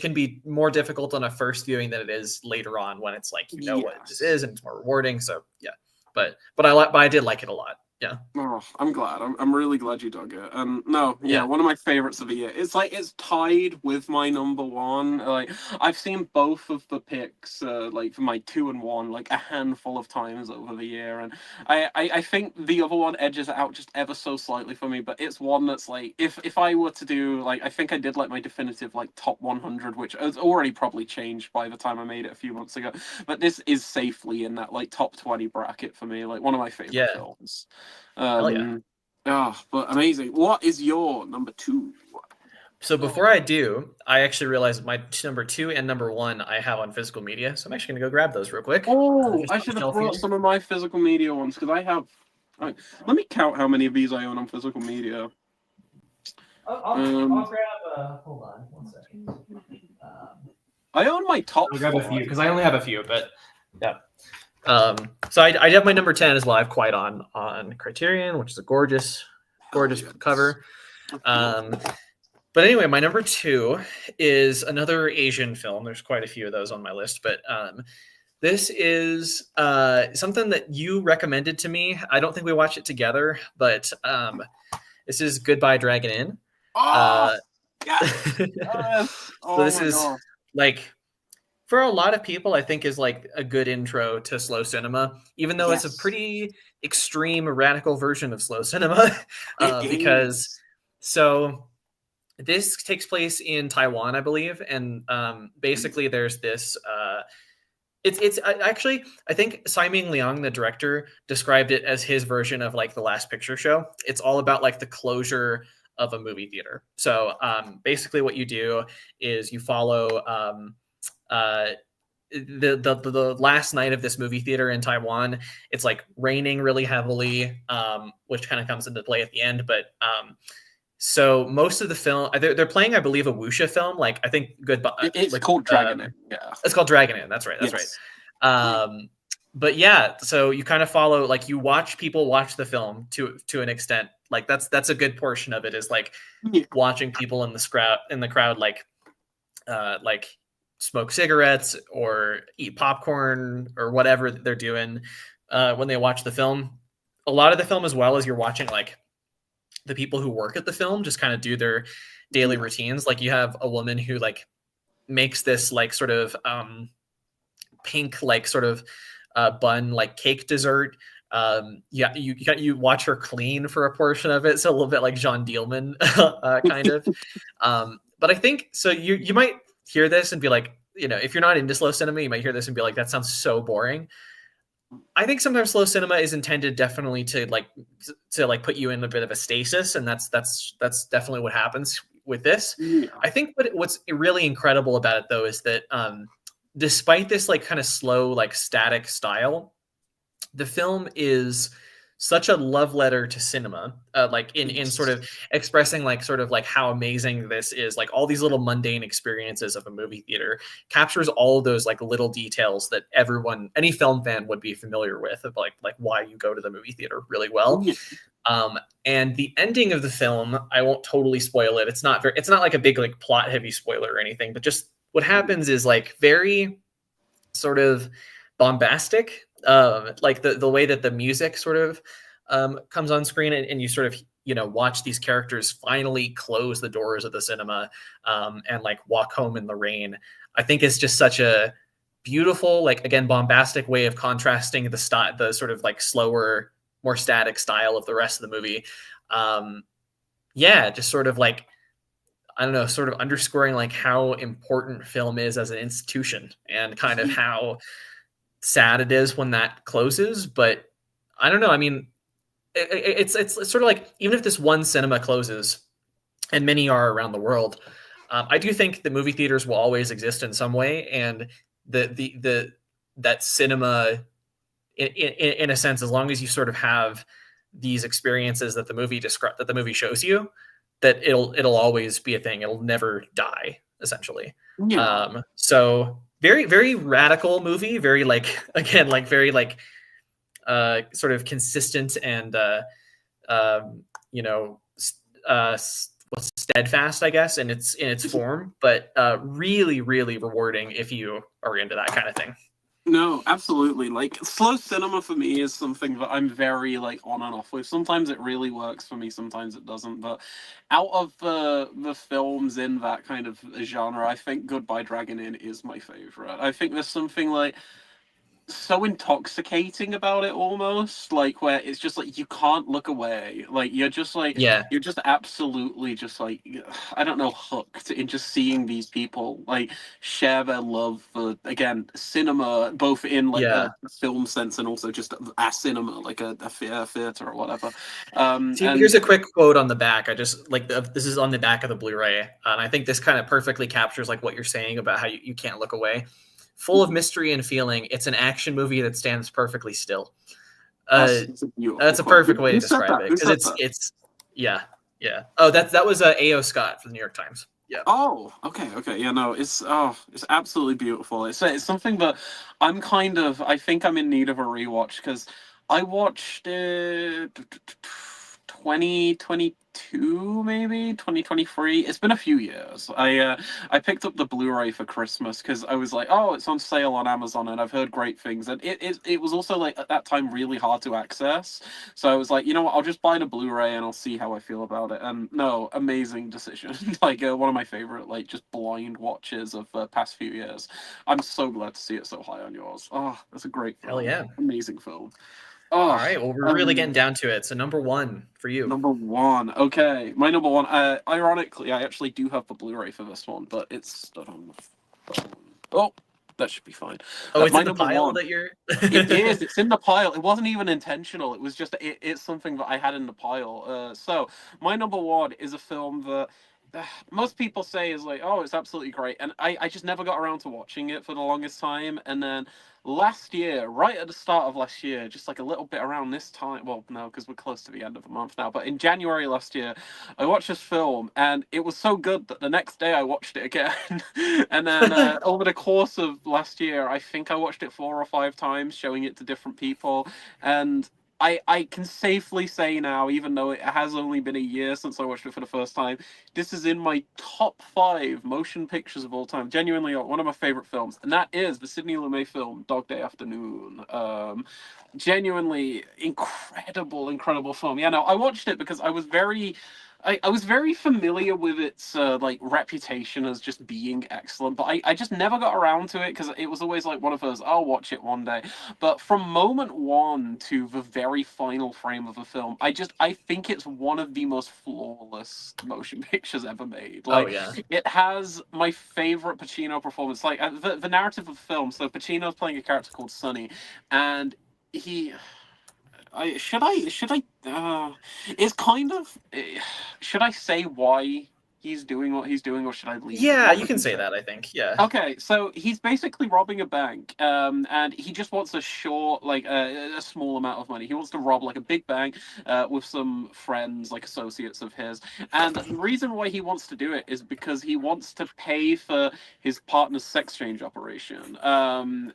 can be more difficult on a first viewing than it is later on when it's like you know what this Yes. is and it's more rewarding. So yeah, but I did like it a lot. Yeah, Oh, I'm glad. I'm really glad you dug it. And no, yeah, yeah, one of my favorites of the year. It's like it's tied with my number one. Like I've seen both of the picks, like for my 2 and 1, like a handful of times over the year, and I think the other one edges it out just ever so slightly for me. But it's one that's like if I were to do like I think I did like my definitive like top 100, which has already probably changed by the time I made it a few months ago. But this is safely in that like top 20 bracket for me. Like one of my favorite yeah. films. Hell yeah. But amazing. What is your number two? So before I do, I actually realized my number 2 and number 1 I have on physical media. So I'm actually gonna go grab those real quick. Oh, Just I on the should have shelf brought here. some of my physical media ones because I have. Let me count how many of these I own on physical media. I'll grab. Hold on, 1 second. I own my top I'll grab a few 5. because I only have a few, but yeah. So I have my number 10 as well. I have Quiet on Criterion, which is a gorgeous Yes. cover. But anyway, my number 2 is another Asian film. There's quite a few of those on my list, but this is something that you recommended to me. I don't think we watched it together, but this is Goodbye Dragon Inn. Oh, yes. So Oh this my is god. like for a lot of people, I think is like a good intro to slow cinema, even though it's a Yes. pretty extreme, radical version of slow cinema. Because Is. so this takes place in Taiwan, I believe, and basically there's this. It's actually I think Simon Liang, the director, described it as his version of like the Last Picture Show. It's all about like the closure of a movie theater. So basically, what you do is you follow the last night of this movie theater in Taiwan. It's like raining really heavily, which kind of comes into play at the end. But so most of the film, they're playing, I believe, a wuxia film. Like I think Goodbye. It's Like, called Dragon Inn. Yeah. it's called Dragon Inn. That's right. That's Yes. right. But yeah, so you kind of follow, like you watch people watch the film to an extent. Like that's a good portion of it is like Yeah. watching people in the crowd like smoke cigarettes or eat popcorn or whatever they're doing when they watch the film. A lot of the film as well as you're watching like the people who work at the film just kind of do their daily routines. Like you have a woman who like makes this like sort of pink like sort of bun like cake dessert. Yeah, you watch her clean for a portion of it, so a little bit like Jean Dielman kind of. But I think so. You might hear this and be like, you know, if you're not into slow cinema, you might hear this and be like, that sounds so boring. I think sometimes slow cinema is intended definitely to like put you in a bit of a stasis, and that's definitely what happens with this. Yeah. I think what's really incredible about it though is that despite this like kind of slow like static style, the film is such a love letter to cinema, like in sort of expressing like sort of like how amazing this is, like all these little mundane experiences of a movie theater captures all of those like little details that any film fan would be familiar with of like why you go to the movie theater really well. And the ending of the film, I won't totally spoil it. It's not like a big like plot heavy spoiler or anything, but just what happens is like very sort of bombastic, like the way that the music sort of comes on screen, and you sort of watch these characters finally close the doors of the cinema and like walk home in the rain. I think is just such a beautiful, like, again, bombastic way of contrasting the sort of like slower, more static style of the rest of the movie. Yeah, just sort of like, I don't know, sort of underscoring like how important film is as an institution, and kind of how sad it is when that closes. But I don't know. I mean, it's sort of like, even if this one cinema closes, and many are around the world, I do think the movie theaters will always exist in some way, and that cinema, in a sense, as long as you sort of have these experiences that the movie shows you, that it'll always be a thing. It'll never die, essentially. Yeah. So very, very radical movie. Very, like, again, like, very, like, sort of consistent and you know, steadfast, I guess, in its form, but really, really rewarding if you are into that kind of thing. No, absolutely. Like, slow cinema for me is something that I'm very, like, on and off with. Sometimes it really works for me, sometimes it doesn't. But out of the films in that kind of genre, I think Goodbye Dragon Inn is my favorite. I think there's something, like, so intoxicating about it, almost, like, where it's just like you can't look away. Like, you're just like, Yeah, you're just absolutely just like, I don't know, hooked in just seeing these people like share their love for, again, cinema, both in like yeah. a film sense and also just a cinema, like a theater or whatever. See, And here's a quick quote on the back. I just like this is on the back of the Blu-ray, and I think this kind of perfectly captures like what you're saying about how you can't look away. Full of mystery and feeling, it's an action movie that stands perfectly still. that's a beautiful That's a quote. perfect way to Who said describe that? it, Who because said that? it's yeah, yeah. Oh, that was A.O. Scott for the New York Times. Yeah. Oh, okay. Yeah, no, it's absolutely beautiful. It's something that I think I'm in need of a rewatch, because I watched it 2022, maybe 2023. It's been a few years. I picked up the Blu-ray for Christmas because I was like, oh, it's on sale on Amazon and I've heard great things. And it was also, like, at that time really hard to access. So I was like, you know what, I'll just buy the Blu-ray and I'll see how I feel about it. And no, amazing decision. Like, one of my favorite, like, just blind watches of the past few years. I'm so glad to see it so high on yours. Oh, that's a great film. Hell yeah. Amazing film. All Oh, right. Well, we're really getting down to it. So number one for you. number one. Okay, my number one. Ironically, I actually do have the Blu-ray for this one, but it's not on the phone. Oh, that should be fine. Oh, it's My in the number pile one. that you're. It is. It's in the pile. It wasn't even intentional. It was just it's something that I had in the pile. So my number one is a film that most people say is like, oh, it's absolutely great, and I just never got around to watching it for the longest time. And then last year, right at the start of last year, just like a little bit around this time, well, no, because we're close to the end of the month now, but in January last year, I watched this film, and it was so good that the next day I watched it again. And then over the course of last year, I think I watched it 4 or 5 times, showing it to different people. And I can safely say now, even though it has only been a year since I watched it for the first time, this is in my top 5 motion pictures of all time. Genuinely, one of my favorite films, and that is the Sidney Lumet film Dog Day Afternoon. Genuinely incredible film. Yeah, no, I watched it because I was very familiar with its like reputation as just being excellent, but I just never got around to it because it was always like one of those, I'll watch it one day. But from moment one to the very final frame of the film, I think it's one of the most flawless motion pictures ever made. Like, Oh yeah. it has my favorite Pacino performance. Like, the narrative of the film. So Pacino's playing a character called Sonny, and he it's kind of, should I say why he's doing what he's doing, or should I leave? Yeah, you can say that, I think. Yeah. Okay, so he's basically robbing a bank, and he just wants a short, like a small amount of money. He wants to rob like a big bank, with some friends, like associates of his. And the reason why he wants to do it is because he wants to pay for his partner's sex change operation. And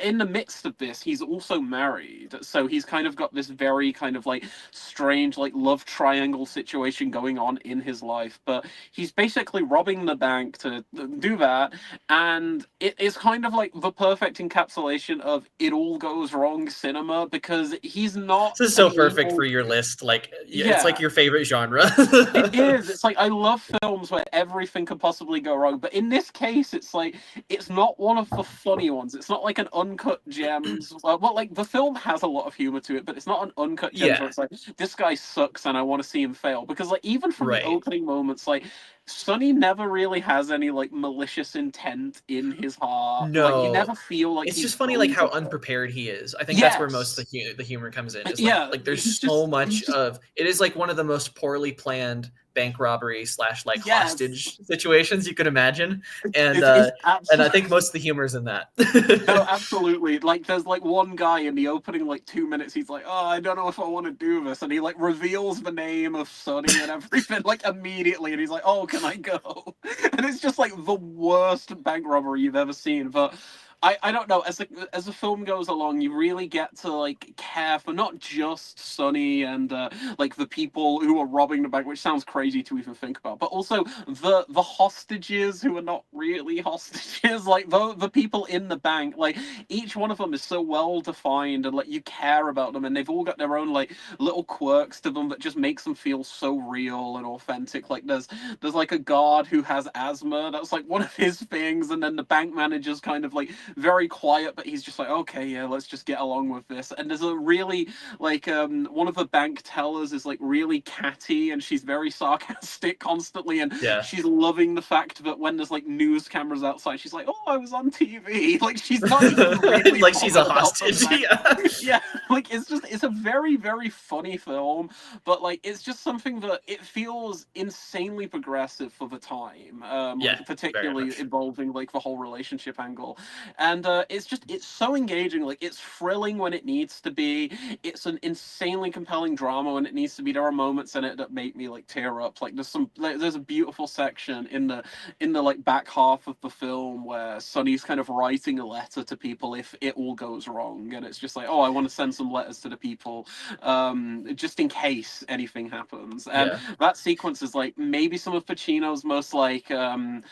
in the midst of this, he's also married, so he's kind of got this very kind of like strange like love triangle situation going on in his life. life, but he's basically robbing the bank to do that, and it is kind of like the perfect encapsulation of it all goes wrong cinema, because he's not This is an so perfect evil. for your list. Like, it's like Yeah. your favorite genre. It is. It's like I love films where everything could possibly go wrong, but in this case, it's like it's not one of the funny ones. It's not like an Uncut Gems. Well, like the film has a lot of humor to it, but it's not an Uncut Gems where Yeah, it's like this guy sucks and I want to see him fail. Because like even from the right. opening moments, like Sonny never really has any like malicious intent in his heart. Like you No, never feel like it's he's just funny, like going how to fail. unprepared he is. I think that's where most of Yes. the humor comes in. Is Yeah. like there's He's so just. much He's just. of it is like one of the most poorly planned bank robbery / like Yes. hostage situations you could imagine, It's and I absolutely. think most of the humor is in that. No, absolutely. Like, there's like one guy in the opening like 2 minutes. He's like, "Oh, I don't know if I want to do this," and he like reveals the name of Sonny and everything like immediately, and he's like, "Oh, can I go?" And it's just like the worst bank robbery you've ever seen. But I don't know. As the film goes along, you really get to like care for not just Sonny and like the people who are robbing the bank, which sounds crazy to even think about, but also the hostages who are not really hostages, like the people in the bank. Like each one of them is so well defined, and like you care about them, and they've all got their own like little quirks to them that just makes them feel so real and authentic. Like there's like a guard who has asthma. That's like one of his things, and then the bank manager's kind of like very quiet, but he's just like, okay, yeah, let's just get along with this. And there's a really like one of the bank tellers is like really catty, and she's very sarcastic constantly, and Yeah. she's loving the fact that when there's like news cameras outside, she's like, "Oh, I was on TV." Like she's not even really Like she's a bothered about the hostage. fact. Yeah. Yeah, like it's a very very funny film, but like it's just something that it feels insanely progressive for the time. Yeah, Like very particularly much. involving like the whole relationship angle, and it's so engaging. Like it's thrilling when it needs to be. It's an insanely compelling drama when it needs to be. There are moments in it that make me like tear up. Like there's a beautiful section in the like back half of the film where Sonny's kind of writing a letter to people if it all goes wrong, and it's just like, oh, I want to send some letters to the people, just in case anything happens. And Yeah. that sequence is like maybe some of Pacino's most like I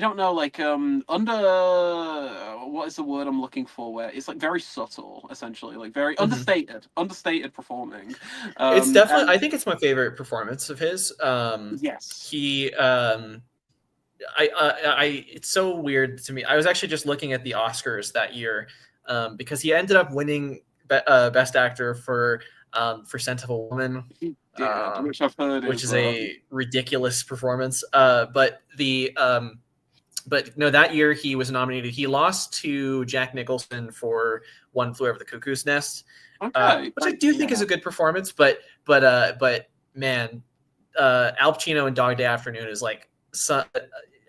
don't know, like under what is the word I'm looking for, where it's like very subtle, essentially, like very Mhm. understated performing. It's definitely. And I think it's my favorite performance of his. yes. He. It's so weird to me. I was actually just looking at the Oscars that year, because he ended up winning Best Actor for Scent of a Woman, He did, which I've heard which is is a ridiculous performance. But no, that year he was nominated. He lost to Jack Nicholson for One Flew Over the Cuckoo's Nest, okay. which I do think is Yeah. a good performance. But man, Al Pacino in Dog Day Afternoon is like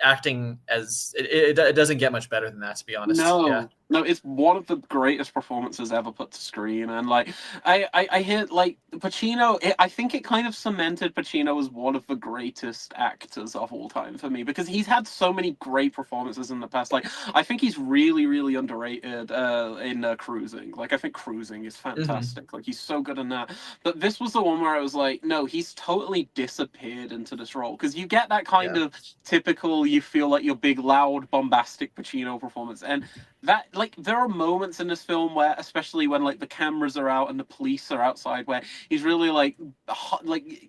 acting as it doesn't get much better than that, to be honest. Yeah. No, it's one of the greatest performances ever put to screen, and like I hear like Pacino. I think it kind of cemented Pacino as one of the greatest actors of all time for me, because he's had so many great performances in the past. Like I think he's really really underrated in Cruising. Like I think Cruising is Mm-hmm. fantastic. Like he's so good in that. But this was the one where I was like, no, he's totally disappeared into this role, because you get that kind Yeah. of typical, you feel like your big loud bombastic Pacino performance, and that like there are moments in this film where, especially when like the cameras are out and the police are outside, where he's really like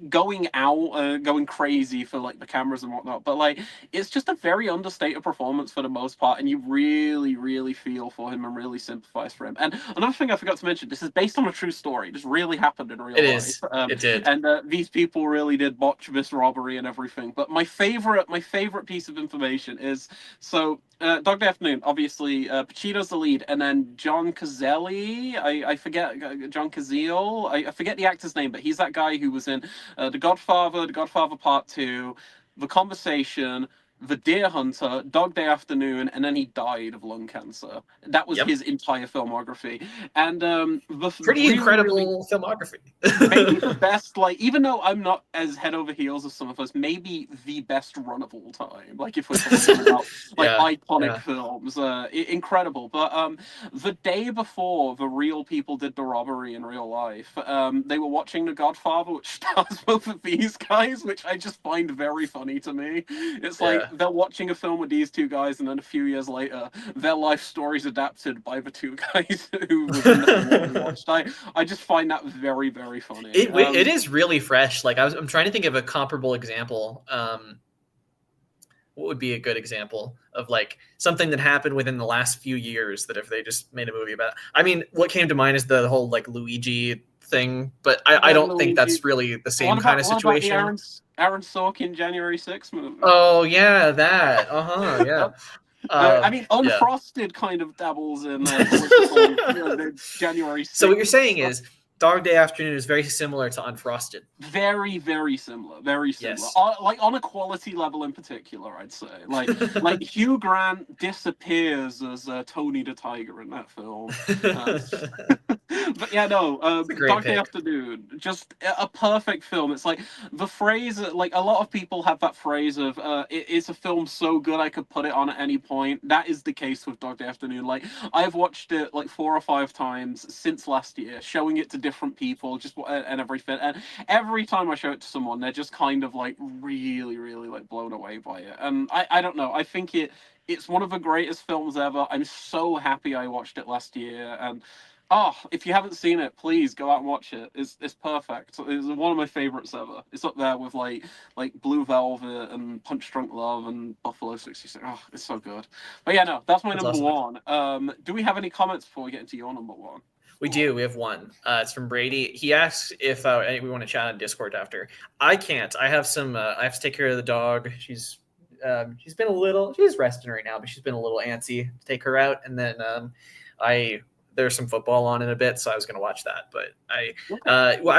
going out, going crazy for like the cameras and whatnot. But like it's just a very understated performance for the most part, and you really really feel for him and really sympathize for him. And another thing I forgot to mention, this is based on a true story. This really happened in real It life. is. It did. And these people really did botch this robbery and everything. But my favorite piece of information is, so Dog Day Afternoon, obviously, Pacino's the lead, and then John Cazale, I forget, John Cazale, I forget the actor's name, but he's that guy who was in The Godfather Part 2, The Conversation, The Deer Hunter, Dog Day Afternoon, and then he died of lung cancer. That was his entire filmography, and the pretty really, incredible filmography. Maybe the best, like, even though I'm not as head over heels as some of us, maybe the best run of all time. Like, if we're talking about like iconic films, incredible. But the day before the real people did the robbery in real life, they were watching The Godfather, which stars both of these guys, which I just find very funny to me. It's like they're watching a film with these two guys, and then a few years later, their life stories adapted by the two guys who was in the film we watched. I just find that very, very funny. It is really fresh. Like I'm trying to think of a comparable example. What would be a good example of like something that happened within the last few years that if they just made a movie about? I mean, what came to mind is the whole like Luigi thing, but I don't think that's really the same kind of situation. What about the Aaron Sorkin January 6th movie? Oh yeah, that. Yeah. I mean, Unfrosted kind of dabbles in January 6th. So what you're saying is Dog Day Afternoon is very similar to Unfrosted. Very, very similar. Very similar. Yes. Like on a quality level in particular, I'd say. Like Hugh Grant disappears as Tony the Tiger in that film. But yeah, no. Dog Day Afternoon, just a perfect film. It's like the phrase. Like a lot of people have that phrase of "it's a film so good I could put it on at any point." That is the case with Dog Day Afternoon. Like I've watched it like 4 or 5 times since last year, showing it to different people, just and everything. And every time I show it to someone, they're just kind of like really, really like blown away by it. And I don't know. I think it's one of the greatest films ever. I'm so happy I watched it last year. And if you haven't seen it, please go out and watch it. It's perfect. It's one of my favorites ever. It's up there with like Blue Velvet and Punch Drunk Love and Buffalo 66. Oh, it's so good. But yeah, no, that's my number one. Do we have any comments before we get into your number one? We do. We have one. It's from Brady. He asks if we want to chat on Discord after. I can't. I have some. I have to take care of the dog. She's been a little. She's resting right now, but she's been a little antsy to take her out. And then there's some football on in a bit, so I was going to watch that. But I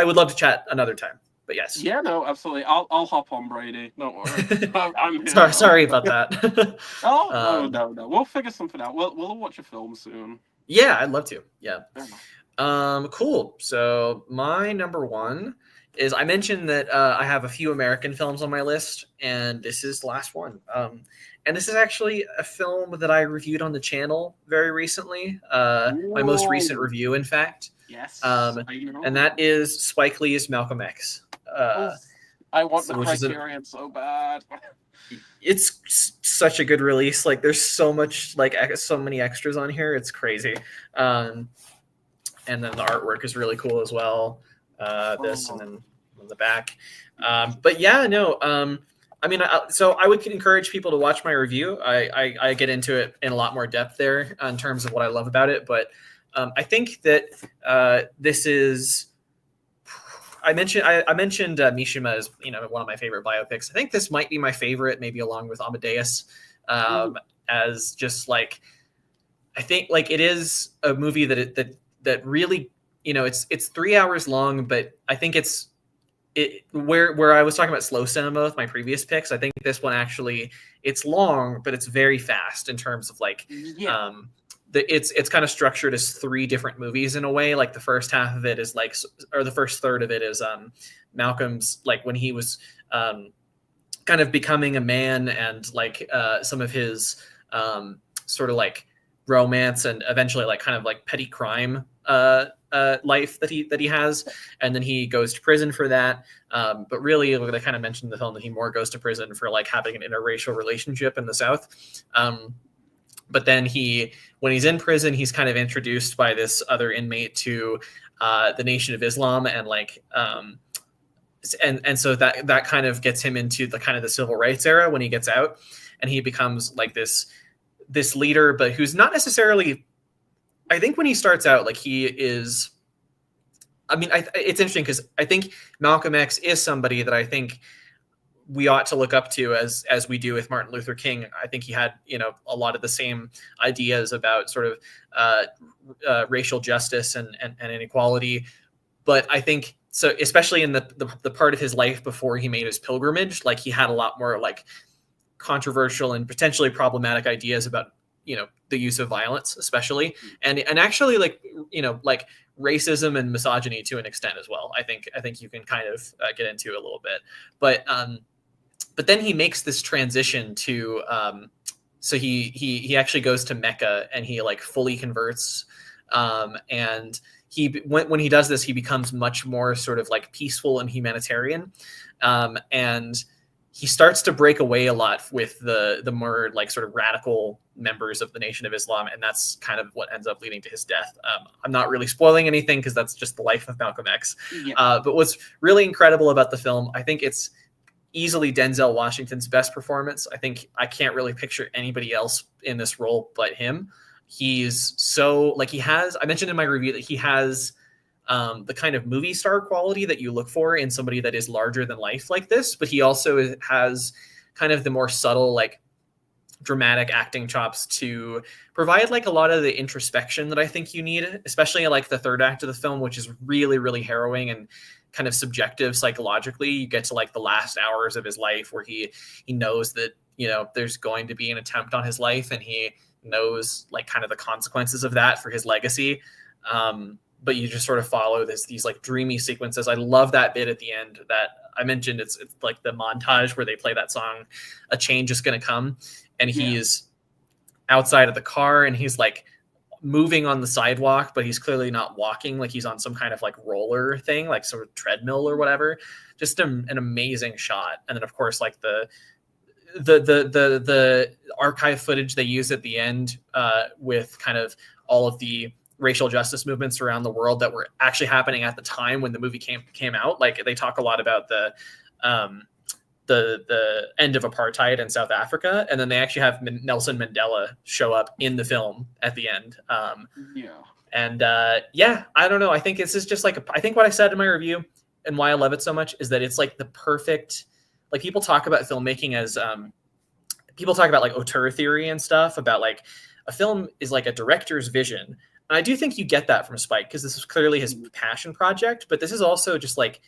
would love to chat another time. But yes. Yeah. No. Absolutely. I'll hop on, Brady. Don't worry. I'm sorry about that. No. We'll figure something out. We'll watch a film soon. Yeah, I'd love to. Yeah. Cool. So my number one is I mentioned that I have a few American films on my list, and this is the last one. And this is actually a film that I reviewed on the channel very recently. My most recent review, in fact. Yes. And that is Spike Lee's Malcolm X. I want the Criterion so bad. It's such a good release. Like there's so much, like so many extras on here. It's crazy. And then the artwork is really cool as well. And then on the back. But yeah, no. I mean, so I would encourage people to watch my review. I get into it in a lot more depth there in terms of what I love about it. But I think that this is. I mentioned Mishima as one of my favorite biopics. I think this might be my favorite, maybe along with Amadeus, as just like I think like it is a movie that really it's 3 hours long, but I think where I was talking about slow cinema with my previous picks. I think this one actually it's long, but it's very fast in terms of like it's kind of structured as 3 different movies in a way. Like the first half of it is like, or the first third of it is Malcolm's like when he was kind of becoming a man and like some of his sort of like romance and eventually like kind of like petty crime life that he has, and then he goes to prison for that. But really, they kind of mentioned in the film that he more goes to prison for like having an interracial relationship in the South. But then when he's in prison, he's kind of introduced by this other inmate to the Nation of Islam, and like and so that kind of gets him into the kind of the civil rights era when he gets out, and he becomes like this leader, but who's not necessarily. I think when he starts out, like he is. I mean, it's interesting because I think Malcolm X is somebody that I think we ought to look up to as we do with Martin Luther King. I think he had, a lot of the same ideas about sort of racial justice and inequality. But I think so, especially in the part of his life before he made his pilgrimage, like he had a lot more like controversial and potentially problematic ideas about, the use of violence, especially, and actually, like, like racism and misogyny to an extent as well. I think you can kind of get into a little bit, but then he makes this transition to so he actually goes to Mecca and he like fully converts, and when he does this, he becomes much more sort of like peaceful and humanitarian, and he starts to break away a lot with the more like sort of radical members of the Nation of Islam, and that's kind of what ends up leading to his death. I'm not really spoiling anything because that's just the life of Malcolm X. Yeah. But what's really incredible about the film, I think it's easily Denzel Washington's best performance. I think I can't really picture anybody else in this role but him. He's so like I mentioned in my review that he has the kind of movie star quality that you look for in somebody that is larger than life like this, but he also has kind of the more subtle, like dramatic acting chops to provide like a lot of the introspection that I think you need, especially like the third act of the film, which is really, really harrowing and kind of subjective psychologically. You get to like the last hours of his life where he knows that, there's going to be an attempt on his life, and he knows like kind of the consequences of that for his legacy. But you just sort of follow these like dreamy sequences. I love that bit at the end that I mentioned. It's like the montage where they play that song, "A Change Is Gonna Come," and he's outside of the car and he's like moving on the sidewalk, but he's clearly not walking. Like he's on some kind of like roller thing, like sort of treadmill or whatever. Just an amazing shot. And then of course, like the archive footage they use at the end with kind of all of the racial justice movements around the world that were actually happening at the time when the movie came out. Like they talk a lot about the end of apartheid in South Africa, and then they actually have Nelson Mandela show up in the film at the end. And I don't know. I think this is just like I think what I said in my review and why I love it so much is that it's like the perfect. Like people talk about filmmaking as people talk about like auteur theory and stuff about like a film is like a director's vision. And I do think you get that from Spike because this is clearly his passion project, but this is also just like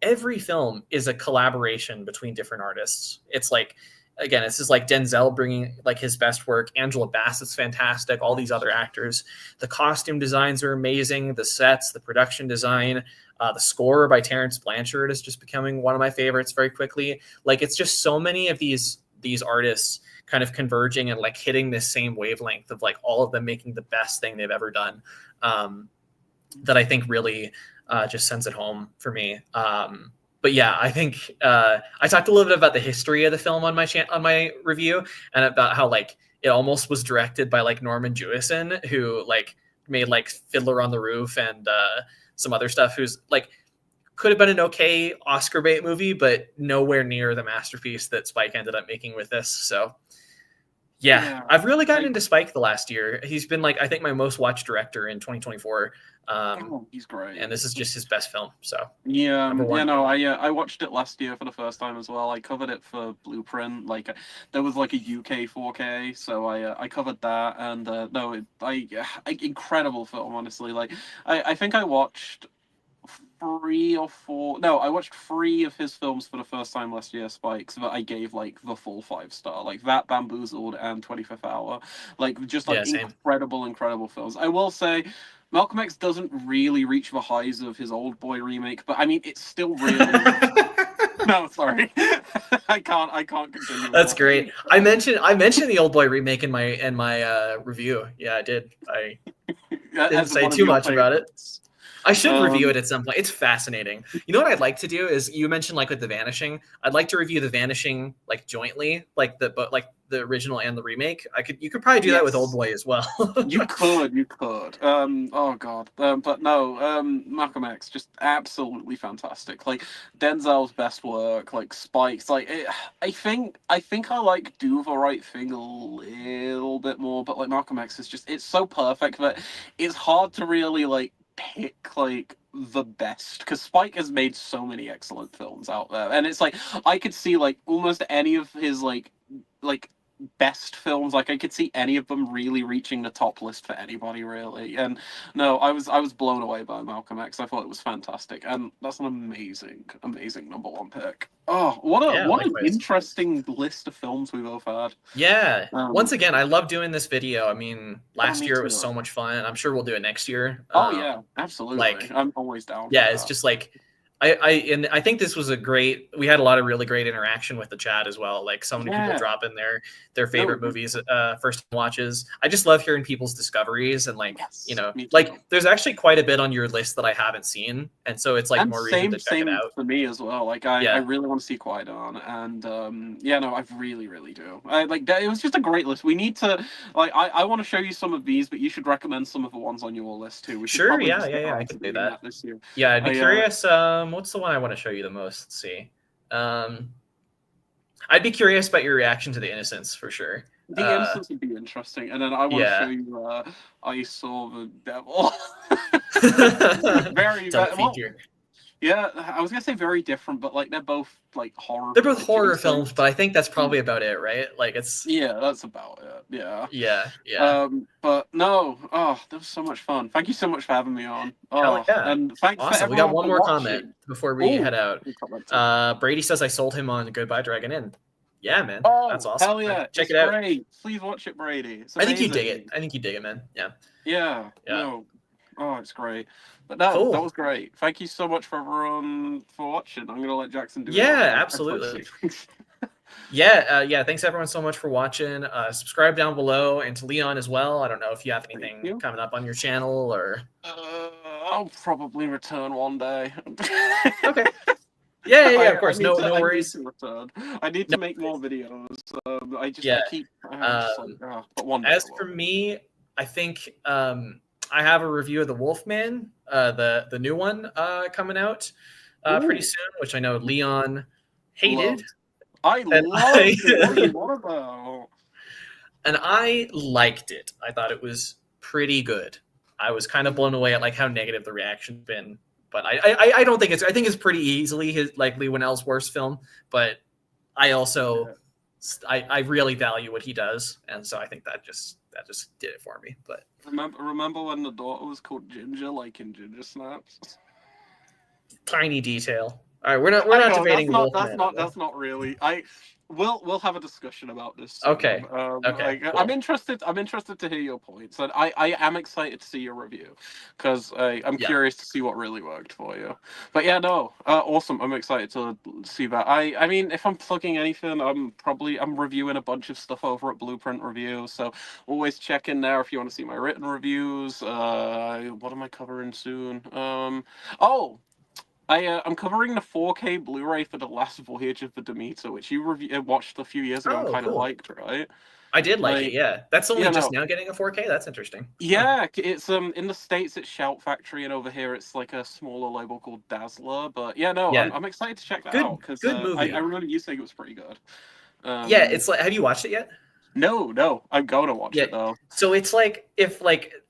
every film is a collaboration between different artists. It's like, again, this is like Denzel bringing like his best work. Angela Bassett's fantastic. All these other actors, the costume designs are amazing. The sets, the production design, the score by Terrence Blanchard is just becoming one of my favorites very quickly. Like it's just so many of these artists kind of converging and like hitting this same wavelength of like all of them making the best thing they've ever done. That I think really just sends it home for me. But yeah, I think I talked a little bit about the history of the film on my review and about how like it almost was directed by like Norman Jewison, who like made like Fiddler on the Roof and some other stuff, who's like could have been an okay Oscar bait movie, but nowhere near the masterpiece that Spike ended up making with this. So yeah, I've really gotten into Spike the last year. He's been like, I think my most watched director in 2024. He's great. And this is just his best film. So I watched it last year for the first time as well. I covered it for Blueprint. Like there was like a UK 4K, so I covered that. And incredible film, honestly. Like I think I watched I watched 3 of his films for the first time last year, Spikes, that I gave like the full 5-star, like that, Bamboozled, and 25th Hour, like just like incredible films. I will say Malcolm X doesn't really reach the highs of his Old Boy remake, but I mean it's still really no, sorry. I can't continue. That's great. I mentioned the Old Boy remake in my review. Yeah, I did. I didn't say too much about it. I should review it at some point. It's fascinating. You know what I'd like to do is you mentioned like with The Vanishing. I'd like to review The Vanishing like jointly, like the original and the remake. You could probably do that with Old Boy as well. You could. Oh god. But no. Malcolm X just absolutely fantastic. Like Denzel's best work. Like Spike's. Like I think I like Do the Right Thing a little bit more. But like Malcolm X is just it's so perfect that it's hard to really like pick like the best because Spike has made so many excellent films out there, and it's like I could see like almost any of his like best films. Like I could see any of them really reaching the top list for anybody, really. And no, I was blown away by Malcolm X. I thought it was fantastic, and that's an amazing number one pick. Oh, what an interesting list of films we both had. Yeah. Once again, I love doing this video. I mean, last year it was so much fun. I'm sure we'll do it next year. Oh yeah, absolutely. Like, I'm always down. Yeah, it's just like I think this was we had a lot of really great interaction with the chat as well. Like so many people drop in their favorite movies, first watches. I just love hearing people's discoveries and like, there's actually quite a bit on your list that I haven't seen. And so it's like more reason to check it out. For me as well. Like I really want to see Qui-Gon and I really do. It was just a great list. We need to I want to show you some of these, but you should recommend some of the ones on your list too. Sure, I can do that. This year. Yeah, I'd be curious. What's the one I want to show you the most? Let's see. I'd be curious about your reaction to The Innocents for sure. The Innocents would be interesting, and then I want to show you I Saw the Devil. Very yeah, I was gonna say very different, but like they're both like horror. They're both horror films, but I think that's probably about it, right? Like it's that's about it. Yeah. But no, that was so much fun. Thank you so much for having me on. And thanks. Awesome. We got one more comment before we head out. Brady says I sold him on Goodbye Dragon Inn. Yeah, man. That's awesome. Hell yeah. Check it out. Great. Please watch it, Brady. I think you dig it. I think you dig it, man. Yeah. Yeah. No. Oh, it's great. But no, that was great. Thank you so much for everyone for watching. I'm gonna let Jackson do it. Yeah, absolutely. Thanks everyone so much for watching. Subscribe down below, and to Leon as well. I don't know if you have anything coming up on your channel or I'll probably return one day. Okay. Yeah, of course. No worries. I need to make more videos. I keep but one day as for me, I think I have a review of The Wolfman, the new one coming out pretty soon, which I know Leon hated. I loved it. What about? And I liked it. I thought it was pretty good. I was kind of blown away at like how negative the reaction's been. But I don't think I think it's pretty easily Lee Winnell's worst film. But I also I really value what he does, and so I think that just did it for me. But remember when the daughter was called Ginger, like in Ginger Snaps? Tiny detail. All right, we're not debating. That's not really. We'll have a discussion about this soon. Okay. Okay. Cool. I'm interested to hear your points, and I am excited to see your review because I'm curious to see what really worked for you. But awesome. I'm excited to see that. I mean, if I'm plugging anything, I'm reviewing a bunch of stuff over at Blueprint Review, so always check in there if you want to see my written reviews. What am I covering soon? I'm covering the 4K Blu-ray for The Last Voyage of the Demeter, which you watched a few years ago and kind of liked, right? I did like it, yeah. That's only just now getting a 4K? That's interesting. Yeah, it's in the States it's Shout Factory, and over here it's like a smaller label called Dazzler. But I'm excited to check that out because I remember you saying it was pretty good. It's like, have you watched it yet? No, I'm going to watch it though. So it's like if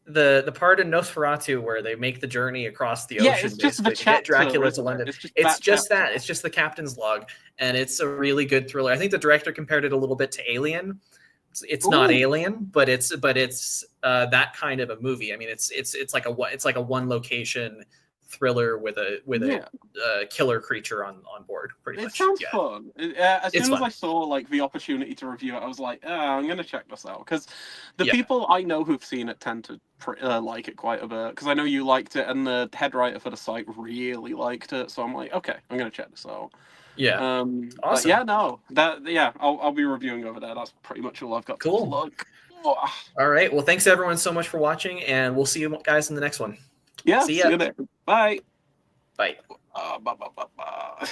the part in Nosferatu where they make the journey across the ocean basically to get Dracula to London. It's just the captain's log, and it's a really good thriller. I think the director compared it a little bit to Alien. It's not Alien, but it's that kind of a movie. I mean, it's like a one location thriller with a killer creature on board. Pretty much. It sounds fun. As soon as I saw the opportunity to review it, I was like, I'm gonna check this out because the people I know who've seen it tend to like it quite a bit. Because I know you liked it, and the head writer for the site really liked it. So I'm like, okay, I'm gonna check this out. Yeah. Awesome. I'll be reviewing over there. That's pretty much all I've got. Cool. To look. All right. Well, thanks everyone so much for watching, and we'll see you guys in the next one. Yeah. See you there. Bye. Bye. Bye.